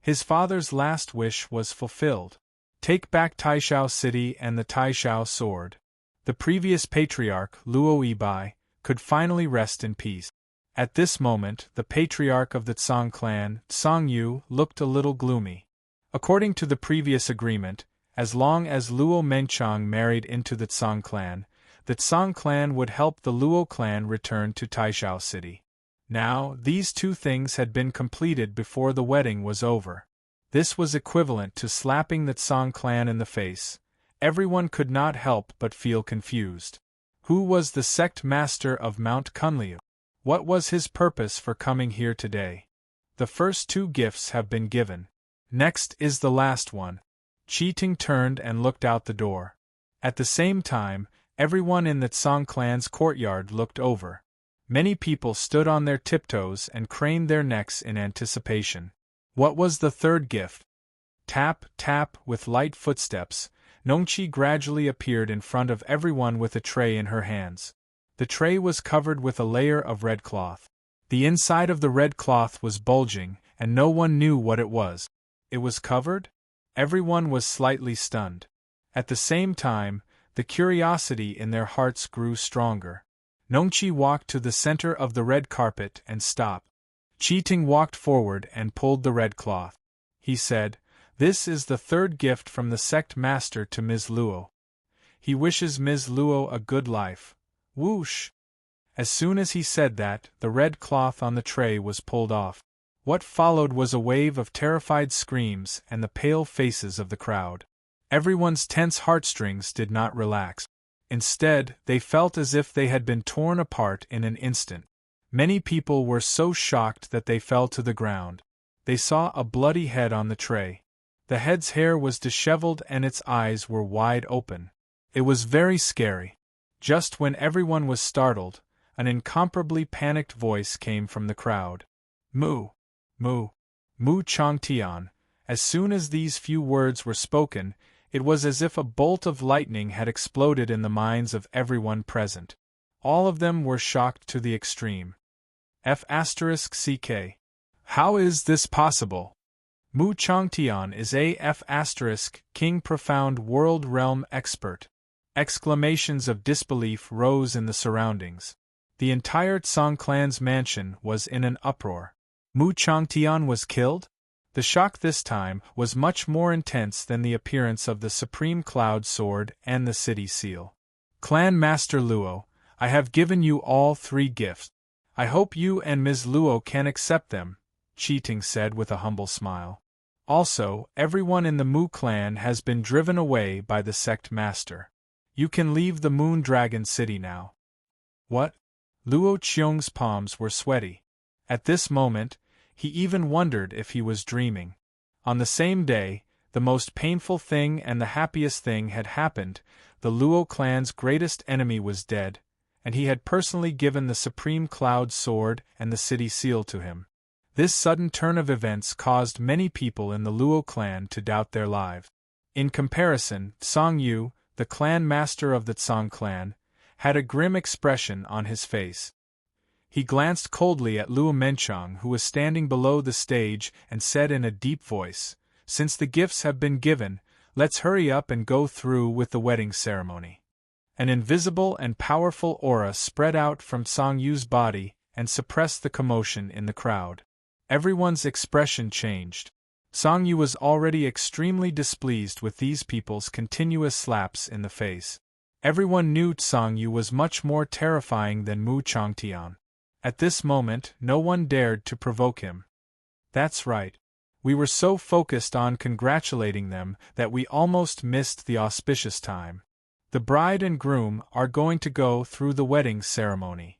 His father's last wish was fulfilled. Take back Taishao city and the Taishao sword. The previous patriarch, Luo Yibai, could finally rest in peace. At this moment, the patriarch of the Tsang clan, Tsang Yu, looked a little gloomy. According to the previous agreement, as long as Luo Menchang married into the Tsang clan would help the Luo clan return to Taishao city. Now, these two things had been completed before the wedding was over. This was equivalent to slapping the Tsang clan in the face. Everyone could not help but feel confused. Who was the sect master of Mount Kunliu? What was his purpose for coming here today? The first two gifts have been given. Next is the last one. Qi Ting turned and looked out the door. At the same time, everyone in the Tsang clan's courtyard looked over. Many people stood on their tiptoes and craned their necks in anticipation. What was the third gift? Tap, tap, with light footsteps, Nongqi gradually appeared in front of everyone with a tray in her hands. The tray was covered with a layer of red cloth. The inside of the red cloth was bulging, and no one knew what it was. It was covered? Everyone was slightly stunned. At the same time, the curiosity in their hearts grew stronger. Nongqi walked to the center of the red carpet and stopped. Qi Ting walked forward and pulled the red cloth. He said, "This is the third gift from the sect master to Ms. Luo. He wishes Ms. Luo a good life." Whoosh! As soon as he said that, the red cloth on the tray was pulled off. What followed was a wave of terrified screams and the pale faces of the crowd. Everyone's tense heartstrings did not relax. Instead, they felt as if they had been torn apart in an instant. Many people were so shocked that they fell to the ground. They saw a bloody head on the tray. The head's hair was disheveled and its eyes were wide open. It was very scary. Just when everyone was startled, an incomparably panicked voice came from the crowd. Mu! Mu! Mu Changtian. As soon as these few words were spoken, it was as if a bolt of lightning had exploded in the minds of everyone present. All of them were shocked to the extreme. F***CK. How is this possible? Mu Changtian is a F***King profound world realm expert. Exclamations of disbelief rose in the surroundings. The entire Tsang clan's mansion was in an uproar. Mu Changtian was killed? The shock this time was much more intense than the appearance of the Supreme Cloud Sword and the City Seal. Clan Master Luo, I have given you all three gifts. I hope you and Ms. Luo can accept them, Qi Ting said with a humble smile. Also, everyone in the Mu clan has been driven away by the sect master. You can leave the Moon Dragon City now. What? Luo Qiong's palms were sweaty. At this moment, he even wondered if he was dreaming. On the same day, the most painful thing and the happiest thing had happened. The Luo clan's greatest enemy was dead, and he had personally given the Supreme Cloud Sword and the City Seal to him. This sudden turn of events caused many people in the Luo clan to doubt their lives. In comparison, Tsang Yu, the clan master of the Tsang clan, had a grim expression on his face. He glanced coldly at Luo Menchong, who was standing below the stage, and said in a deep voice, "Since the gifts have been given, let's hurry up and go through with the wedding ceremony." An invisible and powerful aura spread out from Song Yu's body and suppressed the commotion in the crowd. Everyone's expression changed. Song Yu was already extremely displeased with these people's continuous slaps in the face. Everyone knew Song Yu was much more terrifying than Mu Changtian. At this moment, no one dared to provoke him. That's right. We were so focused on congratulating them that we almost missed the auspicious time. The bride and groom are going to go through the wedding ceremony.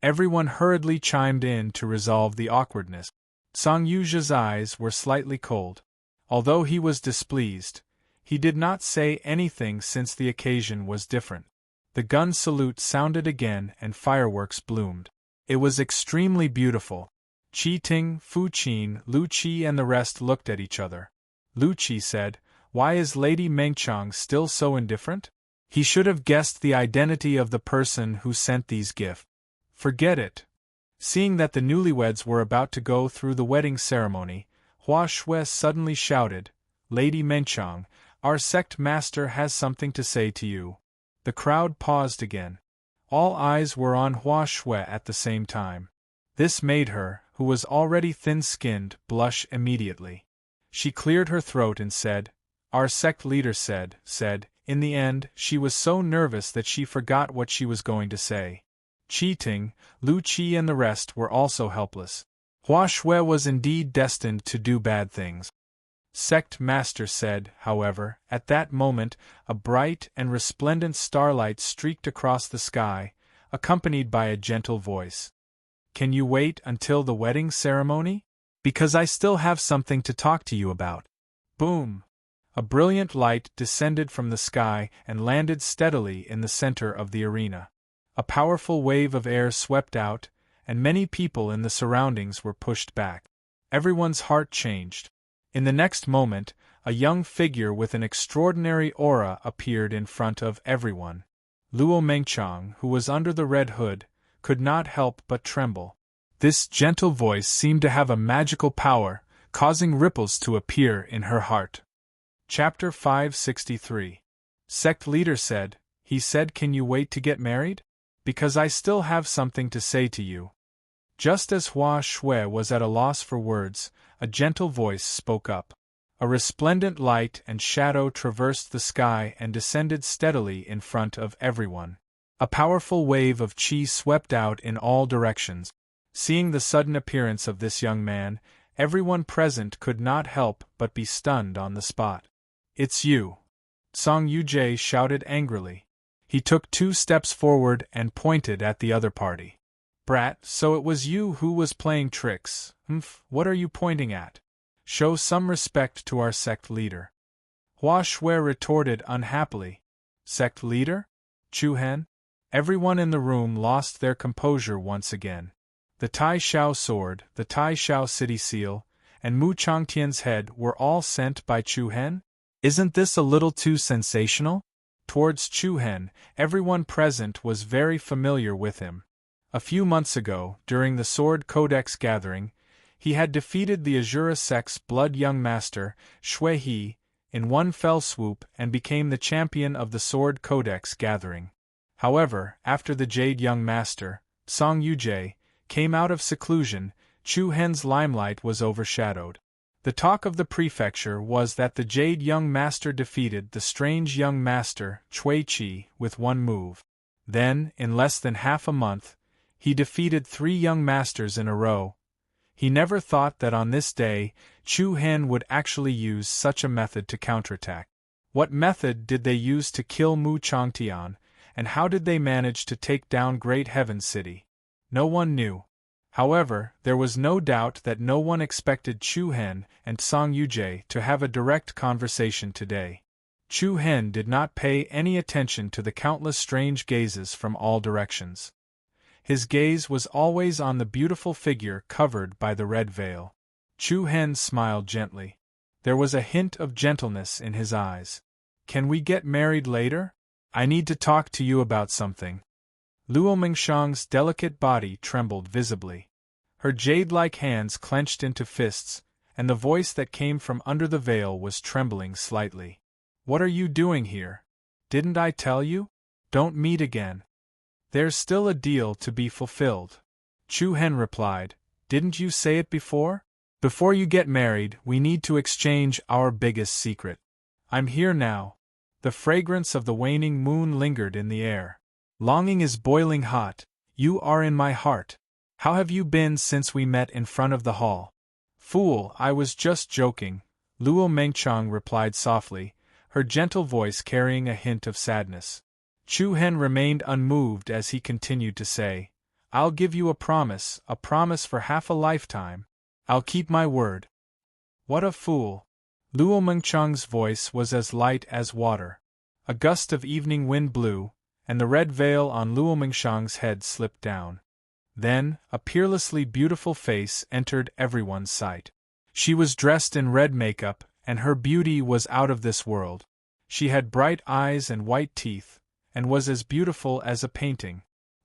Everyone hurriedly chimed in to resolve the awkwardness. Song Yu's eyes were slightly cold. Although he was displeased, he did not say anything since the occasion was different. The gun salute sounded again and fireworks bloomed. It was extremely beautiful. Qi Ting, Fu Qin, Lu Qi and the rest looked at each other. Lu Qi said, "Why is Lady Mengchang still so indifferent? He should have guessed the identity of the person who sent these gifts." "Forget it." Seeing that the newlyweds were about to go through the wedding ceremony, Hua Shui suddenly shouted, "Lady Menchong, our sect master has something to say to you." The crowd paused again. All eyes were on Hua Shui at the same time. This made her, who was already thin-skinned, blush immediately. She cleared her throat and said, "Our sect leader said. In the end, she was so nervous that she forgot what she was going to say. Qi Ting, Lu Qi and the rest were also helpless. Hua Shui was indeed destined to do bad things. Sect Master said, however, at that moment, a bright and resplendent starlight streaked across the sky, accompanied by a gentle voice. "Can you wait until the wedding ceremony? Because I still have something to talk to you about." Boom! A brilliant light descended from the sky and landed steadily in the center of the arena. A powerful wave of air swept out, and many people in the surroundings were pushed back. Everyone's heart changed. In the next moment, a young figure with an extraordinary aura appeared in front of everyone. Luo Mengchong, who was under the red hood, could not help but tremble. This gentle voice seemed to have a magical power, causing ripples to appear in her heart. Chapter 563. Sect leader said, "He said, can you wait to get married? Because I still have something to say to you." Just as Hua Shui was at a loss for words, a gentle voice spoke up. A resplendent light and shadow traversed the sky and descended steadily in front of everyone. A powerful wave of qi swept out in all directions. Seeing the sudden appearance of this young man, everyone present could not help but be stunned on the spot. "It's you!" Song Yujie shouted angrily. He took 2 steps forward and pointed at the other party. "Brat, so it was you who was playing tricks. What are you pointing at? Show some respect to our sect leader." Hua Shui retorted unhappily. "Sect leader? Chu Hen?" Everyone in the room lost their composure once again. The Tai Xiao sword, the Tai Xiao city seal, and Mu Changtian's head were all sent by Chu Hen? Isn't this a little too sensational? Towards Chu Hen, everyone present was very familiar with him. A few months ago, during the Sword Codex gathering, he had defeated the Azura sect's blood young master, Shui He, in one fell swoop and became the champion of the Sword Codex gathering. However, after the Jade young master, Song Yujie, came out of seclusion, Chu Hen's limelight was overshadowed. The talk of the prefecture was that the Jade young master defeated the strange young master, Chui Qi, with one move. Then, in less than half a month, he defeated 3 young masters in a row. He never thought that on this day, Chu Hen would actually use such a method to counterattack. What method did they use to kill Mu Changtian, and how did they manage to take down Great Heaven City? No one knew. However, there was no doubt that no one expected Chu Hen and Song Yujie to have a direct conversation today. Chu Hen did not pay any attention to the countless strange gazes from all directions. His gaze was always on the beautiful figure covered by the red veil. Chu Hen smiled gently. There was a hint of gentleness in his eyes. "Can we get married later? I need to talk to you about something." Luo Mengxiang's delicate body trembled visibly. Her jade-like hands clenched into fists, and the voice that came from under the veil was trembling slightly. What are you doing here? Didn't I tell you? Don't meet again. There's still a deal to be fulfilled. Chu Hen replied, Didn't you say it before? Before you get married, we need to exchange our biggest secret. I'm here now. The fragrance of the waning moon lingered in the air. Longing is boiling hot. You are in my heart. How have you been since we met in front of the hall? Fool, I was just joking, Luo Mengqiang replied softly, her gentle voice carrying a hint of sadness. Chu Hen remained unmoved as he continued to say, I'll give you a promise for half a lifetime. I'll keep my word. What a fool. Luo Mengqiang's voice was as light as water. A gust of evening wind blew, and the red veil on Luo Mengxiang's head slipped down. Then, a peerlessly beautiful face entered everyone's sight. She was dressed in red makeup, and her beauty was out of this world. She had bright eyes and white teeth, and was as beautiful as a painting.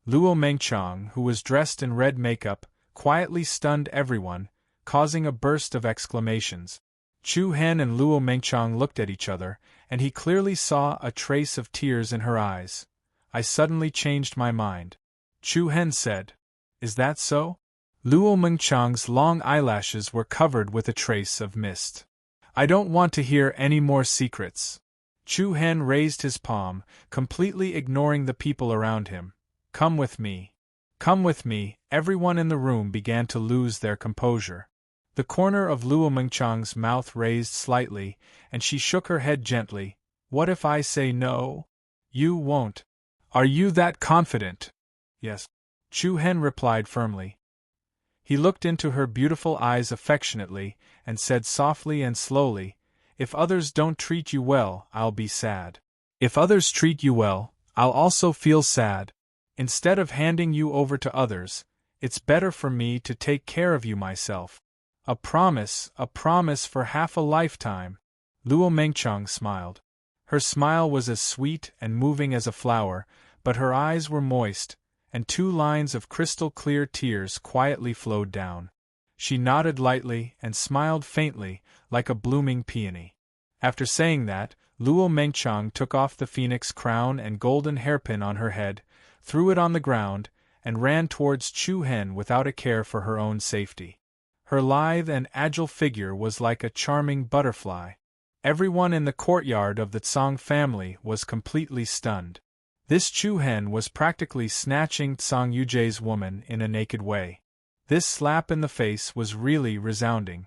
Luo Mengqiang, who was dressed in red makeup, quietly stunned everyone, causing a burst of exclamations. Chu Hen and Luo Mengqiang looked at each other, and he clearly saw a trace of tears in her eyes. I suddenly changed my mind. Chu Hen said, Is that so? Luo Mengqiang's long eyelashes were covered with a trace of mist. I don't want to hear any more secrets. Chu Hen raised his palm, completely ignoring the people around him. Come with me. Come with me. Everyone in the room began to lose their composure. The corner of Luo Mengqiang's mouth raised slightly, and she shook her head gently. What if I say no? You won't. Are you that confident? Yes. Chu Hen replied firmly. He looked into her beautiful eyes affectionately, and said softly and slowly, If others don't treat you well, I'll be sad. If others treat you well, I'll also feel sad. Instead of handing you over to others, it's better for me to take care of you myself. A promise for half a lifetime. Luo Mengqiang smiled. Her smile was as sweet and moving as a flower, but her eyes were moist, and 2 lines of crystal-clear tears quietly flowed down. She nodded lightly and smiled faintly, like a blooming peony. After saying that, Luo Mengqiang took off the phoenix crown and golden hairpin on her head, threw it on the ground, and ran towards Chu Hen without a care for her own safety. Her lithe and agile figure was like a charming butterfly. Everyone in the courtyard of the Tsang family was completely stunned. This Chu Hen was practically snatching Tsang Yuje's woman in a naked way. This slap in the face was really resounding.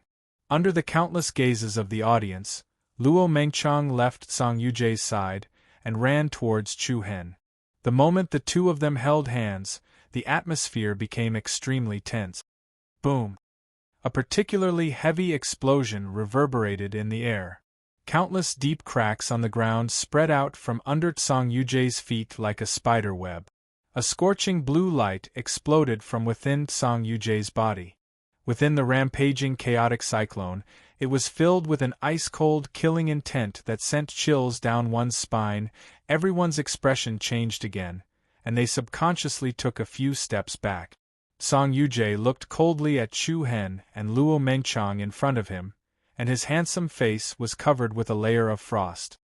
Under the countless gazes of the audience, Luo Mengqiang left Tsang Yuje's side and ran towards Chu Hen. The moment the two of them held hands, the atmosphere became extremely tense. Boom! A particularly heavy explosion reverberated in the air. Countless deep cracks on the ground spread out from under Tsang Yuje's feet like a spider web. A scorching blue light exploded from within Tsang Yuje's body. Within the rampaging chaotic cyclone, it was filled with an ice-cold killing intent that sent chills down one's spine. Everyone's expression changed again, and they subconsciously took a few steps back. Tsang Yuje looked coldly at Chu Hen and Luo Mengqiang in front of him, and his handsome face was covered with a layer of frost.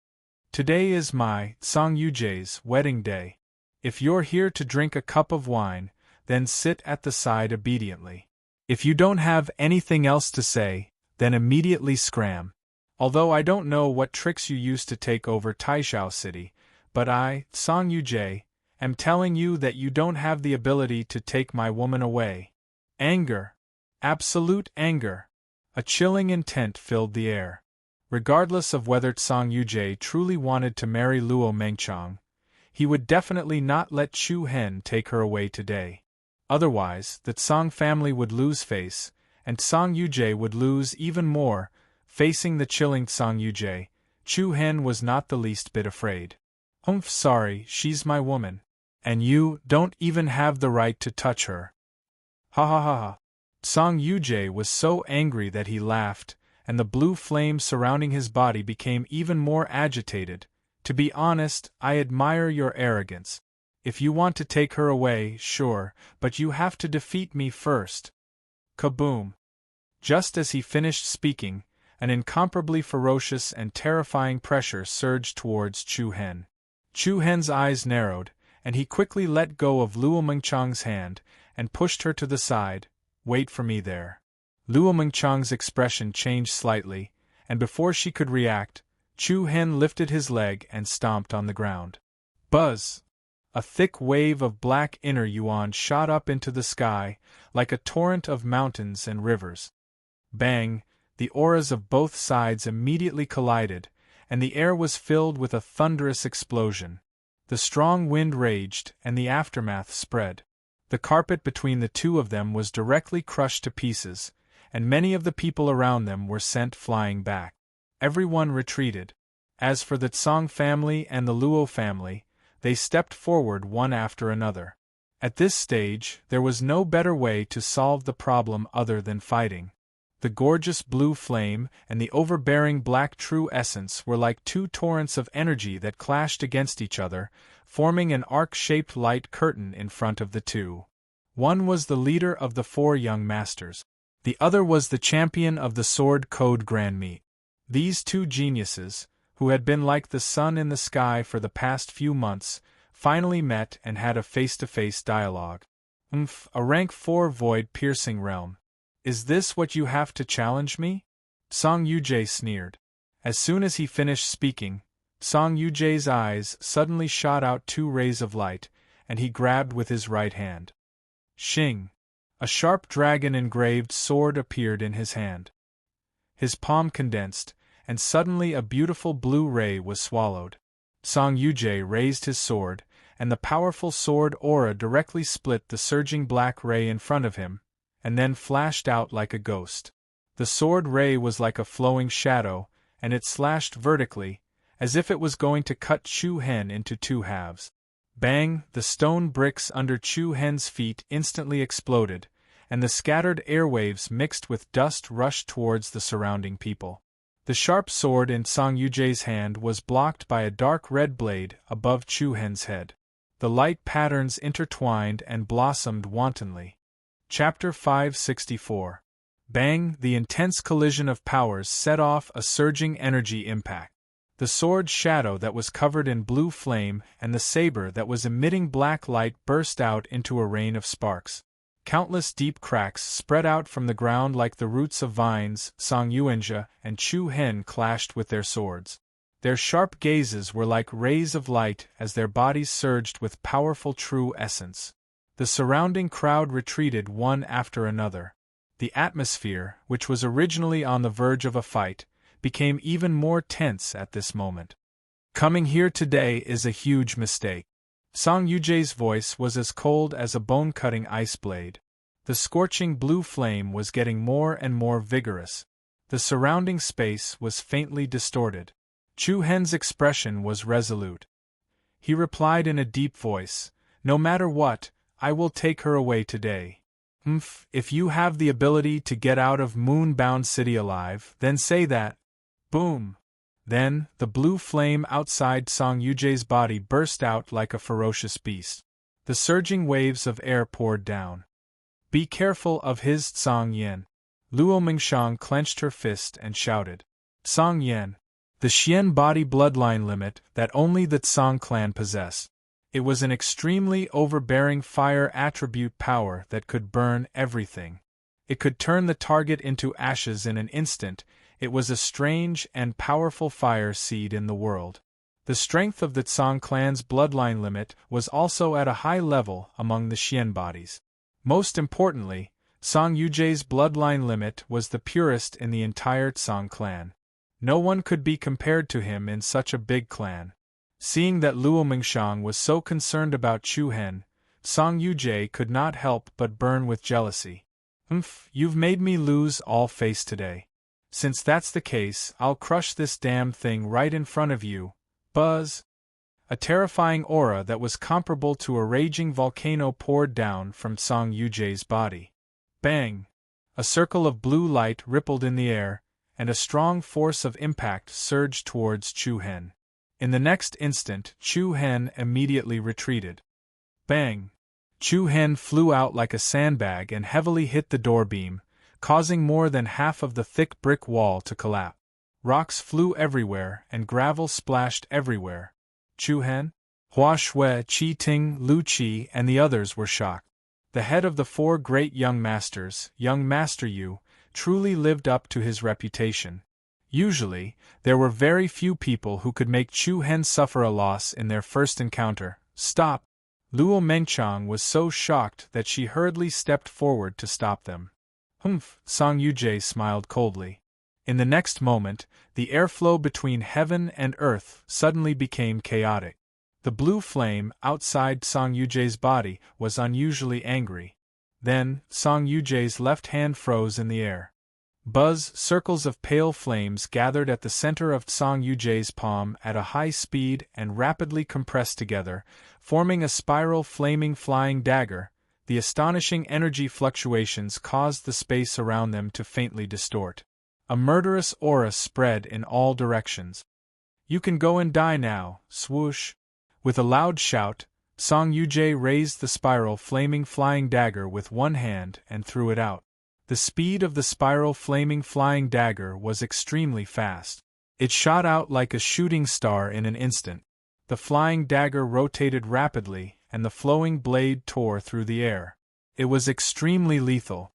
Today is my, Tsang Yuje's, wedding day. If you're here to drink a cup of wine, then sit at the side obediently. If you don't have anything else to say, then immediately scram. Although I don't know what tricks you used to take over Taishao City, but I, Tsang Yuje, am telling you that you don't have the ability to take my woman away. Anger. Absolute anger. A chilling intent filled the air. Regardless of whether Tsang Yuje truly wanted to marry Luo Mengqiang, he would definitely not let Chu Hen take her away today. Otherwise, the Tsang family would lose face, and Tsang Yuje would lose even more. Facing the chilling Tsang Yuje, Chu Hen was not the least bit afraid. Sorry, she's my woman. And you don't even have the right to touch her. Ha ha ha ha. Tsang Yuje was so angry that he laughed, and the blue flame surrounding his body became even more agitated. To be honest, I admire your arrogance. If you want to take her away, sure, but you have to defeat me first. Kaboom! Just as he finished speaking, an incomparably ferocious and terrifying pressure surged towards Chu Hen. Chu Hen's eyes narrowed, and he quickly let go of Luo Mengchang's hand and pushed her to the side. Wait for me there. Luo Mengchang's expression changed slightly, and before she could react, Chu Hen lifted his leg and stomped on the ground. Buzz! A thick wave of black inner yuan shot up into the sky, like a torrent of mountains and rivers. Bang! The auras of both sides immediately collided, and the air was filled with a thunderous explosion. The strong wind raged, and the aftermath spread. The carpet between the two of them was directly crushed to pieces, and many of the people around them were sent flying back. Everyone retreated. As for the Tsang family and the Luo family, they stepped forward one after another. At this stage, there was no better way to solve the problem other than fighting. The gorgeous blue flame and the overbearing black true essence were like two torrents of energy that clashed against each other, forming an arc-shaped light curtain in front of the two. One was the leader of the four young masters. The other was the champion of the Sword Code Grand Meet. These two geniuses, who had been like the sun in the sky for the past few months, finally met and had a face-to-face dialogue. A rank 4 void-piercing realm. Is this what you have to challenge me? Song Yujie sneered. As soon as he finished speaking, Song Yujie's eyes suddenly shot out two rays of light, and he grabbed with his right hand. Shing! A sharp dragon-engraved sword appeared in his hand. His palm condensed, and suddenly a beautiful blue ray was swallowed. Song Yujie raised his sword, and the powerful sword aura directly split the surging black ray in front of him, and then flashed out like a ghost. The sword ray was like a flowing shadow, and it slashed vertically, as if it was going to cut Chu Hen into two halves. Bang! The stone bricks under Chu Hen's feet instantly exploded, and the scattered airwaves mixed with dust rushed towards the surrounding people. The sharp sword in Song Yujie's hand was blocked by a dark red blade above Chu Hen's head. The light patterns intertwined and blossomed wantonly. Chapter 564. Bang! The intense collision of powers set off a surging energy impact. The sword's shadow that was covered in blue flame and the saber that was emitting black light burst out into a rain of sparks. Countless deep cracks spread out from the ground like the roots of vines. Song Yuanjia and Chu Hen clashed with their swords. Their sharp gazes were like rays of light as their bodies surged with powerful true essence. The surrounding crowd retreated one after another. The atmosphere, which was originally on the verge of a fight, became even more tense at this moment. Coming here today is a huge mistake. Song Yujie's voice was as cold as a bone-cutting ice blade. The scorching blue flame was getting more and more vigorous. The surrounding space was faintly distorted. Chu Hen's expression was resolute. He replied in a deep voice, "No matter what, I will take her away today. If you have the ability to get out of Moonbound City alive, then say that." Boom! Then, the blue flame outside Song Yujie's body burst out like a ferocious beast. The surging waves of air poured down. "Be careful of his Tsang Yen." Luo Mengshang clenched her fist and shouted. Tsang Yen. The Xian body bloodline limit that only the Tsang clan possessed. It was an extremely overbearing fire attribute power that could burn everything. It could turn the target into ashes in an instant. It was a strange and powerful fire seed in the world. The strength of the Tsang clan's bloodline limit was also at a high level among the Xian bodies. Most importantly, Song Yujie's bloodline limit was the purest in the entire Tsang clan. No one could be compared to him in such a big clan. Seeing that Luo Mengshang was so concerned about Chu Hen, Song Yujie could not help but burn with jealousy. You've made me lose all face today. Since that's the case, I'll crush this damned thing right in front of you. Buzz! A terrifying aura that was comparable to a raging volcano poured down from Song Yujie's body. Bang! A circle of blue light rippled in the air, and a strong force of impact surged towards Chu Hen. In the next instant, Chu Hen immediately retreated. Bang! Chu Hen flew out like a sandbag and heavily hit the door beam, causing more than half of the thick brick wall to collapse. Rocks flew everywhere and gravel splashed everywhere. Chu Hen, Hua Shui, Qi Ting, Lu Qi, and the others were shocked. The head of the four great young masters, young Master Yu, truly lived up to his reputation. Usually, there were very few people who could make Chu Hen suffer a loss in their first encounter. Stop! Luo Mengchang was so shocked that she hurriedly stepped forward to stop them. Humph! Song Yujie smiled coldly. In the next moment, the airflow between heaven and earth suddenly became chaotic. The blue flame outside Song Yujie's body was unusually angry. Then, Song Yujie's left hand froze in the air. Buzz circles of pale flames gathered at the center of Song Yujie's palm at a high speed and rapidly compressed together, forming a spiral flaming flying dagger. The astonishing energy fluctuations caused the space around them to faintly distort. A murderous aura spread in all directions. You can go and die now, swoosh! With a loud shout, Song Yujie raised the spiral flaming flying dagger with one hand and threw it out. The speed of the spiral flaming flying dagger was extremely fast. It shot out like a shooting star in an instant. The flying dagger rotated rapidly, and the flowing blade tore through the air. It was extremely lethal.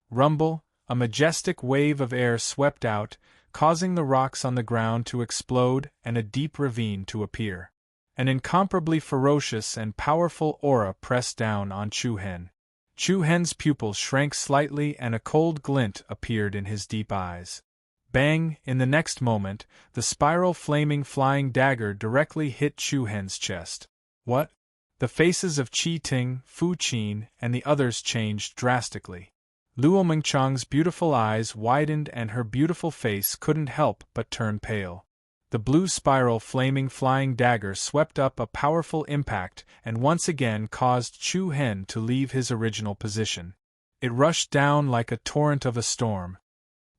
Rumble! A majestic wave of air swept out, causing the rocks on the ground to explode and a deep ravine to appear. An incomparably ferocious and powerful aura pressed down on Chu Hen. Chu Hen's pupils shrank slightly and a cold glint appeared in his deep eyes. Bang! In the next moment, the spiral flaming flying dagger directly hit Chu Hen's chest. What? The faces of Qi Ting, Fu Qin, and the others changed drastically. Luo Mengchang's beautiful eyes widened and her beautiful face couldn't help but turn pale. The blue spiral flaming flying dagger swept up a powerful impact and once again caused Chu Hen to leave his original position. It rushed down like a torrent of a storm.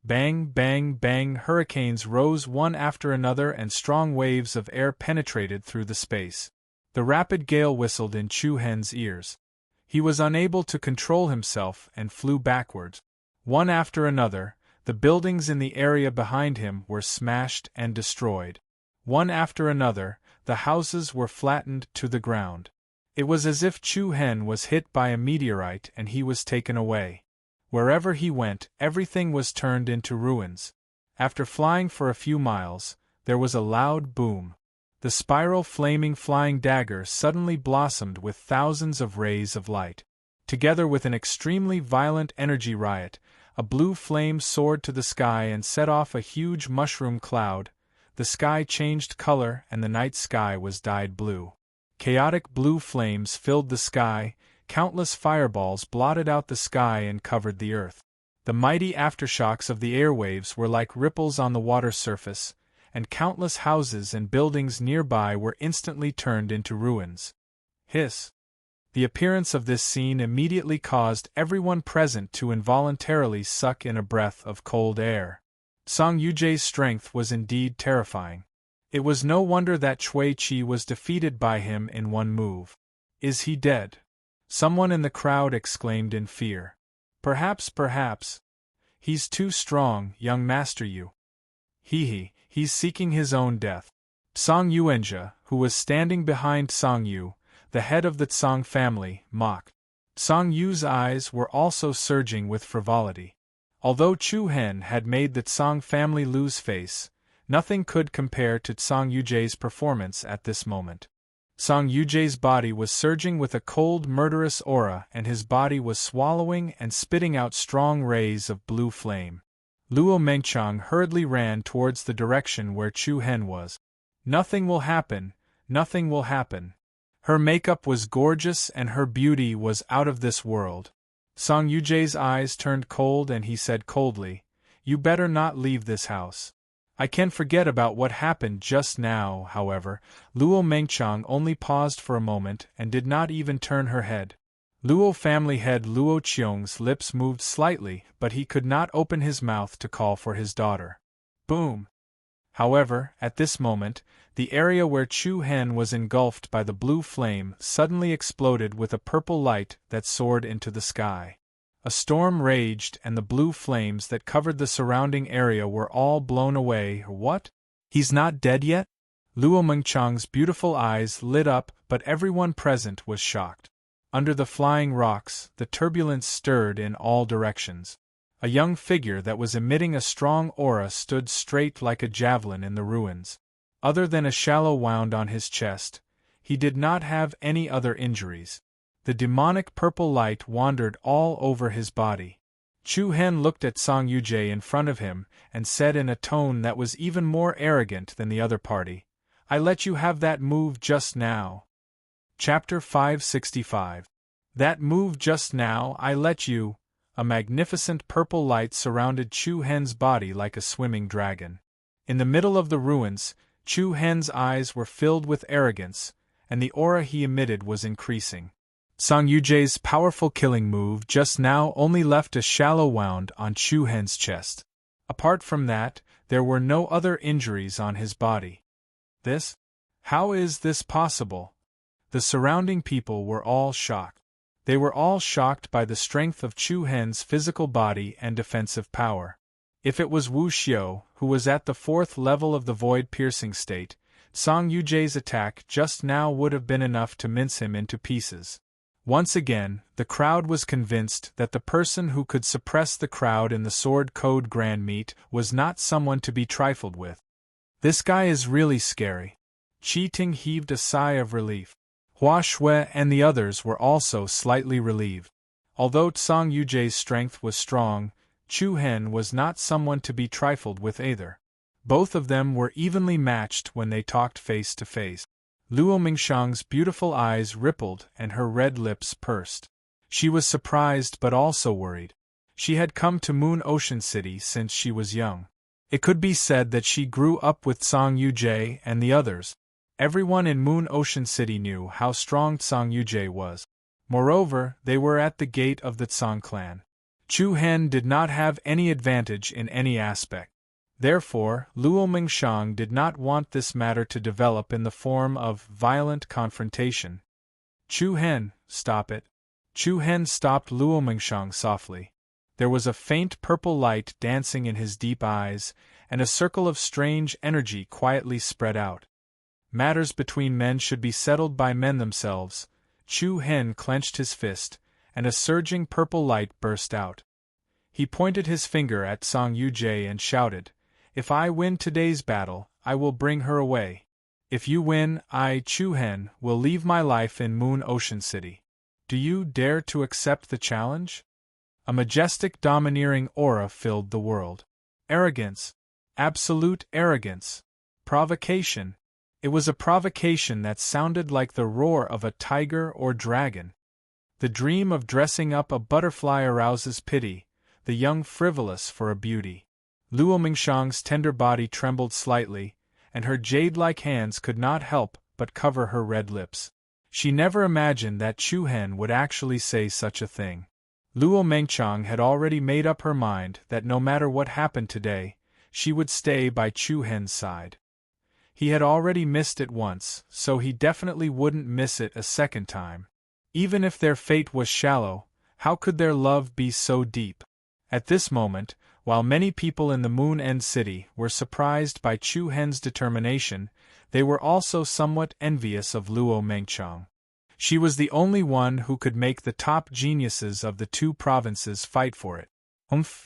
Bang, bang, bang! Hurricanes rose one after another and strong waves of air penetrated through the space. The rapid gale whistled in Chu Hen's ears. He was unable to control himself and flew backwards. One after another, the buildings in the area behind him were smashed and destroyed. One after another, the houses were flattened to the ground. It was as if Chu Hen was hit by a meteorite and he was taken away. Wherever he went, everything was turned into ruins. After flying for a few miles, there was a loud boom. The spiral flaming flying dagger suddenly blossomed with thousands of rays of light. Together with an extremely violent energy riot, a blue flame soared to the sky and set off a huge mushroom cloud. The sky changed color and the night sky was dyed blue. Chaotic blue flames filled the sky, countless fireballs blotted out the sky and covered the earth. The mighty aftershocks of the airwaves were like ripples on the water surface, and countless houses and buildings nearby were instantly turned into ruins. Hiss! The appearance of this scene immediately caused everyone present to involuntarily suck in a breath of cold air. Song Yujie's strength was indeed terrifying. It was no wonder that Cui Qi was defeated by him in one move. Is he dead? Someone in the crowd exclaimed in fear. Perhaps. He's too strong, young Master Yu. He's seeking his own death. Song Yuanjia, who was standing behind Song Yu, the head of the Tsang family, mocked. Song Yu's eyes were also surging with frivolity. Although Chu Hen had made the Tsang family lose face, nothing could compare to Song Yujie's performance at this moment. Song Yujie's body was surging with a cold, murderous aura, and his body was swallowing and spitting out strong rays of blue flame. Luo Mengchang hurriedly ran towards the direction where Chu Hen was. Nothing will happen. Her makeup was gorgeous and her beauty was out of this world. Song Yujie's eyes turned cold and he said coldly, "You better not leave this house." I can forget about what happened just now, however. Luo Mengchang only paused for a moment and did not even turn her head. Luo family head Luo Qiong's lips moved slightly, but he could not open his mouth to call for his daughter. Boom! However, at this moment, the area where Chu Hen was engulfed by the blue flame suddenly exploded with a purple light that soared into the sky. A storm raged and the blue flames that covered the surrounding area were all blown away. What? He's not dead yet? Luo Mengchang's beautiful eyes lit up, but everyone present was shocked. Under the flying rocks, the turbulence stirred in all directions. A young figure that was emitting a strong aura stood straight like a javelin in the ruins. Other than a shallow wound on his chest, he did not have any other injuries. The demonic purple light wandered all over his body. Chu Hen looked at Song Yujie in front of him and said in a tone that was even more arrogant than the other party, "I let you have that move just now." Chapter 565. That move just now, I let you. A magnificent purple light surrounded Chu Hen's body like a swimming dragon. In the middle of the ruins, Chu Hen's eyes were filled with arrogance, and the aura he emitted was increasing. Song Yujie's powerful killing move just now only left a shallow wound on Chu Hen's chest. Apart from that, there were no other injuries on his body. This? How is this possible? The surrounding people were all shocked. They were all shocked by the strength of Chu Hen's physical body and defensive power. If it was Wu Xiu, who was at the 4th level of the void-piercing state, Song Yujie's attack just now would have been enough to mince him into pieces. Once again, the crowd was convinced that the person who could suppress the crowd in the Sword Code Grand Meet was not someone to be trifled with. This guy is really scary. Qi Ting heaved a sigh of relief. Hua Shui and the others were also slightly relieved. Although Song Yujie's strength was strong, Chu Hen was not someone to be trifled with either. Both of them were evenly matched when they talked face to face. Luo Mingxiang's beautiful eyes rippled and her red lips pursed. She was surprised but also worried. She had come to Moon Ocean City since she was young. It could be said that she grew up with Song Yujie and the others. Everyone in Moon Ocean City knew how strong Song Yujie was. Moreover, they were at the gate of the Tsang clan. Chu Hen did not have any advantage in any aspect. Therefore, Luo Mingxiang did not want this matter to develop in the form of violent confrontation. Chu Hen, stop it. Chu Hen stopped Luo Mingxiang softly. There was a faint purple light dancing in his deep eyes, and a circle of strange energy quietly spread out. Matters between men should be settled by men themselves. Chu Hen clenched his fist, and a surging purple light burst out. He pointed his finger at Song Yujie and shouted, "If I win today's battle, I will bring her away. If you win, I, Chu Hen, will leave my life in Moon Ocean City. Do you dare to accept the challenge?" A majestic domineering aura filled the world. Arrogance. Absolute arrogance. Provocation. It was a provocation that sounded like the roar of a tiger or dragon. The dream of dressing up a butterfly arouses pity, the young frivolous for a beauty. Luo Mingxiang's tender body trembled slightly, and her jade-like hands could not help but cover her red lips. She never imagined that Chu Hen would actually say such a thing. Luo Mengchang had already made up her mind that no matter what happened today, she would stay by Chu Hen's side. He had already missed it once, so he definitely wouldn't miss it a second time. Even if their fate was shallow, how could their love be so deep? At this moment, while many people in the Moon End City were surprised by Chu Hen's determination, they were also somewhat envious of Luo Mengchang. She was the only one who could make the top geniuses of the 2 provinces fight for it.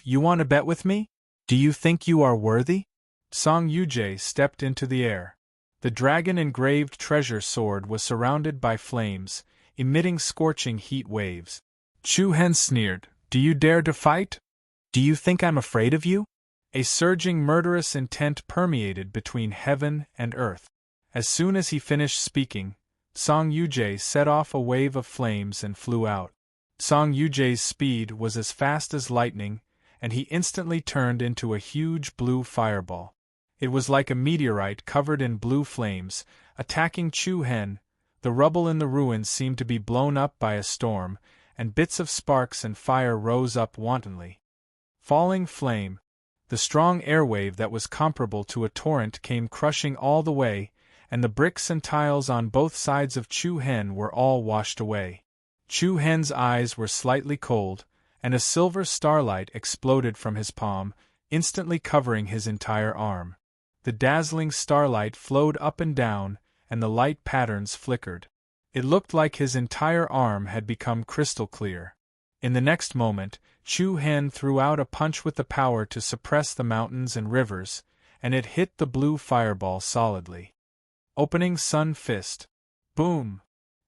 You want to bet with me? Do you think you are worthy? Song Yujie stepped into the air. The dragon-engraved treasure sword was surrounded by flames, emitting scorching heat waves. Chu Hen sneered, "Do you dare to fight? Do you think I'm afraid of you?" A surging murderous intent permeated between heaven and earth. As soon as he finished speaking, Song Yujie set off a wave of flames and flew out. Song Yujie's speed was as fast as lightning, and he instantly turned into a huge blue fireball. It was like a meteorite covered in blue flames, attacking Chu Hen. The rubble in the ruins seemed to be blown up by a storm, and bits of sparks and fire rose up wantonly. Falling flame. The strong airwave that was comparable to a torrent came crushing all the way, and the bricks and tiles on both sides of Chu Hen were all washed away. Chu Hen's eyes were slightly cold, and a silver starlight exploded from his palm, instantly covering his entire arm. The dazzling starlight flowed up and down, and the light patterns flickered. It looked like his entire arm had become crystal clear. In the next moment, Chu Hen threw out a punch with the power to suppress the mountains and rivers, and it hit the blue fireball solidly. Opening Sun Fist. Boom!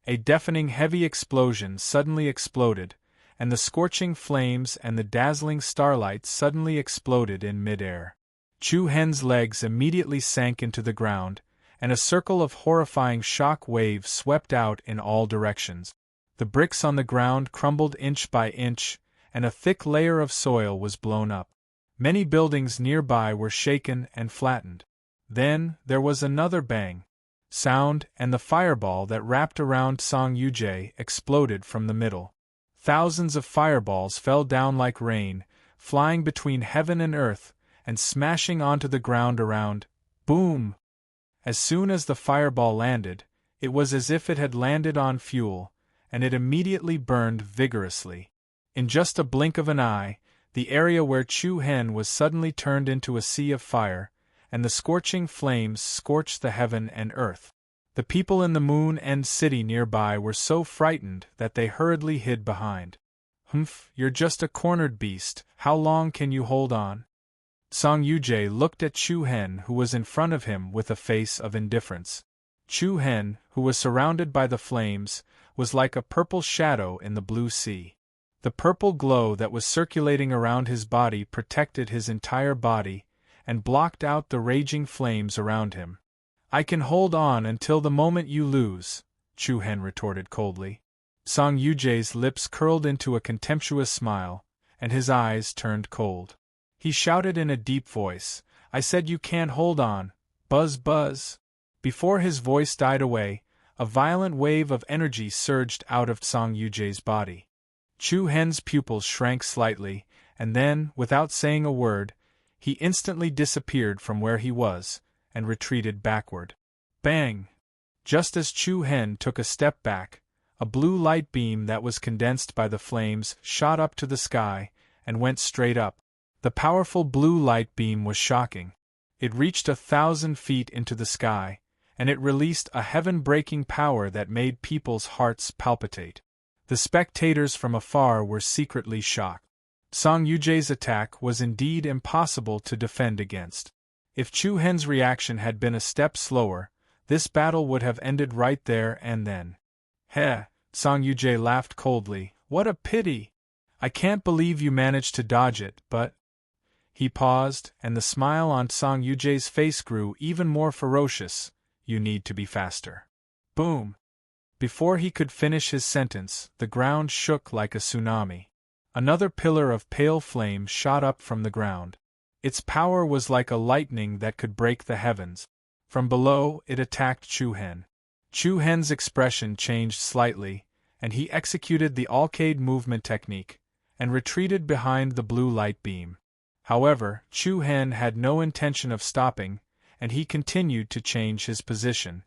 A deafening heavy explosion suddenly exploded, and the scorching flames and the dazzling starlight suddenly exploded in midair. Chu Hen's legs immediately sank into the ground, and a circle of horrifying shock waves swept out in all directions. The bricks on the ground crumbled inch by inch, and a thick layer of soil was blown up. Many buildings nearby were shaken and flattened. Then there was another bang sound, and the fireball that wrapped around Song Yujie exploded from the middle. Thousands of fireballs fell down like rain, flying between heaven and earth, and smashing onto the ground around. Boom! As soon as the fireball landed, it was as if it had landed on fuel, and it immediately burned vigorously. In just a blink of an eye, the area where Chu Hen was suddenly turned into a sea of fire, and the scorching flames scorched the heaven and earth. The people in the Moon End city nearby were so frightened that they hurriedly hid behind. "Humph, you're just a cornered beast, how long can you hold on?" Song Yujie looked at Chu Hen, who was in front of him, with a face of indifference. Chu Hen, who was surrounded by the flames, was like a purple shadow in the blue sea. The purple glow that was circulating around his body protected his entire body, and blocked out the raging flames around him. "I can hold on until the moment you lose," Chu Hen retorted coldly. Song Yujie's lips curled into a contemptuous smile, and his eyes turned cold. He shouted in a deep voice, "I said you can't hold on, buzz buzz." Before his voice died away, a violent wave of energy surged out of Song Yujie's body. Chu Hen's pupils shrank slightly, and then, without saying a word, he instantly disappeared from where he was, and retreated backward. Bang! Just as Chu Hen took a step back, a blue light beam that was condensed by the flames shot up to the sky, and went straight up. The powerful blue light beam was shocking. It reached 1,000 feet into the sky, and it released a heaven-breaking power that made people's hearts palpitate. The spectators from afar were secretly shocked. Song Yujie's attack was indeed impossible to defend against. If Chu Hen's reaction had been a step slower, this battle would have ended right there and then. "Heh," Song Yujie laughed coldly, "what a pity! I can't believe you managed to dodge it, but—" He paused, and the smile on Song Yujie's face grew even more ferocious. "You need to be faster." Boom! Before he could finish his sentence, the ground shook like a tsunami. Another pillar of pale flame shot up from the ground. Its power was like a lightning that could break the heavens. From below, it attacked Chu Hen. Chu Hen's expression changed slightly, and he executed the arcade movement technique, and retreated behind the blue light beam. However, Chu Hen had no intention of stopping, and he continued to change his position.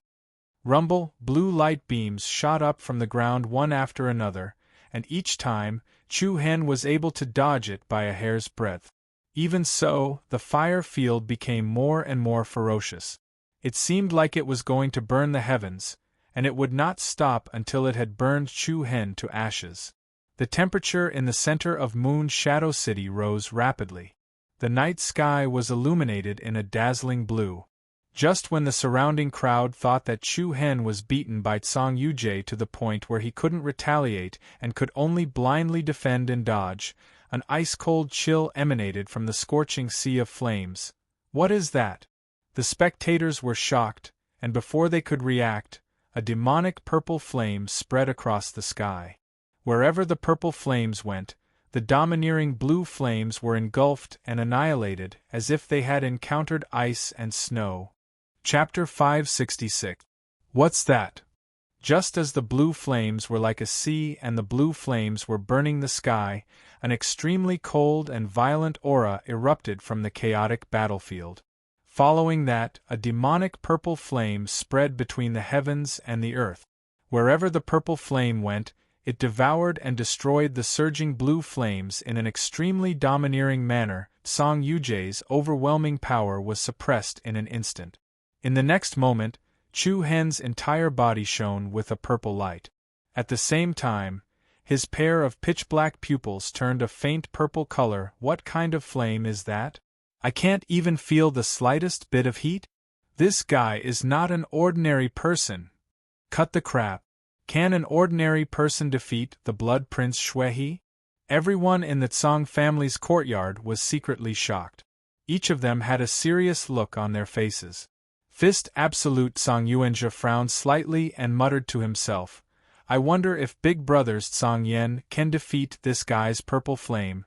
Rumble, blue light beams shot up from the ground one after another, and each time, Chu Hen was able to dodge it by a hair's breadth. Even so, the fire field became more and more ferocious. It seemed like it was going to burn the heavens, and it would not stop until it had burned Chu Hen to ashes. The temperature in the center of Moon Shadow City rose rapidly. The night sky was illuminated in a dazzling blue. Just when the surrounding crowd thought that Chu Hen was beaten by Song Yujie to the point where he couldn't retaliate and could only blindly defend and dodge, an ice-cold chill emanated from the scorching sea of flames. "What is that?" The spectators were shocked, and before they could react, a demonic purple flame spread across the sky. Wherever the purple flames went, the domineering blue flames were engulfed and annihilated as if they had encountered ice and snow. Chapter 566. What's that? Just as the blue flames were like a sea and the blue flames were burning the sky, an extremely cold and violent aura erupted from the chaotic battlefield. Following that, a demonic purple flame spread between the heavens and the earth. Wherever the purple flame went, it devoured and destroyed the surging blue flames in an extremely domineering manner. Song Yuje's overwhelming power was suppressed in an instant. In the next moment, Chu Hen's entire body shone with a purple light. At the same time, his pair of pitch-black pupils turned a faint purple color. What kind of flame is that? I can't even feel the slightest bit of heat? This guy is not an ordinary person. Cut the crap. Can an ordinary person defeat the Blood Prince Shuehe? Everyone in the Tsang family's courtyard was secretly shocked. Each of them had a serious look on their faces. Fist Absolute Tsang Yuanjia frowned slightly and muttered to himself, I wonder if Big Brother's Tsang Yen can defeat this guy's purple flame.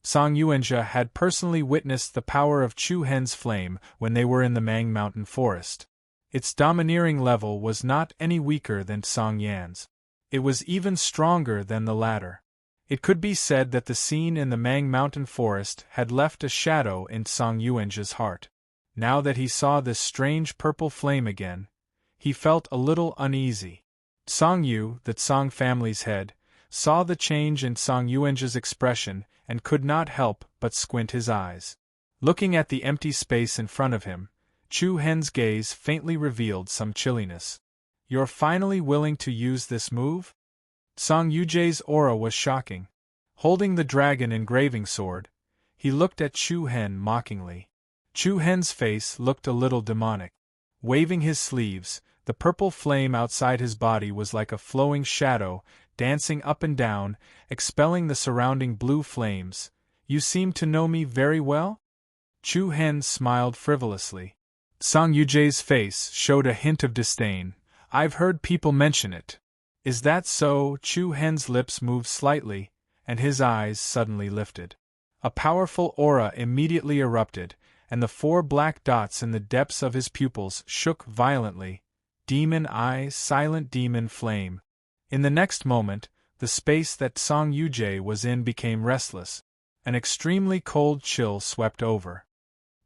Tsang Yuanjia had personally witnessed the power of Chu Hen's flame when they were in the Mang Mountain forest. Its domineering level was not any weaker than Tsang Yan's. It was even stronger than the latter. It could be said that the scene in the Mang Mountain forest had left a shadow in Tsang Yuanjia's heart. Now that he saw this strange purple flame again, he felt a little uneasy. Tsang Yu, the Tsang family's head, saw the change in Tsang Yuanjia's expression and could not help but squint his eyes. Looking at the empty space in front of him, Chu Hen's gaze faintly revealed some chilliness. You're finally willing to use this move? Tsang Yuje's aura was shocking. Holding the dragon engraving sword, he looked at Chu Hen mockingly. Chu Hen's face looked a little demonic. Waving his sleeves, the purple flame outside his body was like a flowing shadow, dancing up and down, expelling the surrounding blue flames. You seem to know me very well? Chu Hen smiled frivolously. Tsang Yuje's face showed a hint of disdain. I've heard people mention it. Is that so? Chu Hen's lips moved slightly, and his eyes suddenly lifted. A powerful aura immediately erupted, and the 4 black dots in the depths of his pupils shook violently. Demon Eye, Silent Demon Flame. In the next moment, the space that Tsang Yuje was in became restless. An extremely cold chill swept over.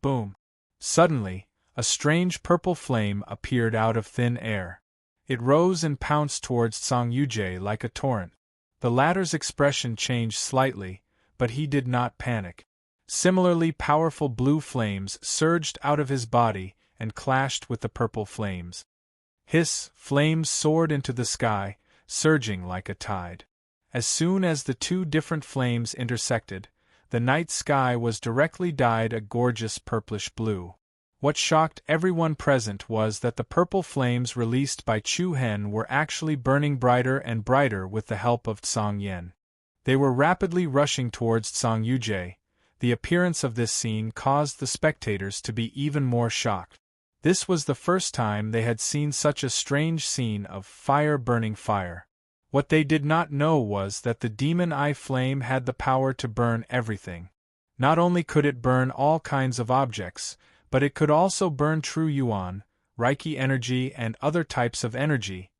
Boom! Suddenly, a strange purple flame appeared out of thin air. It rose and pounced towards Tsang Yuje like a torrent. The latter's expression changed slightly, but he did not panic. Similarly powerful blue flames surged out of his body and clashed with the purple flames. Hiss! Flames soared into the sky, surging like a tide. As soon as the 2 different flames intersected, the night sky was directly dyed a gorgeous purplish blue. What shocked everyone present was that the purple flames released by Chu Hen were actually burning brighter and brighter with the help of Tsang Yen. They were rapidly rushing towards Tsang Yuje. The appearance of this scene caused the spectators to be even more shocked. This was the first time they had seen such a strange scene of fire burning fire. What they did not know was that the Demon Eye flame had the power to burn everything. Not only could it burn all kinds of objects, but it could also burn true Yuan, Reiki energy and other types of energy.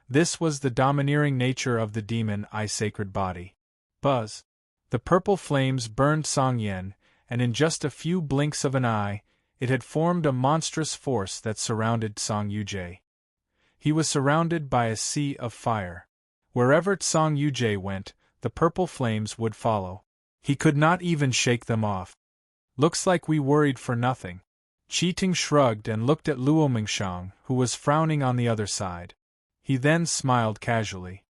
This was the domineering nature of the Demon Eye sacred body. Buzz! The purple flames burned Tsang Yen, and in just a few blinks of an eye, it had formed a monstrous force that surrounded Tsang Yuje. He was surrounded by a sea of fire. Wherever Tsang Yuje went, the purple flames would follow. He could not even shake them off. Looks like we worried for nothing. Qi Ting shrugged and looked at Luo Mingshang, who was frowning on the other side. He then smiled casually.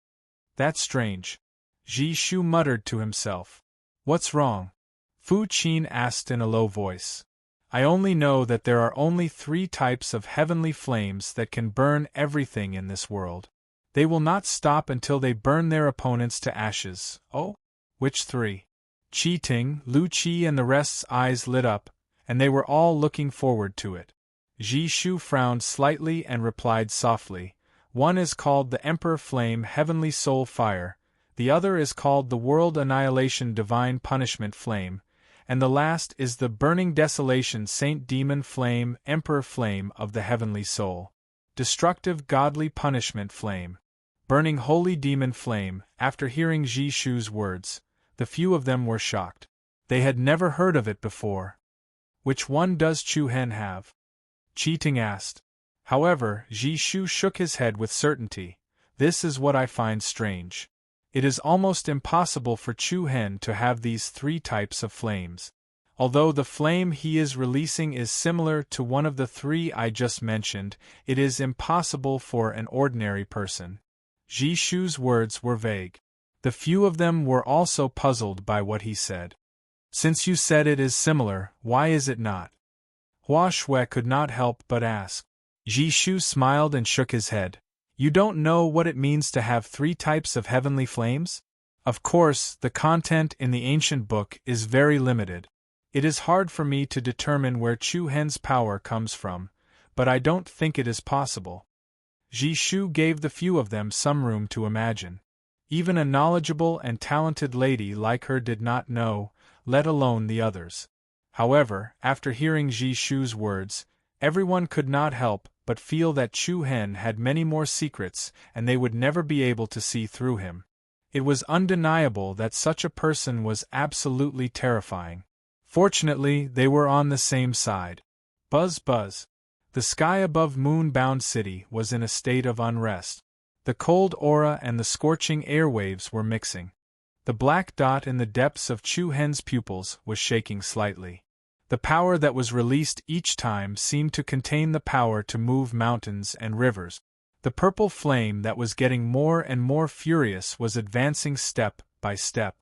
That's strange. Ji Shu muttered to himself. What's wrong? Fu Qin asked in a low voice. I only know that there are only 3 types of heavenly flames that can burn everything in this world. They will not stop until they burn their opponents to ashes. Oh? Which 3? Qi Ting, Lu Qi and the rest's eyes lit up, and they were all looking forward to it. Ji Shu frowned slightly and replied softly. One is called the Emperor Flame Heavenly Soul Fire, the other is called the World Annihilation Divine Punishment Flame, and the last is the Burning Desolation Saint Demon Flame Emperor Flame of the Heavenly Soul. Destructive Godly Punishment Flame. burning holy demon flame. After hearing Jishu's words, the few of them were shocked. They had never heard of it before. Which one does Chu Hen have? Qi Ting asked. However, Jishu shook his head with certainty. This is what I find strange. It is almost impossible for Chu Hen to have these three types of flames. Although the flame he is releasing is similar to one of the three I just mentioned, it is impossible for an ordinary person. Jishu's words were vague. The few of them were also puzzled by what he said. Since you said it is similar, why is it not? Hua Shui could not help but ask. Jishu smiled and shook his head. You don't know what it means to have three types of heavenly flames? Of course, the content in the ancient book is very limited. It is hard for me to determine where Chu Hen's power comes from, but I don't think it is possible. Jishu gave the few of them some room to imagine. Even a knowledgeable and talented lady like her did not know, let alone the others. However, after hearing Jishu's words, everyone could not help but feel that Chu Hen had many more secrets and they would never be able to see through him. It was undeniable that such a person was absolutely terrifying. Fortunately, they were on the same side. Buzz buzz. The sky above Moon-bound City was in a state of unrest. The cold aura and the scorching airwaves were mixing. The black dot in the depths of Chu Hen's pupils was shaking slightly. The power that was released each time seemed to contain the power to move mountains and rivers. The purple flame that was getting more and more furious was advancing step by step.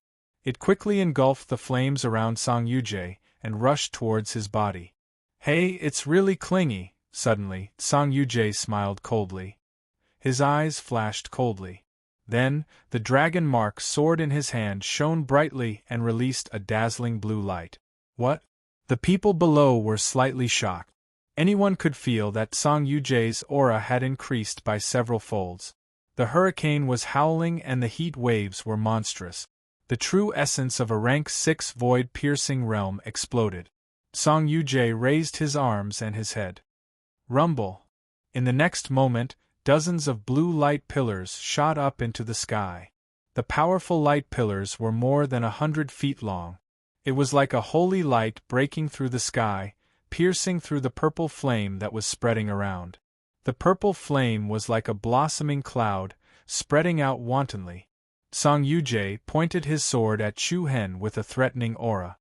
It quickly engulfed the flames around Song Yujie and rushed towards his body. Hey, it's really clingy. Suddenly, Song Yujie smiled coldly. His eyes flashed coldly. Then, the dragon mark sword in his hand shone brightly and released a dazzling blue light. What? The people below were slightly shocked. Anyone could feel that Song Yujie's aura had increased by several folds. The hurricane was howling and the heat waves were monstrous. The true essence of a rank 6 void-piercing realm exploded. Song Yujie raised his arms and his head. Rumble. In the next moment, dozens of blue light pillars shot up into the sky. The powerful light pillars were more than 100 feet long. It was like a holy light breaking through the sky, piercing through the purple flame that was spreading around. The purple flame was like a blossoming cloud, spreading out wantonly. Song Yujie pointed his sword at Chu Hen with a threatening aura.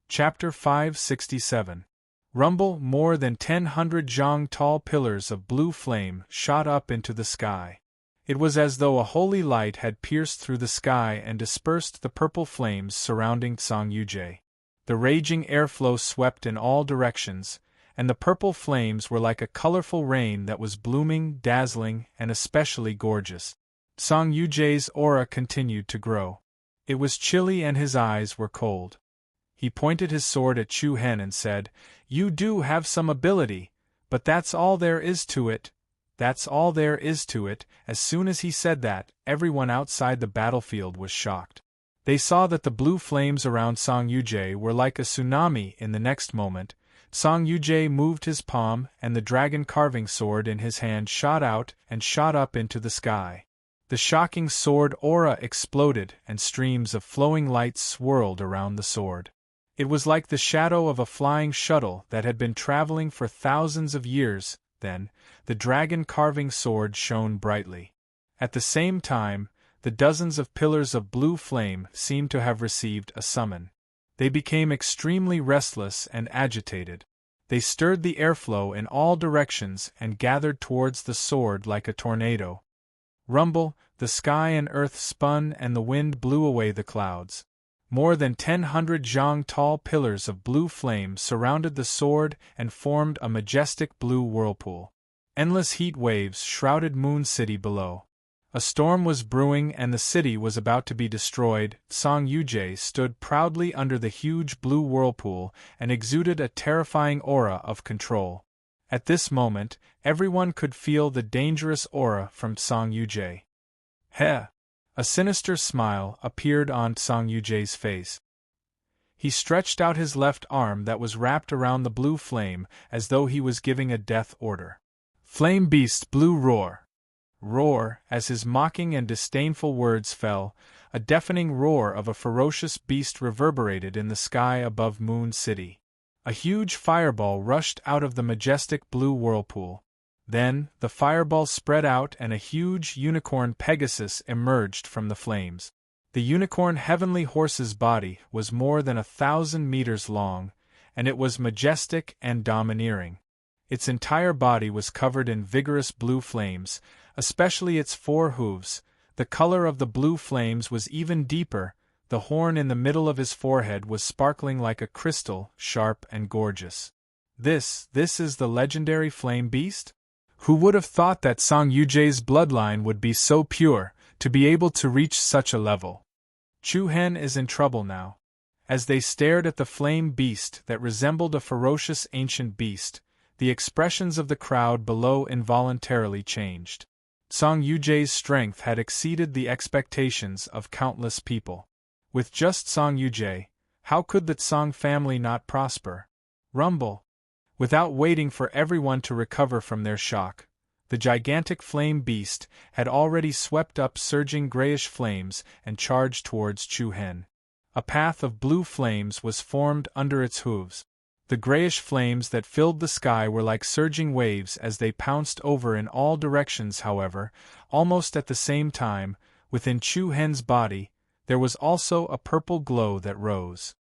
Chapter 567. Rumble. More than 1,000 zhang tall pillars of blue flame shot up into the sky. It was as though a holy light had pierced through the sky and dispersed the purple flames surrounding Song Yujie. The raging airflow swept in all directions, and the purple flames were like a colorful rain that was blooming, dazzling, and especially gorgeous. Song Yujie's aura continued to grow. It was chilly and his eyes were cold. He pointed his sword at Chu Hen and said, "You do have some ability, but that's all there is to it. That's all there is to it." As soon as he said that, everyone outside the battlefield was shocked. They saw that the blue flames around Song Yujie were like a tsunami. In the next moment, Song Yujie moved his palm and the dragon carving sword in his hand shot out and shot up into the sky. The shocking sword aura exploded and streams of flowing light swirled around the sword. It was like the shadow of a flying shuttle that had been traveling for thousands of years. Then, the dragon carving sword shone brightly. At the same time, the dozens of pillars of blue flame seemed to have received a summon. They became extremely restless and agitated. They stirred the airflow in all directions and gathered towards the sword like a tornado. Rumble. The sky and earth spun and the wind blew away the clouds. More than 1,000 zhang tall pillars of blue flame surrounded the sword and formed a majestic blue whirlpool. Endless heat waves shrouded Moon City below. A storm was brewing and the city was about to be destroyed. Song Yujie stood proudly under the huge blue whirlpool and exuded a terrifying aura of control. At this moment, everyone could feel the dangerous aura from Song Yujie. Heh! A sinister smile appeared on Song Yujie's face. He stretched out his left arm that was wrapped around the blue flame as though he was giving a death order. Flame beast blue roar! Roar, as his mocking and disdainful words fell, a deafening roar of a ferocious beast reverberated in the sky above Moon City. A huge fireball rushed out of the majestic blue whirlpool. Then, the fireball spread out and a huge unicorn Pegasus emerged from the flames. The unicorn heavenly horse's body was more than 1,000 meters long, and it was majestic and domineering. Its entire body was covered in vigorous blue flames, especially its 4 hooves. The color of the blue flames was even deeper. The horn in the middle of his forehead was sparkling like a crystal, sharp and gorgeous. This is the legendary flame beast? Who would have thought that Song Yuje's bloodline would be so pure, to be able to reach such a level? Chu Hen is in trouble now. As they stared at the flame beast that resembled a ferocious ancient beast, the expressions of the crowd below involuntarily changed. Song Yuje's strength had exceeded the expectations of countless people. With just Song Yuje, how could the Song family not prosper? Rumble! Without waiting for everyone to recover from their shock, the gigantic flame beast had already swept up surging grayish flames and charged towards Chu Hen. A path of blue flames was formed under its hooves. The grayish flames that filled the sky were like surging waves as they pounced over in all directions. However, almost at the same time, within Chu Hen's body, there was also a purple glow that rose.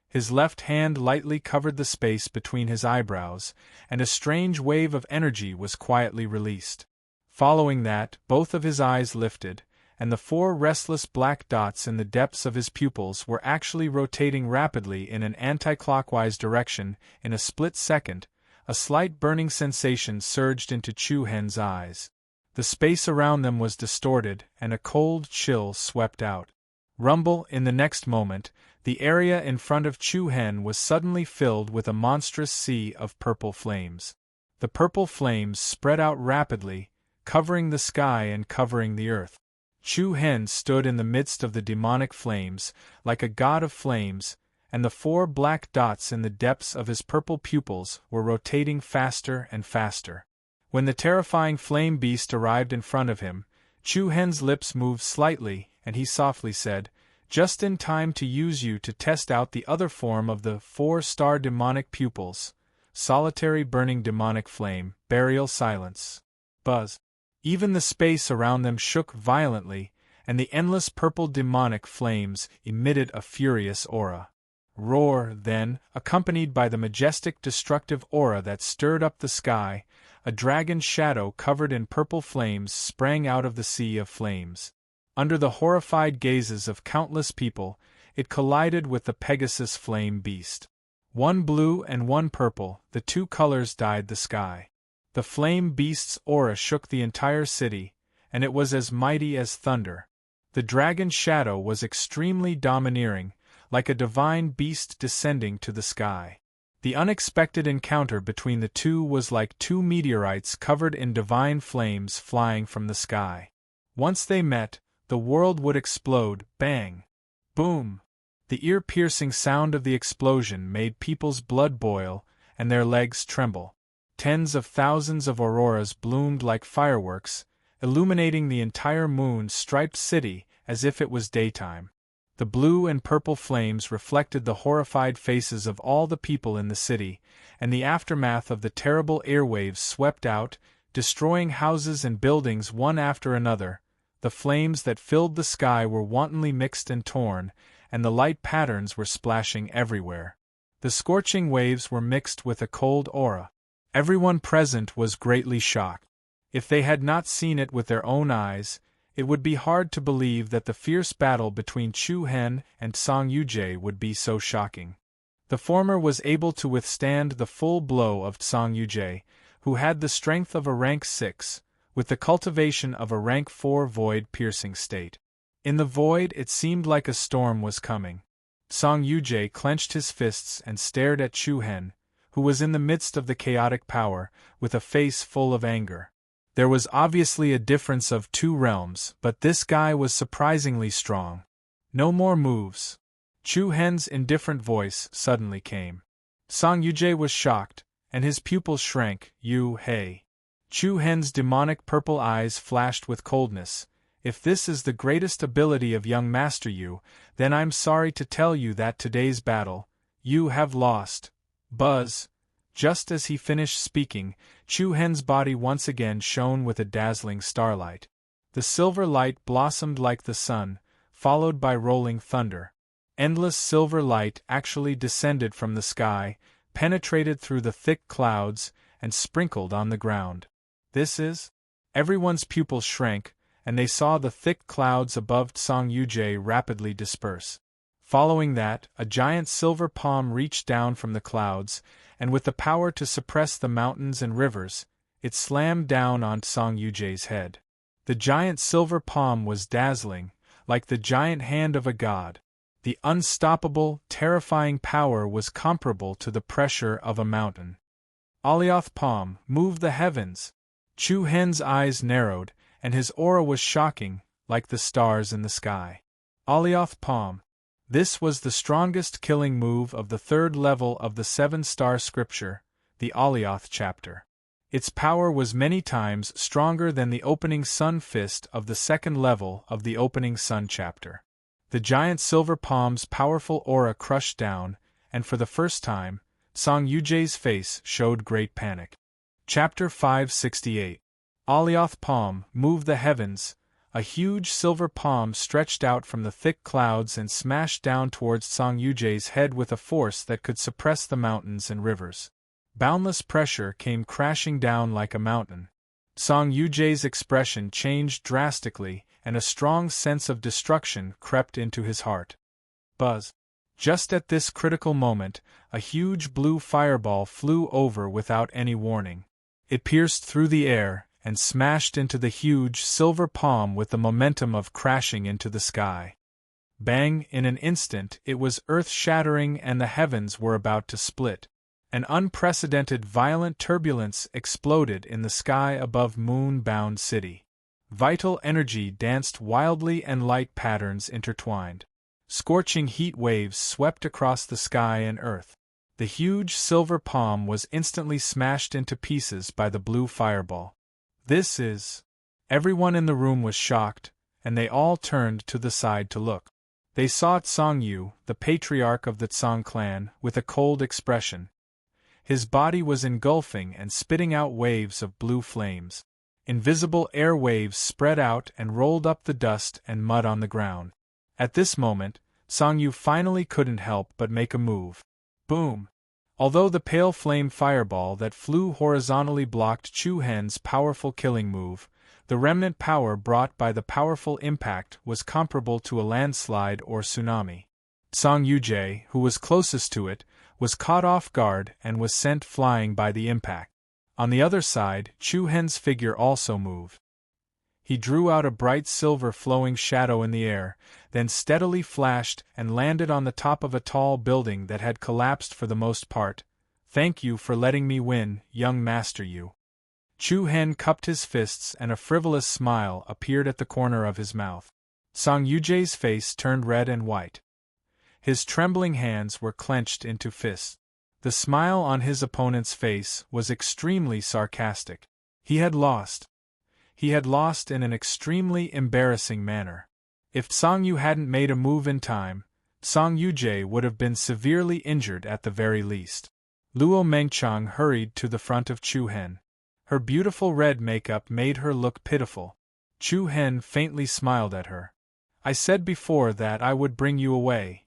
His left hand lightly covered the space between his eyebrows, and a strange wave of energy was quietly released. Following that, both of his eyes lifted, and the 4 restless black dots in the depths of his pupils were actually rotating rapidly in an anti-clockwise direction. In a split second, a slight burning sensation surged into Chu Hen's eyes. The space around them was distorted, and a cold chill swept out. Rumble! In the next moment, the area in front of Chu Hen was suddenly filled with a monstrous sea of purple flames. The purple flames spread out rapidly, covering the sky and covering the earth. Chu Hen stood in the midst of the demonic flames, like a god of flames, and the 4 black dots in the depths of his purple pupils were rotating faster and faster. When the terrifying flame beast arrived in front of him, Chu Hen's lips moved slightly, and he softly said, "Just in time to use you to test out the other form of the 4-star demonic pupils, solitary burning demonic flame, burial silence." Buzz! Even the space around them shook violently, and the endless purple demonic flames emitted a furious aura. Roar! Then, accompanied by the majestic destructive aura that stirred up the sky, a dragon shadow covered in purple flames sprang out of the sea of flames. Under the horrified gazes of countless people, it collided with the Pegasus flame beast. One blue and one purple, the 2 colors dyed the sky. The flame beast's aura shook the entire city, and it was as mighty as thunder. The dragon shadow was extremely domineering, like a divine beast descending to the sky. The unexpected encounter between the two was like 2 meteorites covered in divine flames flying from the sky. Once they met, the world would explode. Bang! Boom! The ear-piercing sound of the explosion made people's blood boil and their legs tremble. Tens of thousands of auroras bloomed like fireworks, illuminating the entire moon-striped city as if it was daytime. The blue and purple flames reflected the horrified faces of all the people in the city, and the aftermath of the terrible airwaves swept out, destroying houses and buildings one after another. The flames that filled the sky were wantonly mixed and torn, and the light patterns were splashing everywhere. The scorching waves were mixed with a cold aura. Everyone present was greatly shocked. If they had not seen it with their own eyes, it would be hard to believe that the fierce battle between Chu Hen and Song Yuje would be so shocking. The former was able to withstand the full blow of Song Yuje, who had the strength of a rank 6, with the cultivation of a rank 4 void-piercing state. In the void it seemed like a storm was coming. Song Yuje clenched his fists and stared at Chu Hen, who was in the midst of the chaotic power, with a face full of anger. There was obviously a difference of 2 realms, but this guy was surprisingly strong. No more moves. Chu Hen's indifferent voice suddenly came. Song Yuje was shocked, and his pupils shrank. "You, hey." Chu Hen's demonic purple eyes flashed with coldness. If this is the greatest ability of young Master Yu, then I'm sorry to tell you that today's battle, you have lost. Buzz! Just as he finished speaking, Chu Hen's body once again shone with a dazzling starlight. The silver light blossomed like the sun, followed by rolling thunder. Endless silver light actually descended from the sky, penetrated through the thick clouds, and sprinkled on the ground. This is? Everyone's pupils shrank, and they saw the thick clouds above Song Yujie rapidly disperse. Following that, a giant silver palm reached down from the clouds, and with the power to suppress the mountains and rivers, it slammed down on Song Yujie's head. The giant silver palm was dazzling, like the giant hand of a god. The unstoppable, terrifying power was comparable to the pressure of a mountain. Alioth palm, move the heavens! Chu Hen's eyes narrowed, and his aura was shocking, like the stars in the sky. Alioth palm. This was the strongest killing move of the third level of the 7-star scripture, the Alioth chapter. Its power was many times stronger than the opening sun fist of the second level of the opening sun chapter. The giant silver palm's powerful aura crushed down, and for the first time, Song Yujie's face showed great panic. Chapter 568. Alioth palm, move the heavens. A huge silver palm stretched out from the thick clouds and smashed down towards Song Yujie's head with a force that could suppress the mountains and rivers. Boundless pressure came crashing down like a mountain. Song Yujie's expression changed drastically, and a strong sense of destruction crept into his heart. Buzz! Just at this critical moment, a huge blue fireball flew over without any warning. It pierced through the air, and smashed into the huge silver palm with the momentum of crashing into the sky. Bang! In an instant it was earth-shattering and the heavens were about to split. An unprecedented violent turbulence exploded in the sky above moon-bound city. Vital energy danced wildly and light patterns intertwined. Scorching heat waves swept across the sky and earth. The huge silver palm was instantly smashed into pieces by the blue fireball. This is... Everyone in the room was shocked, and they all turned to the side to look. They saw Tsang Yu, the patriarch of the Tsang clan, with a cold expression. His body was engulfing and spitting out waves of blue flames. Invisible air waves spread out and rolled up the dust and mud on the ground. At this moment, Song Yu finally couldn't help but make a move. Boom! Although the pale flame fireball that flew horizontally blocked Chu Hen's powerful killing move, the remnant power brought by the powerful impact was comparable to a landslide or tsunami. Song Yujie, who was closest to it, was caught off guard and was sent flying by the impact. On the other side, Chu Hen's figure also moved. He drew out a bright silver flowing shadow in the air, then steadily flashed and landed on the top of a tall building that had collapsed for the most part. Thank you for letting me win, young Master Yu. Chu Hen cupped his fists and a frivolous smile appeared at the corner of his mouth. Song Yujie's face turned red and white. His trembling hands were clenched into fists. The smile on his opponent's face was extremely sarcastic. He had lost. He had lost in an extremely embarrassing manner. If Song Yu hadn't made a move in time, Song Yujie would have been severely injured at the very least. Luo Mengchang hurried to the front of Chu Hen. Her beautiful red makeup made her look pitiful. Chu Hen faintly smiled at her. I said before that I would bring you away.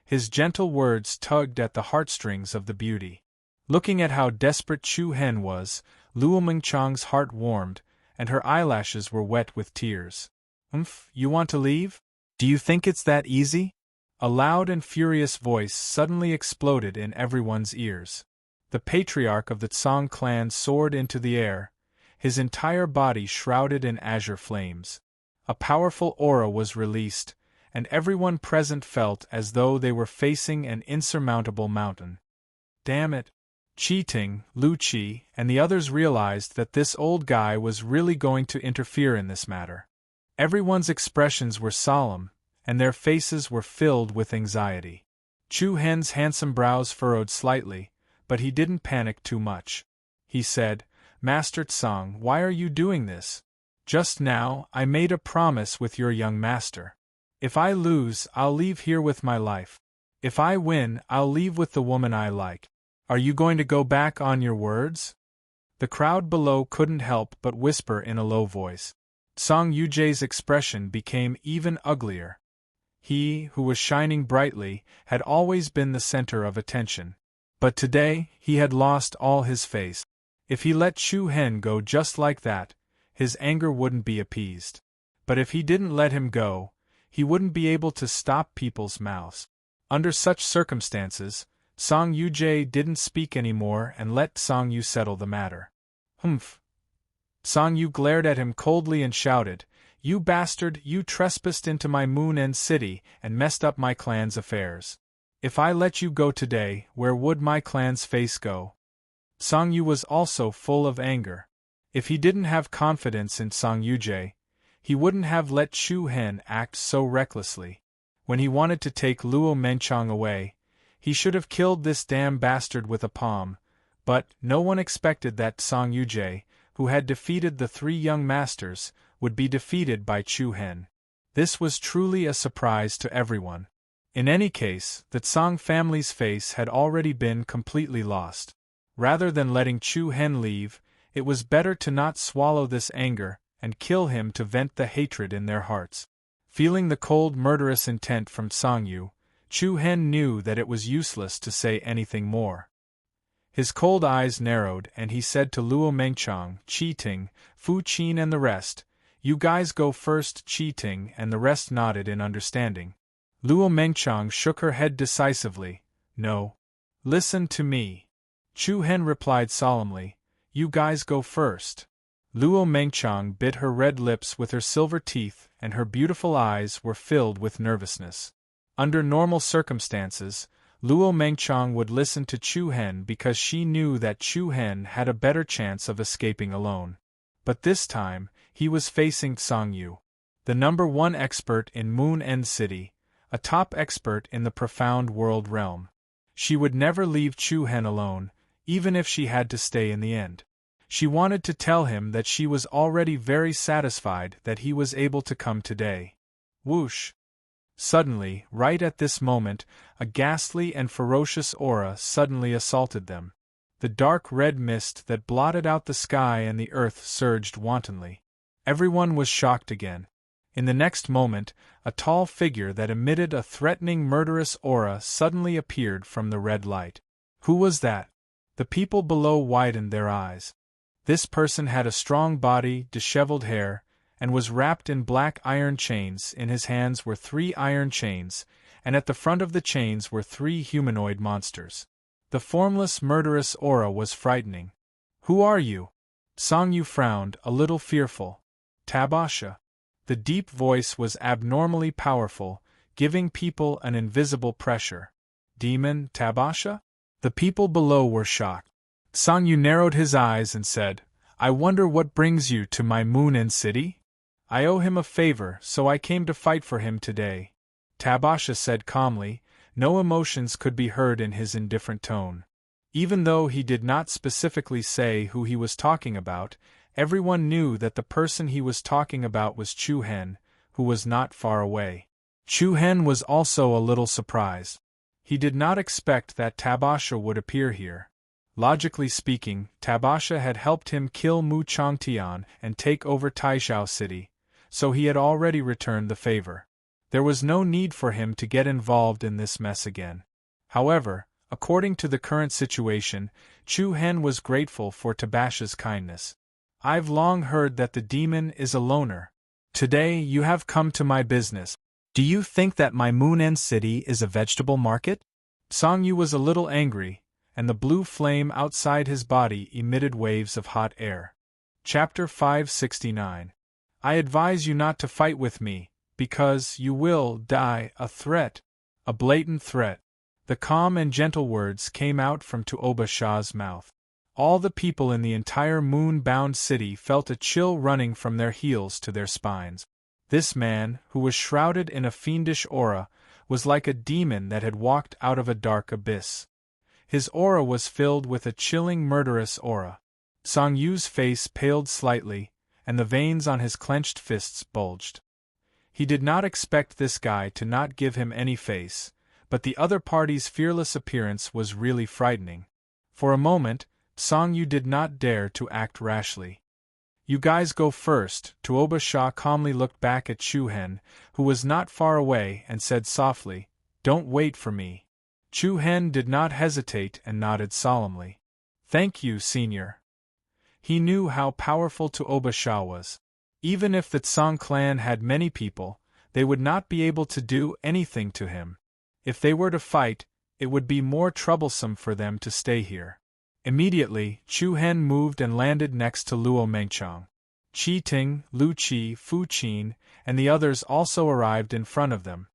His gentle words tugged at the heartstrings of the beauty. Looking at how desperate Chu Hen was, Luo Mengchang's heart warmed, and her eyelashes were wet with tears. You want to leave? Do you think it's that easy? A loud and furious voice suddenly exploded in everyone's ears. The patriarch of the Tsang clan soared into the air, his entire body shrouded in azure flames. A powerful aura was released, and everyone present felt as though they were facing an insurmountable mountain. Damn it! Qi Ting, Lu Qi, and the others realized that this old guy was really going to interfere in this matter. Everyone's expressions were solemn, and their faces were filled with anxiety. Chu Hen's handsome brows furrowed slightly, but he didn't panic too much. He said, Master Tsang, why are you doing this? Just now, I made a promise with your young master. If I lose, I'll leave here with my life. If I win, I'll leave with the woman I like. Are you going to go back on your words? The crowd below couldn't help but whisper in a low voice. Song Yujae's expression became even uglier. He, who was shining brightly, had always been the center of attention. But today, he had lost all his face. If he let Chu Hen go just like that, his anger wouldn't be appeased. But if he didn't let him go, he wouldn't be able to stop people's mouths. Under such circumstances, Song Yujae didn't speak anymore and let Song Yu settle the matter. Humph! Song Yu glared at him coldly and shouted, "You bastard, you trespassed into my Moon End city and messed up my clan's affairs. If I let you go today, where would my clan's face go?" Song Yu was also full of anger. If he didn't have confidence in Song Yujae, he wouldn't have let Chu Hen act so recklessly. When he wanted to take Luo Menchong away, he should have killed this damn bastard with a palm, but no one expected that Song Yujae, who had defeated the three young masters, would be defeated by Chu Hen. This was truly a surprise to everyone. In any case, the Tsang family's face had already been completely lost. Rather than letting Chu Hen leave, it was better to not swallow this anger and kill him to vent the hatred in their hearts. Feeling the cold murderous intent from Song Yu, Chu Hen knew that it was useless to say anything more. His cold eyes narrowed and he said to Luo Mengchong, Chi Ting, Fu Qin and the rest, "You guys go first." Chi Ting and the rest nodded in understanding. Luo Mengchong shook her head decisively. "No. Listen to me." Chu Hen replied solemnly, "You guys go first." Luo Mengchong bit her red lips with her silver teeth and her beautiful eyes were filled with nervousness. Under normal circumstances, Luo Mengchong would listen to Chu Hen because she knew that Chu Hen had a better chance of escaping alone. But this time, he was facing Song Yu, the #1 expert in Moon End City, a top expert in the profound world realm. She would never leave Chu Hen alone, even if she had to stay in the end. She wanted to tell him that she was already very satisfied that he was able to come today. Whoosh! Suddenly, right at this moment, a ghastly and ferocious aura suddenly assaulted them. The dark red mist that blotted out the sky and the earth surged wantonly. Everyone was shocked again. In the next moment, a tall figure that emitted a threatening murderous aura suddenly appeared from the red light. Who was that? The people below widened their eyes. This person had a strong body, disheveled hair, and was wrapped in black iron chains. In his hands were 3 iron chains, and at the front of the chains were 3 humanoid monsters. The formless murderous aura was frightening. "Who are you?" Song Yu frowned, a little fearful. "Tabasha." The deep voice was abnormally powerful, giving people an invisible pressure. "Demon Tabasha?" The people below were shocked. Song Yu narrowed his eyes and said, "I wonder what brings you to my Moon End City?" "I owe him a favor, so I came to fight for him today," Tabasha said calmly. No emotions could be heard in his indifferent tone. Even though he did not specifically say who he was talking about, everyone knew that the person he was talking about was Chu Hen, who was not far away. Chu Hen was also a little surprised. He did not expect that Tabasha would appear here. Logically speaking, Tabasha had helped him kill Mu Changtian and take over Taishao City, so he had already returned the favor. There was no need for him to get involved in this mess again. However, according to the current situation, Chu Hen was grateful for Tabasha's kindness. "I've long heard that the demon is a loner. Today you have come to my business. Do you think that my Moon End City is a vegetable market?" Song Yu was a little angry, and the blue flame outside his body emitted waves of hot air. Chapter 569. I advise you not to fight with me, because you will die. A threat. A blatant threat. The calm and gentle words came out from Tuoba Shah's mouth. All the people in the entire moon-bound city felt a chill running from their heels to their spines. This man, who was shrouded in a fiendish aura, was like a demon that had walked out of a dark abyss. His aura was filled with a chilling murderous aura. Song Yu's face paled slightly, and the veins on his clenched fists bulged. He did not expect this guy to not give him any face, but the other party's fearless appearance was really frightening. For a moment, Song Yu did not dare to act rashly. "You guys go first." Tuoba Shah calmly looked back at Chu Hen, who was not far away, and said softly, "Don't wait for me." Chu Hen did not hesitate and nodded solemnly. "Thank you, Senior." He knew how powerful Tuoba Shah was. Even if the Tsang clan had many people, they would not be able to do anything to him. If they were to fight, it would be more troublesome for them to stay here. Immediately, Chu Hen moved and landed next to Luo Mengchang. Qi Ting, Lu Qi, Fu Qin, and the others also arrived in front of them.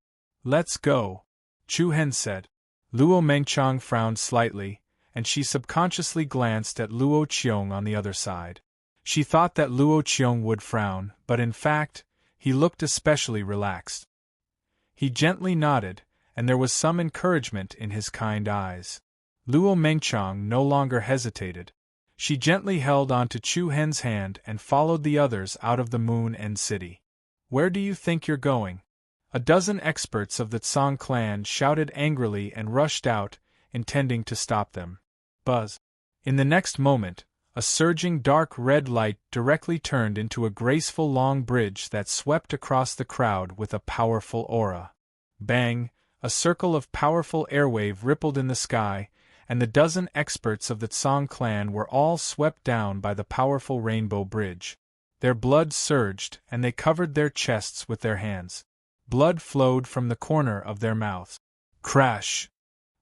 "Let's go," Chu Hen said. Luo Mengchang frowned slightly, and she subconsciously glanced at Luo Qiong on the other side. She thought that Luo Qiong would frown, but in fact, he looked especially relaxed. He gently nodded, and there was some encouragement in his kind eyes. Luo Mengchang no longer hesitated. She gently held onto Chu Hen's hand and followed the others out of the Moon End City. "Where do you think you're going?" A dozen experts of the Tsang clan shouted angrily and rushed out, intending to stop them. Buzz! In the next moment, a surging dark red light directly turned into a graceful long bridge that swept across the crowd with a powerful aura. Bang! A circle of powerful airwave rippled in the sky, and the dozen experts of the Tsang clan were all swept down by the powerful rainbow bridge. Their blood surged, and they covered their chests with their hands. Blood flowed from the corner of their mouths. Crash!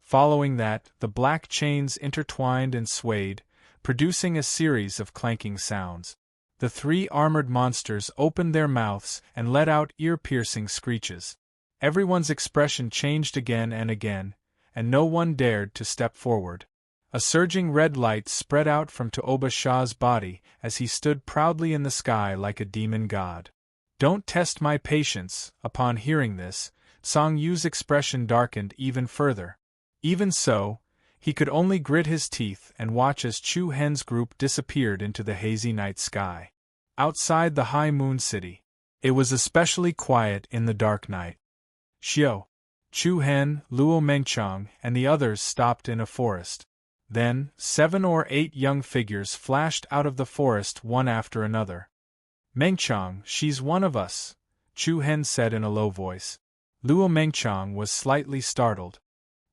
Following that, the black chains intertwined and swayed, producing a series of clanking sounds. The three armored monsters opened their mouths and let out ear-piercing screeches. Everyone's expression changed again and again, and no one dared to step forward. A surging red light spread out from Tuoba Shah's body as he stood proudly in the sky like a demon god. "Don't test my patience." Upon hearing this, Song Yu's expression darkened even further. Even so, he could only grit his teeth and watch as Chu Hen's group disappeared into the hazy night sky. Outside the High Moon City, it was especially quiet in the dark night. Xiao, Chu Hen, Luo Mengchang, and the others stopped in a forest. Then, 7 or 8 young figures flashed out of the forest one after another. "Mengchang, she's one of us," Chu Hen said in a low voice. Luo Mengchang was slightly startled.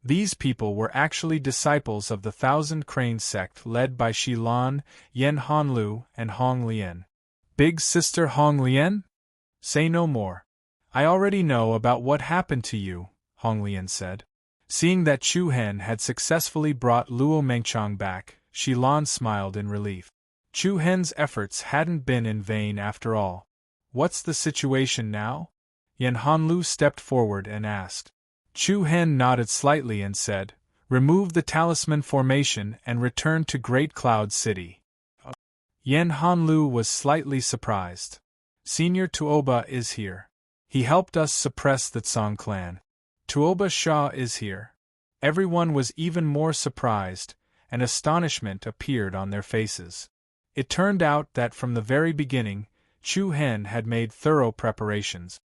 These people were actually disciples of the Thousand Cranes sect led by Shi Lan, Yan Hanlu, and Hong Lian. "Big Sister Hong Lian? Say no more. I already know about what happened to you," Hong Lian said. Seeing that Chu Hen had successfully brought Luo Mengchang back, Shi Lan smiled in relief. Chu Hen's efforts hadn't been in vain after all. "What's the situation now?" Yan Hanlu stepped forward and asked. Chu Hen nodded slightly and said, "Remove the talisman formation and return to Great Cloud City." Yan Hanlu was slightly surprised. "Senior Tuoba is here. He helped us suppress the Tsang clan. Tuoba Shah is here." Everyone was even more surprised, and astonishment appeared on their faces. It turned out that from the very beginning, Chu Hen had made thorough preparations.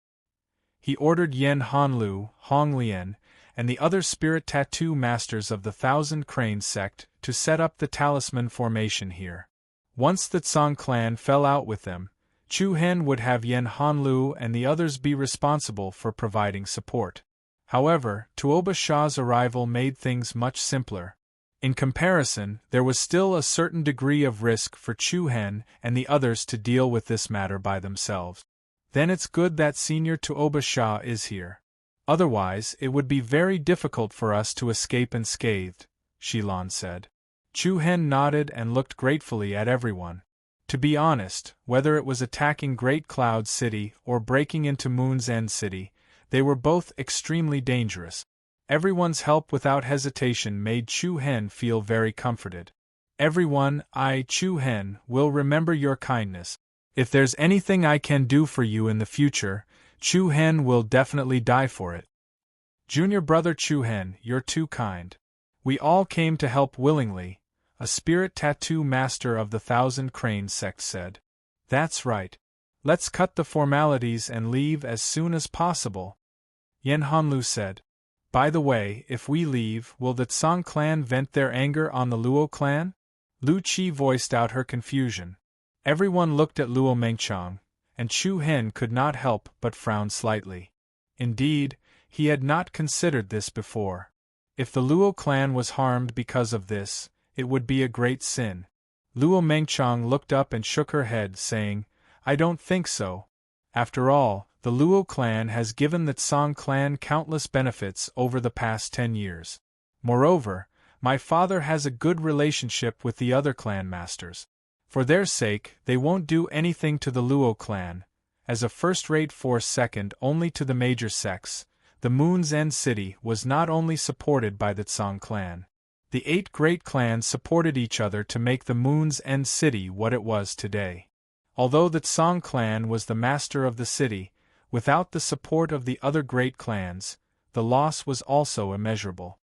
He ordered Yan Hanlu, Hong Lian, and the other spirit tattoo masters of the Thousand Cranes sect to set up the talisman formation here. Once the Tsang clan fell out with them, Chu Hen would have Yan Hanlu and the others be responsible for providing support. However, Tuoba Shah's arrival made things much simpler. In comparison, there was still a certain degree of risk for Chu Hen and the others to deal with this matter by themselves. "Then it's good that Senior Tuoba Shah is here. Otherwise, it would be very difficult for us to escape unscathed," Shi Lan said. Chu Hen nodded and looked gratefully at everyone. To be honest, whether it was attacking Great Cloud City or breaking into Moon's End City, they were both extremely dangerous. Everyone's help without hesitation made Chu Hen feel very comforted. "Everyone, I, Chu Hen, will remember your kindness. If there's anything I can do for you in the future, Chu Hen will definitely die for it." "Junior brother Chu Hen, you're too kind. We all came to help willingly," a spirit tattoo master of the Thousand Cranes sect said. That's right. Let's cut the formalities and leave as soon as possible, Yen Hanlu said. By the way, if we leave, will the Tsang clan vent their anger on the Luo clan? Lu Qi voiced out her confusion. Everyone looked at Luo Mengchang, and Chu Hen could not help but frown slightly. Indeed, he had not considered this before. If the Luo clan was harmed because of this, it would be a great sin. Luo Mengchang looked up and shook her head, saying, I don't think so. After all, the Luo clan has given the Tsang clan countless benefits over the past 10 years. Moreover, my father has a good relationship with the other clan masters. For their sake, they won't do anything to the Luo clan. As a first-rate force second only to the major sects, the Moon's End city was not only supported by the Tsang clan. The 8 great clans supported each other to make the Moon's End city what it was today. Although the Tsang clan was the master of the city, without the support of the other great clans, the loss was also immeasurable.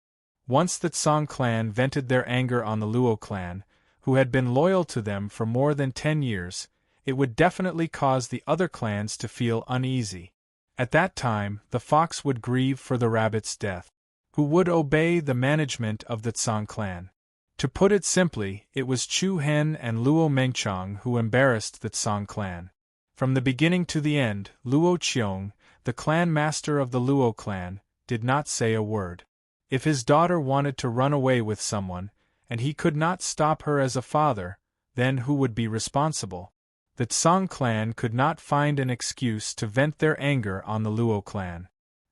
Once the Tsang clan vented their anger on the Luo clan, who had been loyal to them for more than 10 years, it would definitely cause the other clans to feel uneasy. At that time, the fox would grieve for the rabbit's death. Who would obey the management of the Tsang clan? To put it simply, it was Chu Hen and Luo Mengchang who embarrassed the Tsang clan. From the beginning to the end, Luo Qiong, the clan master of the Luo clan, did not say a word. If his daughter wanted to run away with someone, and he could not stop her as a father, then who would be responsible? The Tsang clan could not find an excuse to vent their anger on the Luo clan.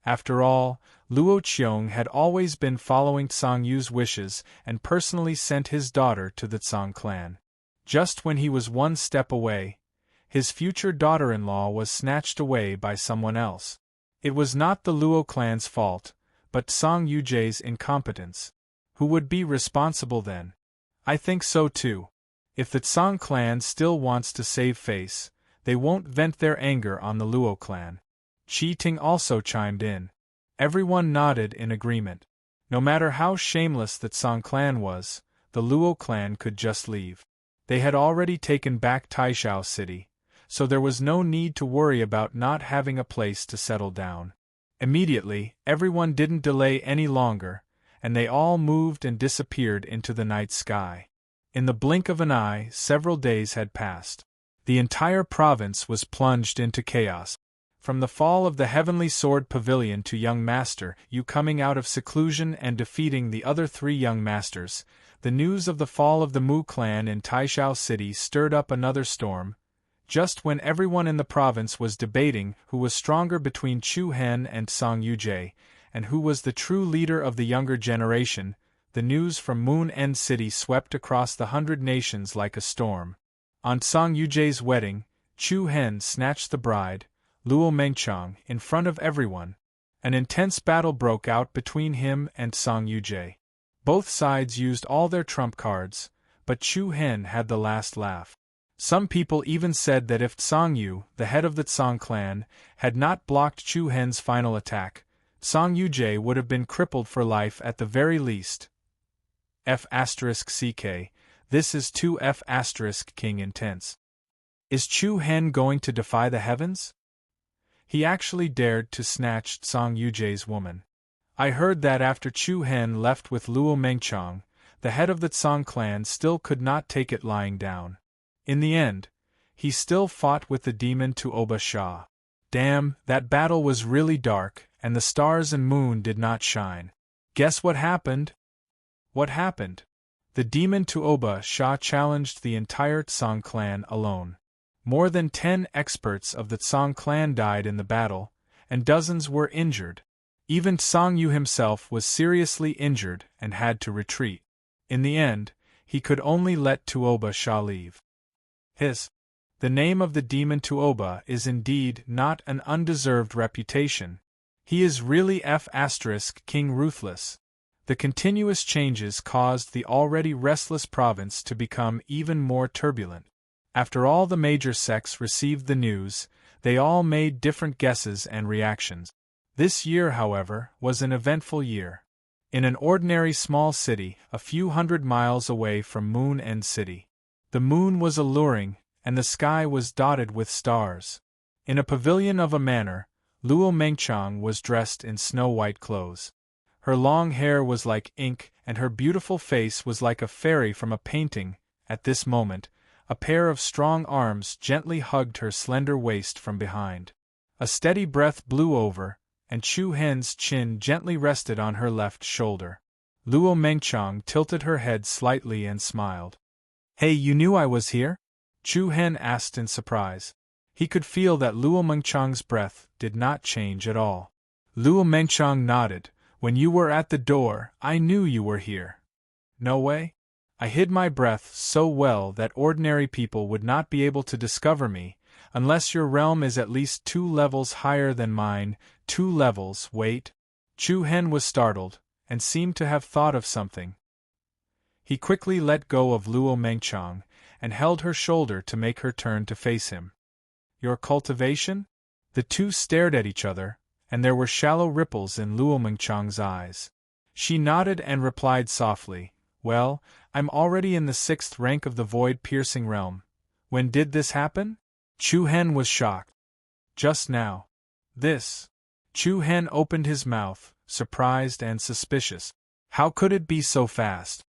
After all, Luo Qiong had always been following Tsang Yu's wishes and personally sent his daughter to the Tsang clan. Just when he was one step away, his future daughter-in-law was snatched away by someone else. It was not the Luo clan's fault, but Tsang Yujie's incompetence. Who would be responsible then? I think so too. If the Tsang clan still wants to save face, they won't vent their anger on the Luo clan. Qi Ting also chimed in. Everyone nodded in agreement. No matter how shameless the Tsang clan was, the Luo clan could just leave. They had already taken back Taishao City, so there was no need to worry about not having a place to settle down. Immediately, everyone didn't delay any longer, and they all moved and disappeared into the night sky. In the blink of an eye, several days had passed. The entire province was plunged into chaos. From the fall of the Heavenly Sword Pavilion to young Master Yu coming out of seclusion and defeating the other 3 young masters, the news of the fall of the Mu clan in Taishao City stirred up another storm. Just when everyone in the province was debating who was stronger between Chu Hen and Tsang Yujie, and who was the true leader of the younger generation, the news from Moon End City swept across the 100 nations like a storm. On Tsang Yujie's wedding, Chu Hen snatched the bride, Luo Mengchang, in front of everyone. An intense battle broke out between him and Tsang Yujie. Both sides used all their trump cards, but Chu Hen had the last laugh. Some people even said that if Tsang Yu, the head of the Tsang clan, had not blocked Chu Hen's final attack, Tsang Yujie would have been crippled for life at the very least. F***ck, this is too F***king intense. Is Chu Hen going to defy the heavens? He actually dared to snatch Tsang Yujie's woman. I heard that after Chu Hen left with Luo Mengchang, the head of the Tsang clan still could not take it lying down. In the end, he still fought with the demon Tuoba Sha. Damn, that battle was really dark, and the stars and moon did not shine. Guess what happened? What happened? The demon Tuoba Sha challenged the entire Tsang clan alone. More than 10 experts of the Tsang clan died in the battle, and dozens were injured. Even Tsang Yu himself was seriously injured and had to retreat. In the end, he could only let Tuoba Sha leave. The name of the demon Tuoba is indeed not an undeserved reputation. He is really F***king ruthless. The continuous changes caused the already restless province to become even more turbulent. After all the major sects received the news, they all made different guesses and reactions. This year, however, was an eventful year. in an ordinary small city, a few hundred miles away from Moon End City. The moon was alluring, and the sky was dotted with stars. In a pavilion of a manor, Luo Mengchang was dressed in snow-white clothes. Her long hair was like ink, and her beautiful face was like a fairy from a painting. At this moment, a pair of strong arms gently hugged her slender waist from behind. A steady breath blew over, and Chu Hen's chin gently rested on her left shoulder. Luo Mengchang tilted her head slightly and smiled. "Hey, you knew I was here?" Chu Hen asked in surprise. He could feel that Luo Mengchang's breath did not change at all. Luo Mengchang nodded. "When you were at the door, I knew you were here." "No way? I hid my breath so well that ordinary people would not be able to discover me, unless your realm is at least 2 levels higher than mine." 2 levels, wait. Chu Hen was startled, and seemed to have thought of something. He quickly let go of Luo Mengchang, and held her shoulder to make her turn to face him. "Your cultivation?" The two stared at each other, and there were shallow ripples in Luo Mengchang's eyes. She nodded and replied softly, "Well, I'm already in the 6th rank of the void-piercing realm. When did this happen?" Chu Hen was shocked. "Just now." "This?" Chu Hen opened his mouth, surprised and suspicious. How could it be so fast?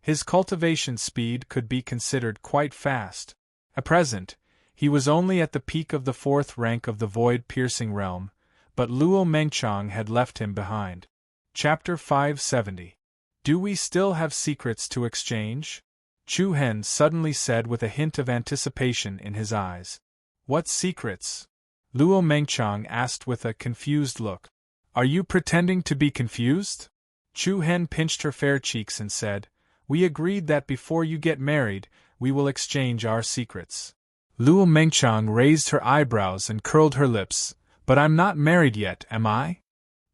His cultivation speed could be considered quite fast. At present, he was only at the peak of the 4th rank of the void-piercing realm, but Luo Mengchang had left him behind. Chapter 570. Do we still have secrets to exchange? Chu Hen suddenly said with a hint of anticipation in his eyes. "What secrets?" Luo Mengchang asked with a confused look. "Are you pretending to be confused?" Chu Hen pinched her fair cheeks and said, "We agreed that before you get married, we will exchange our secrets." Luo Mengchang raised her eyebrows and curled her lips. "But I'm not married yet, am I?"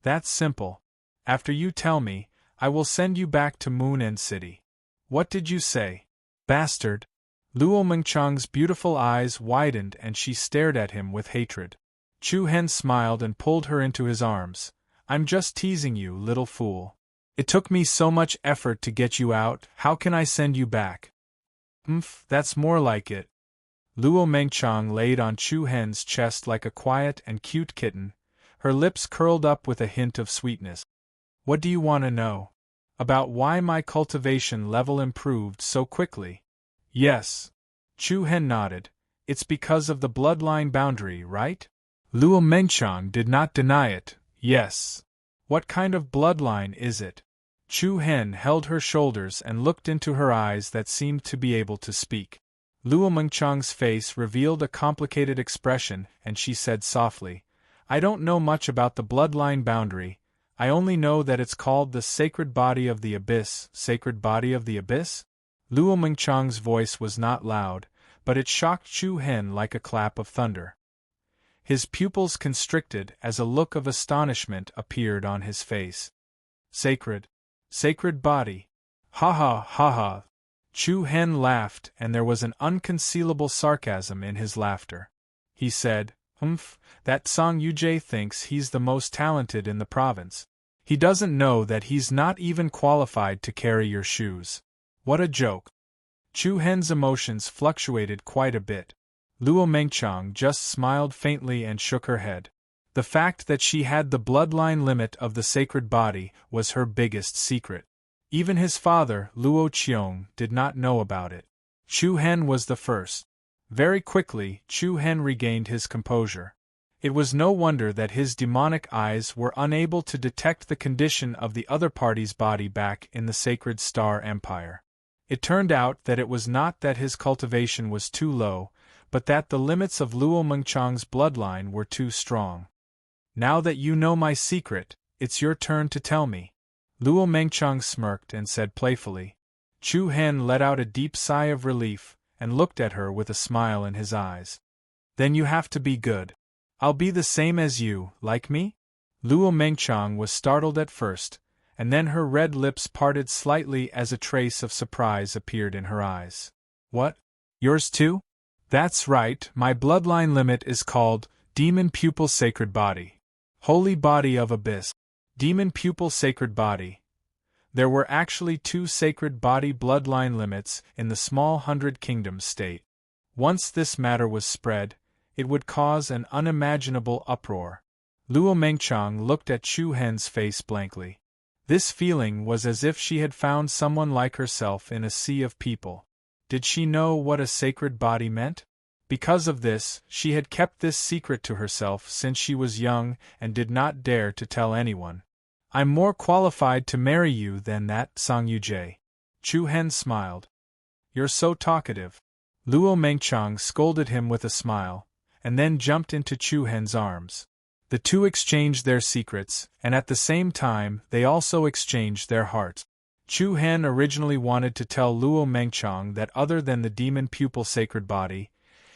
"That's simple. After you tell me, I will send you back to Moon End City." "What did you say? Bastard!" Luo Mengchang's beautiful eyes widened and she stared at him with hatred. Chu Hen smiled and pulled her into his arms. "I'm just teasing you, little fool. It took me so much effort to get you out, how can I send you back?" That's more like it." Luo Mengchang laid on Chu Hen's chest like a quiet and cute kitten, her lips curled up with a hint of sweetness. "What do you want to know? About why my cultivation level improved so quickly?" "Yes." Chu Hen nodded. "It's because of the bloodline boundary, right?" Luo Mengchang did not deny it. "Yes." "What kind of bloodline is it?" Chu Hen held her shoulders and looked into her eyes that seemed to be able to speak. Luo Mengchang's face revealed a complicated expression, and she said softly, "I don't know much about the bloodline boundary. I only know that it's called the Sacred Body of the Abyss." "Sacred Body of the Abyss?" Luo Mengchang's voice was not loud, but it shocked Chu Hen like a clap of thunder. His pupils constricted as a look of astonishment appeared on his face. "Sacred body. Ha ha ha ha." Chu Hen laughed, and there was an unconcealable sarcasm in his laughter. He said, "That Song Yujie thinks he's the most talented in the province. He doesn't know that he's not even qualified to carry your shoes. What a joke." Chu Hen's emotions fluctuated quite a bit. Luo Mengchang just smiled faintly and shook her head. The fact that she had the bloodline limit of the sacred body was her biggest secret. Even his father, Luo Qiong, did not know about it. Chu Hen was the first. Very quickly, Chu Hen regained his composure. It was no wonder that his demonic eyes were unable to detect the condition of the other party's body back in the Sacred Star Empire. It turned out that it was not that his cultivation was too low, but that the limits of Luo Mengchang's bloodline were too strong. "Now that you know my secret, it's your turn to tell me." Luo Mengchang smirked and said playfully. Chu Hen let out a deep sigh of relief, and looked at her with a smile in his eyes. "Then you have to be good. I'll be the same as you, like me?" Luo Mengchang was startled at first, and then her red lips parted slightly as a trace of surprise appeared in her eyes. "What? Yours too?" "That's right, my bloodline limit is called Demon Pupil Sacred Body. Holy Body of Abyss. Demon Pupil Sacred Body. There were actually 2 sacred body bloodline limits in the small 100 Kingdoms state. Once this matter was spread, it would cause an unimaginable uproar. Luo Mengchang looked at Chu Hen's face blankly. This feeling was as if she had found someone like herself in a sea of people. Did she know what a sacred body meant? Because of this, she had kept this secret to herself since she was young and did not dare to tell anyone. I'm more qualified to marry you than that, Song Yujie. Chu Hen smiled. You're so talkative. Luo Mengchang scolded him with a smile, and then jumped into Chu Hen's arms. The two exchanged their secrets, and at the same time they also exchanged their hearts. Chu Hen originally wanted to tell Luo Mengchang that other than the demon pupil sacred body,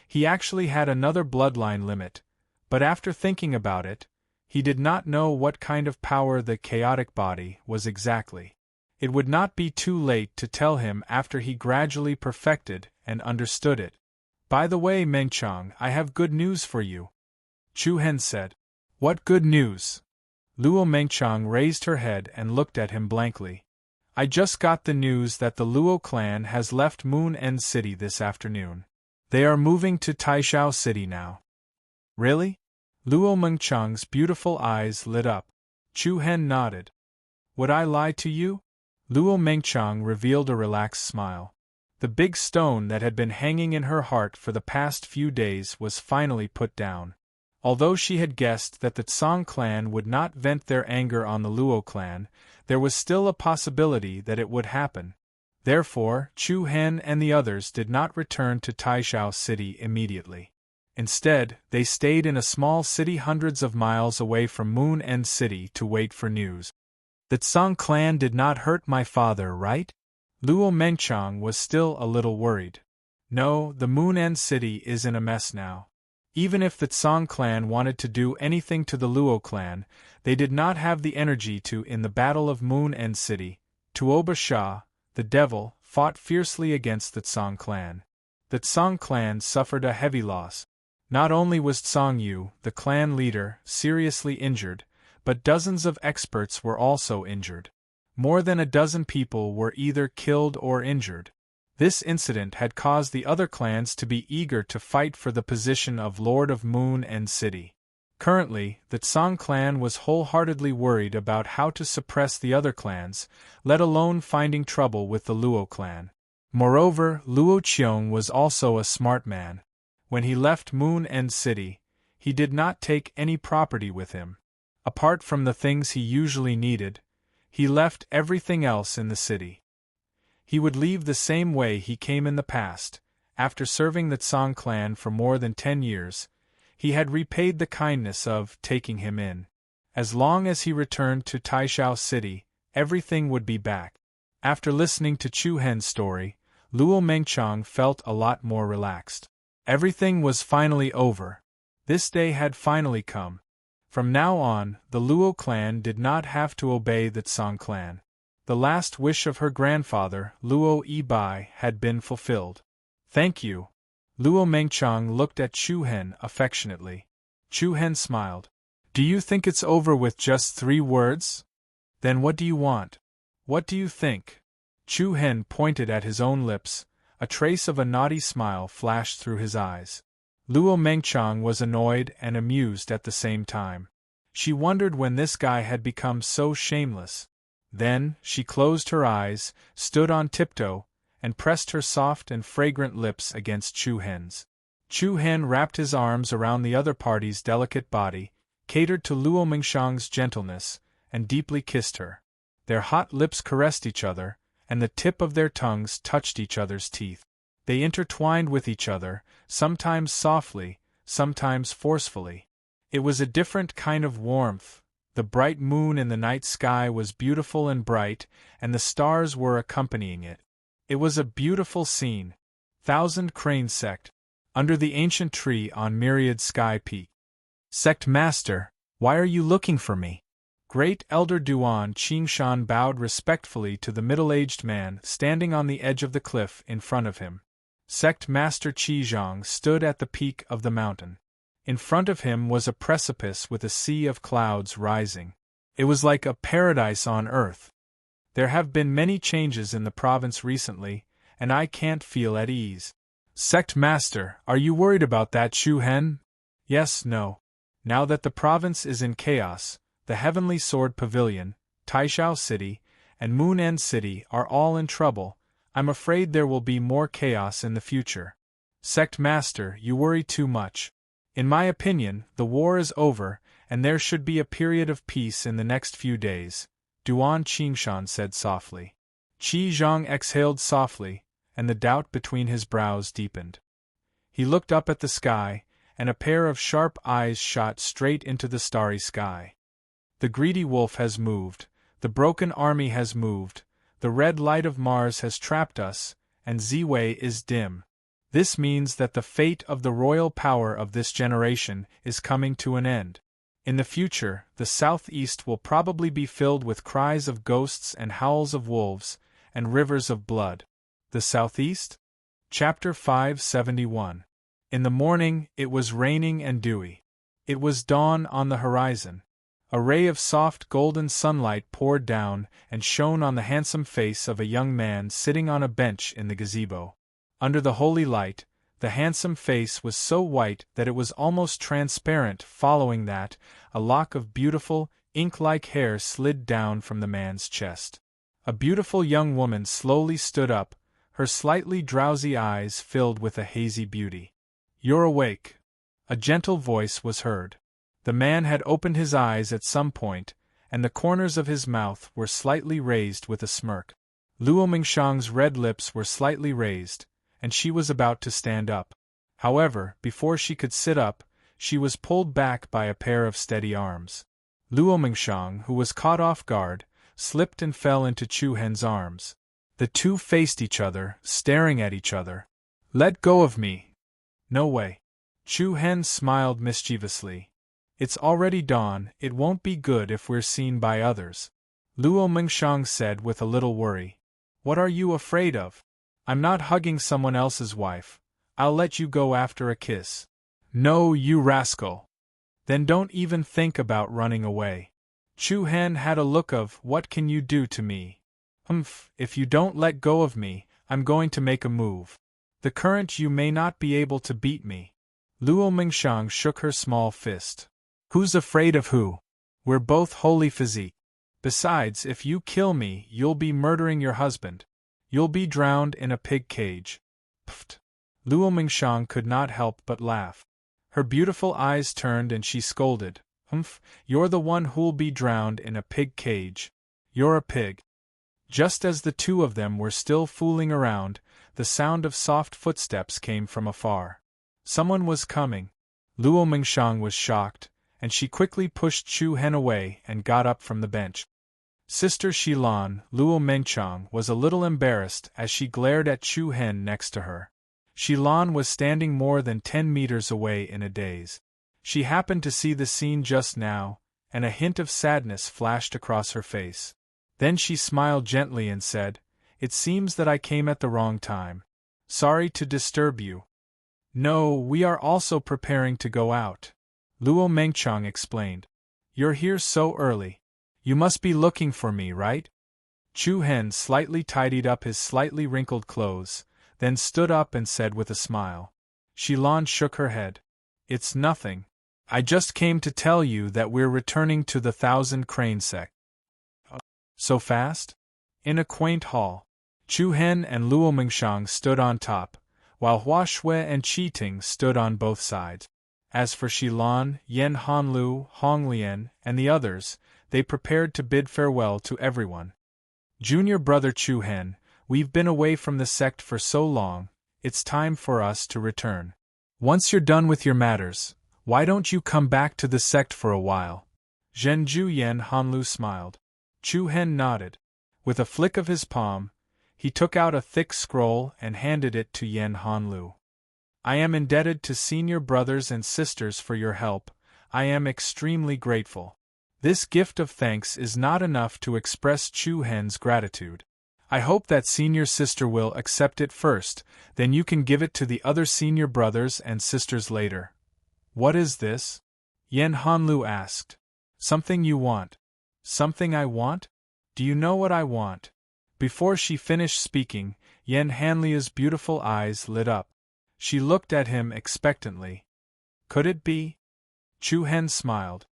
he actually had another bloodline limit, but after thinking about it, he did not know what kind of power the chaotic body was exactly. It would not be too late to tell him after he gradually perfected and understood it. By the way, Mengchang, I have good news for you. Chu Hen said. What good news? Luo Mengchang raised her head and looked at him blankly. I just got the news that the Luo clan has left Moon End City this afternoon. They are moving to Taishao City now. Really? Luo Mengchang's beautiful eyes lit up. Chu Hen nodded. Would I lie to you? Luo Mengchang revealed a relaxed smile. The big stone that had been hanging in her heart for the past few days was finally put down. Although she had guessed that the Tsang clan would not vent their anger on the Luo clan, there was still a possibility that it would happen. Therefore, Chu Hen and the others did not return to Taishao City immediately. Instead, they stayed in a small city hundreds of miles away from Moon End City to wait for news. The Tsang clan did not hurt my father, right? Luo Mengchang was still a little worried. No, the Moon End City is in a mess now. Even if the Tsang clan wanted to do anything to the Luo clan, they did not have the energy to. In the Battle of Moon End City, Tuoba Sha, the devil, fought fiercely against the Tsang clan. The Tsang clan suffered a heavy loss. Not only was Tsang Yu, the clan leader, seriously injured, but dozens of experts were also injured. More than a dozen people were either killed or injured. This incident had caused the other clans to be eager to fight for the position of Lord of Moon End City. Currently, the Tsang clan was wholeheartedly worried about how to suppress the other clans, let alone finding trouble with the Luo clan. Moreover, Luo Qiong was also a smart man. When he left Moon End City, he did not take any property with him. Apart from the things he usually needed, he left everything else in the city. He would leave the same way he came in the past. After serving the Tsang clan for more than 10 years, he had repaid the kindness of taking him in. As long as he returned to Taishao City, everything would be back. After listening to Chu Hen's story, Luo Mengchang felt a lot more relaxed. Everything was finally over. This day had finally come. From now on, the Luo clan did not have to obey the Tsang clan. The last wish of her grandfather, Luo Yibai, had been fulfilled. Thank you. Luo Mengchang looked at Chu Hen affectionately. Chu Hen smiled. Do you think it's over with just 3 words? Then what do you want? What do you think? Chu Hen pointed at his own lips. A trace of a naughty smile flashed through his eyes. Luo Mengchang was annoyed and amused at the same time. She wondered when this guy had become so shameless. Then, she closed her eyes, stood on tiptoe, and pressed her soft and fragrant lips against Chu Hen's. Chu Hen wrapped his arms around the other party's delicate body, catered to Luo Mengchang's gentleness, and deeply kissed her. Their hot lips caressed each other, and the tip of their tongues touched each other's teeth. They intertwined with each other, sometimes softly, sometimes forcefully. It was a different kind of warmth. The bright moon in the night sky was beautiful and bright, and the stars were accompanying it. It was a beautiful scene. Thousand Crane Sect. Under the ancient tree on Myriad Sky Peak. Sect Master, why are you looking for me? Great Elder Duan Qingshan bowed respectfully to the middle-aged man standing on the edge of the cliff in front of him. Sect Master Qizhang stood at the peak of the mountain. In front of him was a precipice with a sea of clouds rising. It was like a paradise on earth. There have been many changes in the province recently, and I can't feel at ease. Sect Master, are you worried about that, Chu Hen? Yes, no. Now that the province is in chaos, the Heavenly Sword Pavilion, Taishao City, and Moon End City are all in trouble. I'm afraid there will be more chaos in the future. Sect Master, you worry too much. In my opinion, the war is over, and there should be a period of peace in the next few days, Duan Qingshan said softly. Qi Zhang exhaled softly, and the doubt between his brows deepened. He looked up at the sky, and a pair of sharp eyes shot straight into the starry sky. The greedy wolf has moved, the broken army has moved, the red light of Mars has trapped us, and Ziwei is dim. This means that the fate of the royal power of this generation is coming to an end. In the future, the southeast will probably be filled with cries of ghosts and howls of wolves, and rivers of blood. The southeast? Chapter 571. In the morning, it was raining and dewy. It was dawn on the horizon. A ray of soft golden sunlight poured down and shone on the handsome face of a young man sitting on a bench in the gazebo. Under the holy light, the handsome face was so white that it was almost transparent. Following that, a lock of beautiful, ink-like hair slid down from the man's chest. A beautiful young woman slowly stood up, her slightly drowsy eyes filled with a hazy beauty. "You're awake." A gentle voice was heard. The man had opened his eyes at some point, and the corners of his mouth were slightly raised with a smirk. Luo Mingshang's red lips were slightly raised, and she was about to stand up. However, before she could sit up, she was pulled back by a pair of steady arms. Luo Mingshang, who was caught off guard, slipped and fell into Chu Hen's arms. The two faced each other, staring at each other. "Let go of me." "No way." Chu Hen smiled mischievously. "It's already dawn, it won't be good if we're seen by others." Luo Mingshang said with a little worry. "What are you afraid of? I'm not hugging someone else's wife. I'll let you go after a kiss." "No, you rascal." "Then don't even think about running away." Chu Hen had a look of, "What can you do to me?" If you don't let go of me, I'm going to make a move. The current you may not be able to beat me." Luo Mingshang shook her small fist. "Who's afraid of who? We're both holy physique. Besides, if you kill me, you'll be murdering your husband. You'll be drowned in a pig cage." Pfft! Luo Mingshang could not help but laugh. Her beautiful eyes turned and she scolded. You're the one who'll be drowned in a pig cage. You're a pig." Just as the two of them were still fooling around, the sound of soft footsteps came from afar. Someone was coming. Luo Mingshang was shocked, and she quickly pushed Chu Hen away and got up from the bench. Sister Shilan, Luo Mengchang, was a little embarrassed as she glared at Chu Hen next to her. Shilan was standing more than 10 meters away in a daze. She happened to see the scene just now, and a hint of sadness flashed across her face. Then she smiled gently and said, "It seems that I came at the wrong time. Sorry to disturb you." "No, we are also preparing to go out," Luo Mengchang explained. "You're here so early. You must be looking for me, right?" Chu Hen slightly tidied up his slightly wrinkled clothes, then stood up and said with a smile. Shilan shook her head. "It's nothing. I just came to tell you that we're returning to the Thousand Crane sect." "So fast?" In a quaint hall, Chu Hen and Luo Mingshang stood on top, while Hua Shui and Qi Ting stood on both sides. As for Shilan, Yen Hanlu, Hong Lian, and the others, they prepared to bid farewell to everyone. "Junior brother Chu Hen, we've been away from the sect for so long, it's time for us to return. Once you're done with your matters, why don't you come back to the sect for a while?" Zhenju Yen Hanlu smiled. Chu Hen nodded. With a flick of his palm, he took out a thick scroll and handed it to Yen Hanlu. "I am indebted to senior brothers and sisters for your help. I am extremely grateful. This gift of thanks is not enough to express Chu Hen's gratitude. I hope that senior sister will accept it first, then you can give it to the other senior brothers and sisters later." "What is this?" Yen Hanlu asked. "Something you want." "Something I want?" Do you know what I want? Before she finished speaking, Yen Hanlia's beautiful eyes lit up. She looked at him expectantly. Could it be? Chu Hen smiled.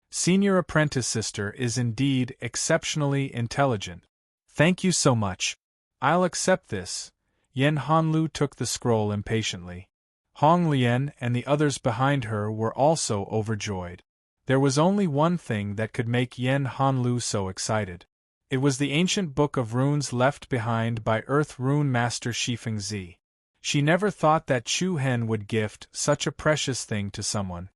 Senior apprentice sister is indeed exceptionally intelligent. Thank you so much. I'll accept this. Yen Hanlu took the scroll impatiently. Hong Lian and the others behind her were also overjoyed. There was only one thing that could make Yen Hanlu so excited. It was the ancient book of runes left behind by Earth Rune Master Shifengzi. She never thought that Chu Hen would gift such a precious thing to someone.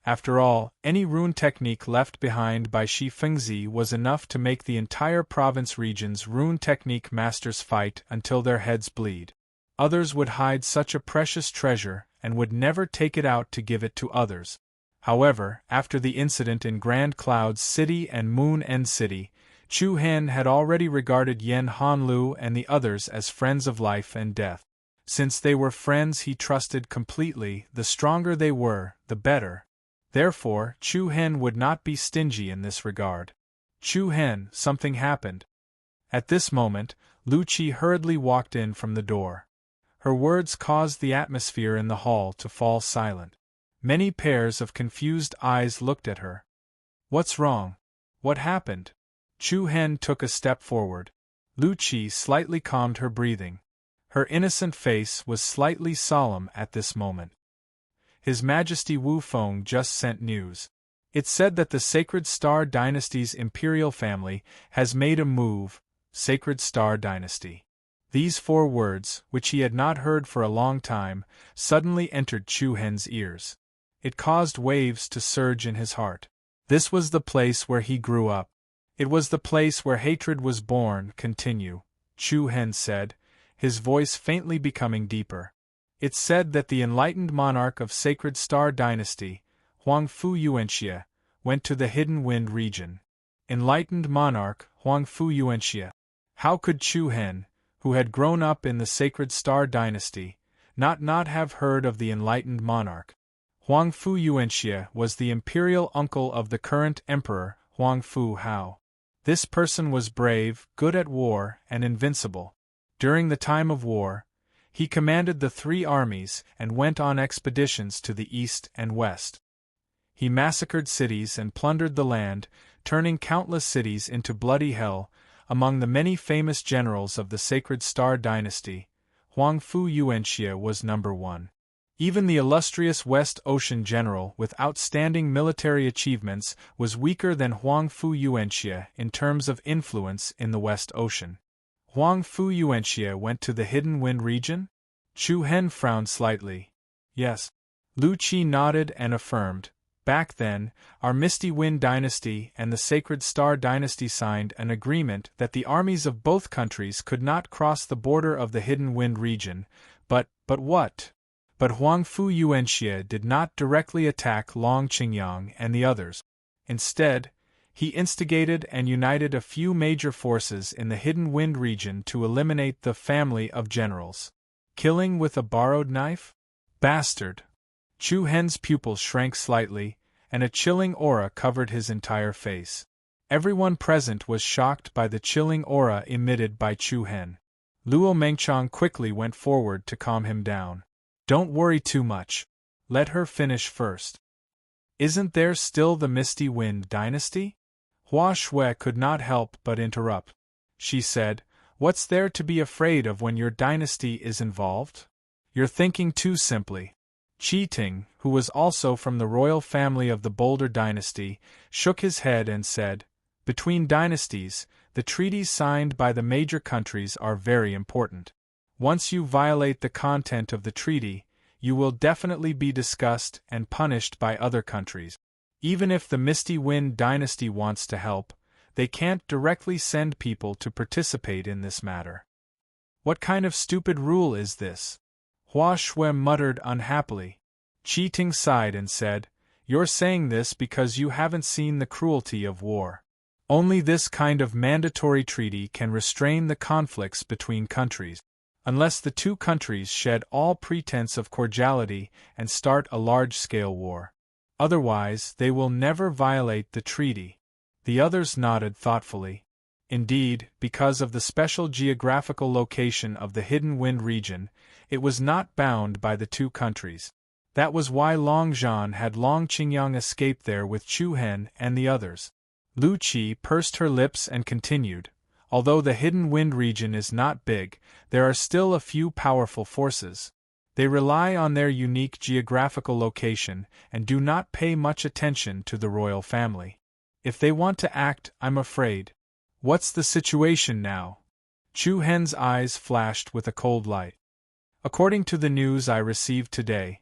After all, any rune technique left behind by Shifengzi was enough to make the entire province region's rune technique masters fight until their heads bleed. Others would hide such a precious treasure and would never take it out to give it to others. However, after the incident in Grand Clouds City and Moon End City, Chu Hen had already regarded Yen Hanlu and the others as friends of life and death. Since they were friends he trusted completely, the stronger they were, the better. Therefore, Chu Hen would not be stingy in this regard. Chu Hen, something happened. At this moment, Lu Qi hurriedly walked in from the door. Her words caused the atmosphere in the hall to fall silent. Many pairs of confused eyes looked at her. What's wrong? What happened? Chu Hen took a step forward. Lu Qi slightly calmed her breathing. Her innocent face was slightly solemn at this moment. His Majesty Wu Feng just sent news. It said that the Sacred Star Dynasty's imperial family has made a move. Sacred Star Dynasty. These 4 words, which he had not heard for a long time, suddenly entered Chu Hen's ears. It caused waves to surge in his heart. This was the place where he grew up. It was the place where hatred was born. Continue, Chu Hen said, his voice faintly becoming deeper. It's said that the enlightened monarch of Sacred Star Dynasty, Huang Fu Yuanxie, went to the Hidden Wind region. Enlightened monarch, Huang Fu Yuanxie. How could Chu Hen, who had grown up in the Sacred Star Dynasty, not have heard of the enlightened monarch? Huang Fu Yuanxie was the imperial uncle of the current emperor, Huang Fu Hao. This person was brave, good at war, and invincible. During the time of war, he commanded the 3 armies and went on expeditions to the east and west. He massacred cities and plundered the land, turning countless cities into bloody hell. Among the many famous generals of the Sacred Star Dynasty, Huang Fu Yuanxie was number 1. Even the illustrious West Ocean general with outstanding military achievements was weaker than Huang Fu Yuanxie in terms of influence in the West Ocean. Huang Fu Yuanxie went to the Hidden Wind region? Chu Hen frowned slightly. Yes. Lu Qi nodded and affirmed. Back then, our Misty Wind Dynasty and the Sacred Star Dynasty signed an agreement that the armies of both countries could not cross the border of the Hidden Wind region, but what? But Huang Fu Yuanxie did not directly attack Long Qingyang and the others. Instead, he instigated and united a few major forces in the Hidden Wind region to eliminate the family of generals. Killing with a borrowed knife? Bastard! Chu Hen's pupils shrank slightly, and a chilling aura covered his entire face. Everyone present was shocked by the chilling aura emitted by Chu Hen. Luo Mengchang quickly went forward to calm him down. Don't worry too much. Let her finish first. Isn't there still the Misty Wind Dynasty? Hua Shui could not help but interrupt. She said, What's there to be afraid of when your dynasty is involved? You're thinking too simply. Qi Ting, who was also from the royal family of the Boulder dynasty, shook his head and said, Between dynasties, the treaties signed by the major countries are very important. Once you violate the content of the treaty, you will definitely be discussed and punished by other countries. Even if the Misty Wind Dynasty wants to help, they can't directly send people to participate in this matter. What kind of stupid rule is this? Hua Shui muttered unhappily. Qi Ting sighed and said, You're saying this because you haven't seen the cruelty of war. Only this kind of mandatory treaty can restrain the conflicts between countries. Unless the 2 countries shed all pretense of cordiality and start a large-scale war. Otherwise, they will never violate the treaty. The others nodded thoughtfully. Indeed, because of the special geographical location of the Hidden Wind region, it was not bound by the two countries. That was why Long Zhan had Long Qingyang escape there with Chu Hen and the others. Lu Qi pursed her lips and continued, although the Hidden Wind region is not big, there are still a few powerful forces. They rely on their unique geographical location and do not pay much attention to the royal family. If they want to act, I'm afraid. What's the situation now? Chu Hen's eyes flashed with a cold light. According to the news I received today,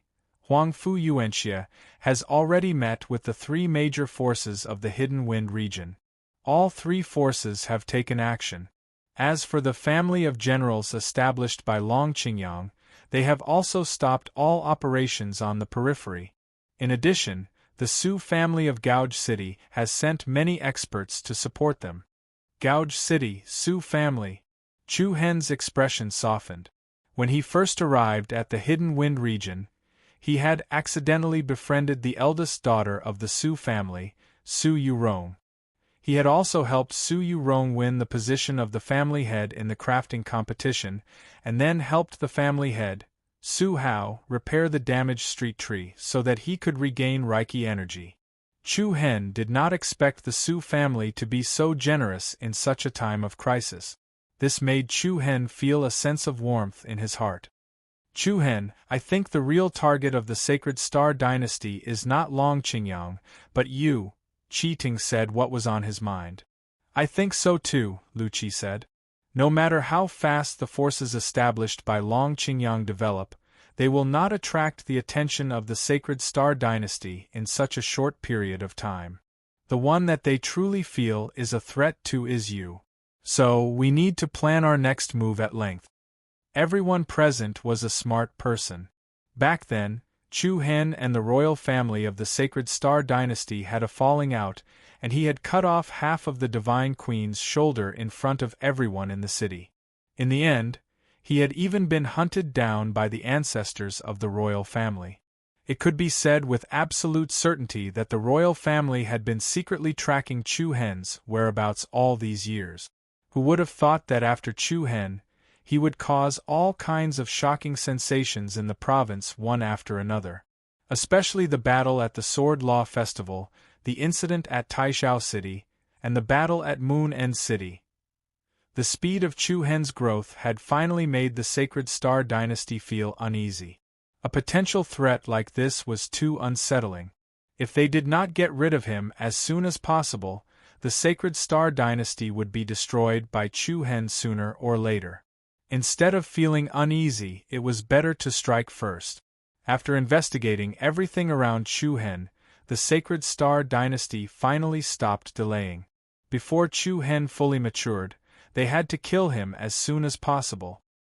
Huang Fu Yuanxia has already met with the three major forces of the Hidden Wind region. All three forces have taken action. As for the family of generals established by Long Qingyang, they have also stopped all operations on the periphery. In addition, the Su family of Gouge City has sent many experts to support them. Gouge City, Su family. Chu Hen's expression softened. When he first arrived at the Hidden Wind region, he had accidentally befriended the eldest daughter of the Su family, Su Yurong. He had also helped Su Yurong win the position of the family head in the crafting competition, and then helped the family head, Su Hao, repair the damaged street tree so that he could regain Reiki energy. Chu Hen did not expect the Su family to be so generous in such a time of crisis. This made Chu Hen feel a sense of warmth in his heart. Chu Hen, I think the real target of the Sacred Star Dynasty is not Long Qingyang, but you, Qi Ting said what was on his mind. I think so too, Lu Qi said. No matter how fast the forces established by Long Qingyang develop, they will not attract the attention of the Sacred Star Dynasty in such a short period of time. The one that they truly feel is a threat to is you. So, we need to plan our next move at length. Everyone present was a smart person. Back then, Chu Hen and the royal family of the Sacred Star Dynasty had a falling out, and he had cut off half of the Divine Queen's shoulder in front of everyone in the city. In the end, he had even been hunted down by the ancestors of the royal family. It could be said with absolute certainty that the royal family had been secretly tracking Chu Hen's whereabouts all these years. Who would have thought that after Chu Hen, he would cause all kinds of shocking sensations in the province one after another. Especially the battle at the Sword Law Festival, the incident at Taishao City, and the battle at Moon End City. The speed of Chu Hen's growth had finally made the Sacred Star Dynasty feel uneasy. A potential threat like this was too unsettling. If they did not get rid of him as soon as possible, the Sacred Star Dynasty would be destroyed by Chu Hen sooner or later. Instead of feeling uneasy, it was better to strike first. After investigating everything around Chu Hen, the Sacred Star Dynasty finally stopped delaying. Before Chu Hen fully matured, they had to kill him as soon as possible.